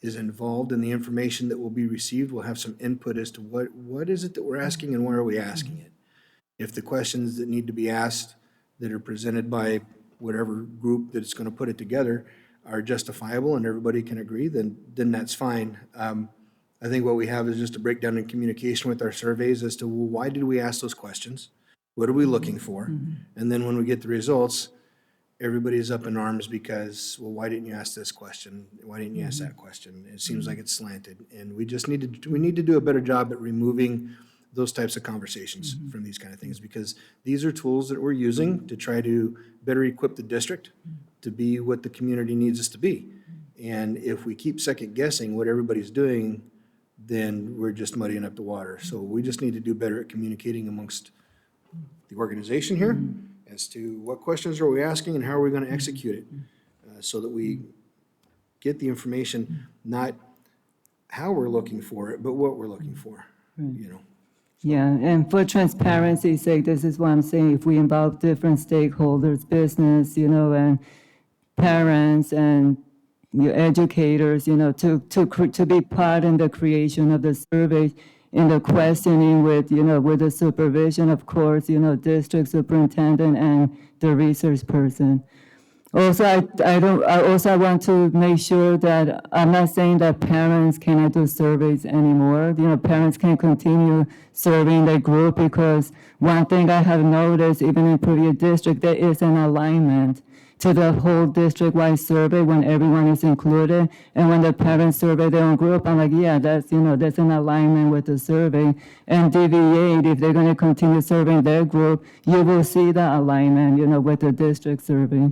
is involved in the information that will be received will have some input as to what is it that we're asking and why are we asking it. If the questions that need to be asked that are presented by whatever group that's going to put it together are justifiable and everybody can agree, then that's fine. I think what we have is just a breakdown in communication with our surveys as to, well, why did we ask those questions? What are we looking for? And then when we get the results, everybody's up in arms because, well, why didn't you ask this question? Why didn't you ask that question? It seems like it's slanted. And we need to do a better job at removing those types of conversations from these kind of things, because these are tools that we're using to try to better equip the district to be what the community needs us to be. And if we keep second guessing what everybody's doing, then we're just muddying up the water. So we just need to do better at communicating amongst the organization here as to what questions are we asking and how are we going to execute it, so that we get the information, not how we're looking for it, but what we're looking for, you know. Yeah, and for transparency's sake, this is what I'm saying, if we involve different stakeholders, business, and parents and educators, to be part in the creation of the survey, in the questioning with the supervision, of course, district superintendent and the research person. Also, I want to make sure that I'm not saying that parents cannot do surveys anymore. Parents can continue serving the group, because one thing I have noticed, even in previous district, there is an alignment to the whole district-wide survey when everyone is included. And when the parents survey their own group, I'm like, yeah, that's an alignment with the survey. And DVA, if they're going to continue serving their group, you will see the alignment, with the district survey.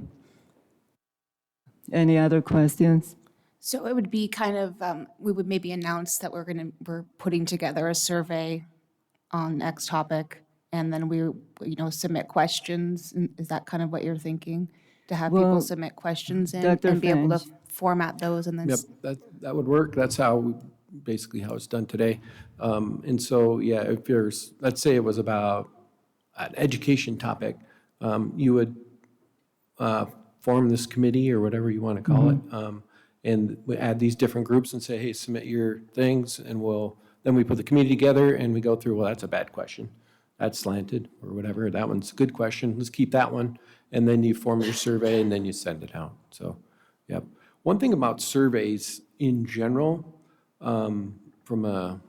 Any other questions? So it would be kind of, we would maybe announce that we're putting together a survey on X topic, and then we, submit questions. Is that kind of what you're thinking? To have people Well, submit questions in Dr. and be able to Finch. format those and then. Yep, that would work. That's basically how it's done today. And so, yeah, if let's say it was about an education topic, you would form this committee or whatever you want to call it, and we add these different groups and say, hey, submit your things, and then we put the committee together and we go through, well, that's a bad question. That's slanted or whatever. That one's a good question. Let's keep that one. And then you form your survey and then you send it out. So, yep. One thing about surveys in general, from a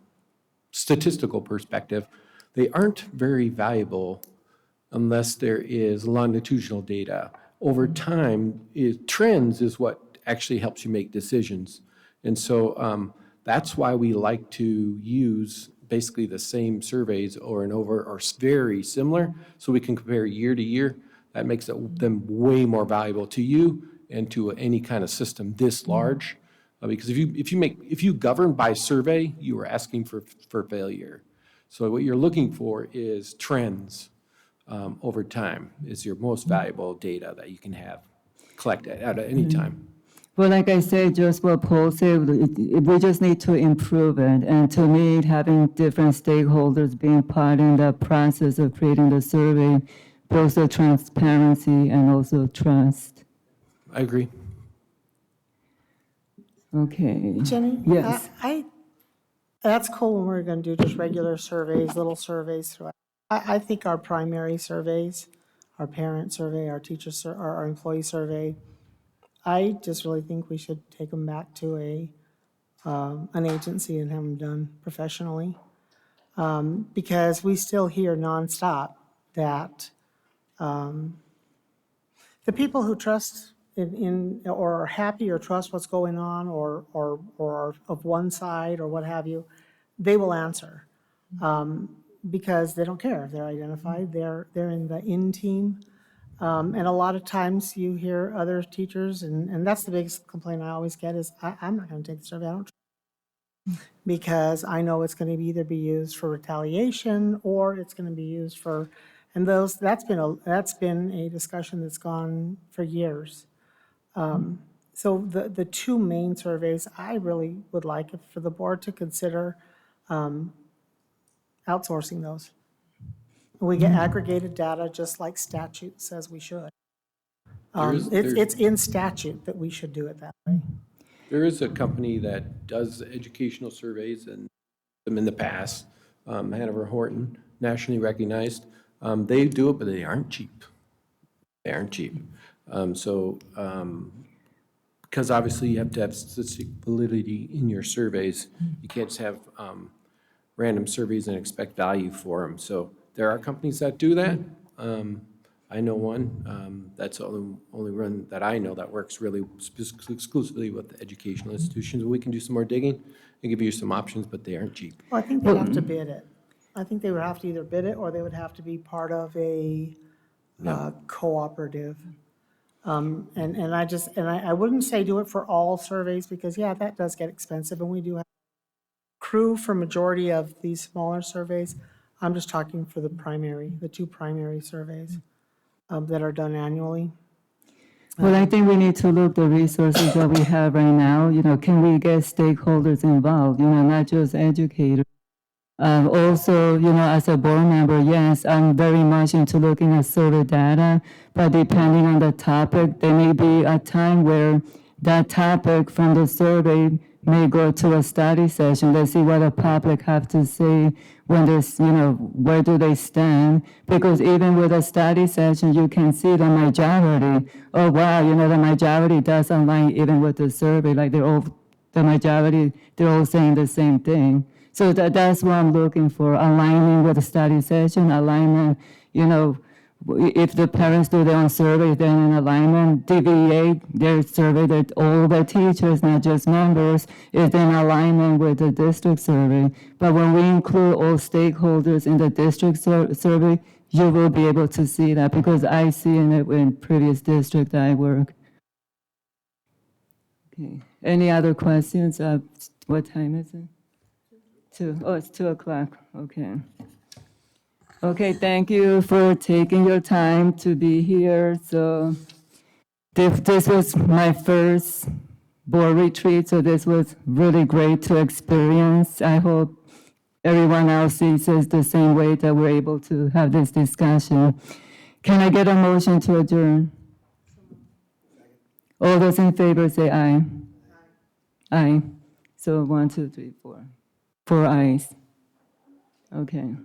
statistical perspective, they aren't very valuable unless there is longitudinal data. Over time, trends is what actually helps you make decisions. And so that's why we like to use basically the same surveys over and over, or very similar, so we can compare year to year. That makes them way more valuable to you and to any kind of system this large. Because if you govern by survey, you are asking for failure. So what you're looking for is trends over time is your most valuable data that you can have collected at any time. Well, like I said, just what Paul said, we just need to improve it. And to me, having different stakeholders being part in the process of creating the survey builds the transparency and also trust. I agree. Okay. Jenny? Yes. That's cool when we're going to do just regular surveys, little surveys throughout. I think our primary surveys, our parent survey, our teacher, our employee survey, I just really think we should take them back to an agency and have them done professionally. Because we still hear nonstop that the people who trust in or are happy or trust what's going on or are of one side or what have you, they will answer. Because they don't care if they're identified, they're in the in team. And a lot of times you hear other teachers, and that's the biggest complaint I always get is, I'm not going to take the survey, I don't because I know it's going to either be used for retaliation or it's going to be used for, and that's been a discussion that's gone for years. So the two main surveys, I really would like for the board to consider outsourcing those. We get aggregated data just like statute says we should. It's in statute that we should do it that way. There is a company that does educational surveys and them in the past, Hanover Horton, nationally recognized. They do it, but they aren't cheap. They aren't cheap. Because obviously you have to have statistic validity in your surveys. You can't just have random surveys and expect value for them. So there are companies that do that. I know one. That's the only one that I know that works really exclusively with educational institutions. We can do some more digging and give you some options, but they aren't cheap. Well, I think they have to bid it. I think they would have to either bid it or they would have to be part of a cooperative. And I wouldn't say do it for all surveys because, yeah, that does get expensive and we do have crew for majority of these smaller surveys. I'm just talking for the two primary surveys that are done annually. Well, I think we need to look the resources that we have right now. Can we get stakeholders involved? Not just educators. Also, as a board member, yes, I'm very much into looking at survey data, but depending on the topic, there may be a time where that topic from the survey may go to a study session. Let's see what the public have to say when there's, where do they stand? Because even with a study session, you can see the majority. Oh, wow, the majority does align even with the survey, like they're all saying the same thing. So that's what I'm looking for, aligning with the study session, alignment, if the parents do their own survey, then in alignment, DVA, their survey, that all the teachers, not just members, is in alignment with the district survey. But when we include all stakeholders in the district survey, you will be able to see that because I see in previous district I work. Okay. Any other questions? What time is it? 2. Oh, it's 2 o'clock. Okay. Okay, thank you for taking your time to be here. So this was my first board retreat, so this was really great to experience. I hope everyone else sees it the same way that we're able to have this discussion. Can I get a motion to adjourn? All those in favor say aye. Aye. So 1, 2, 3, 4. 4 ayes. Okay.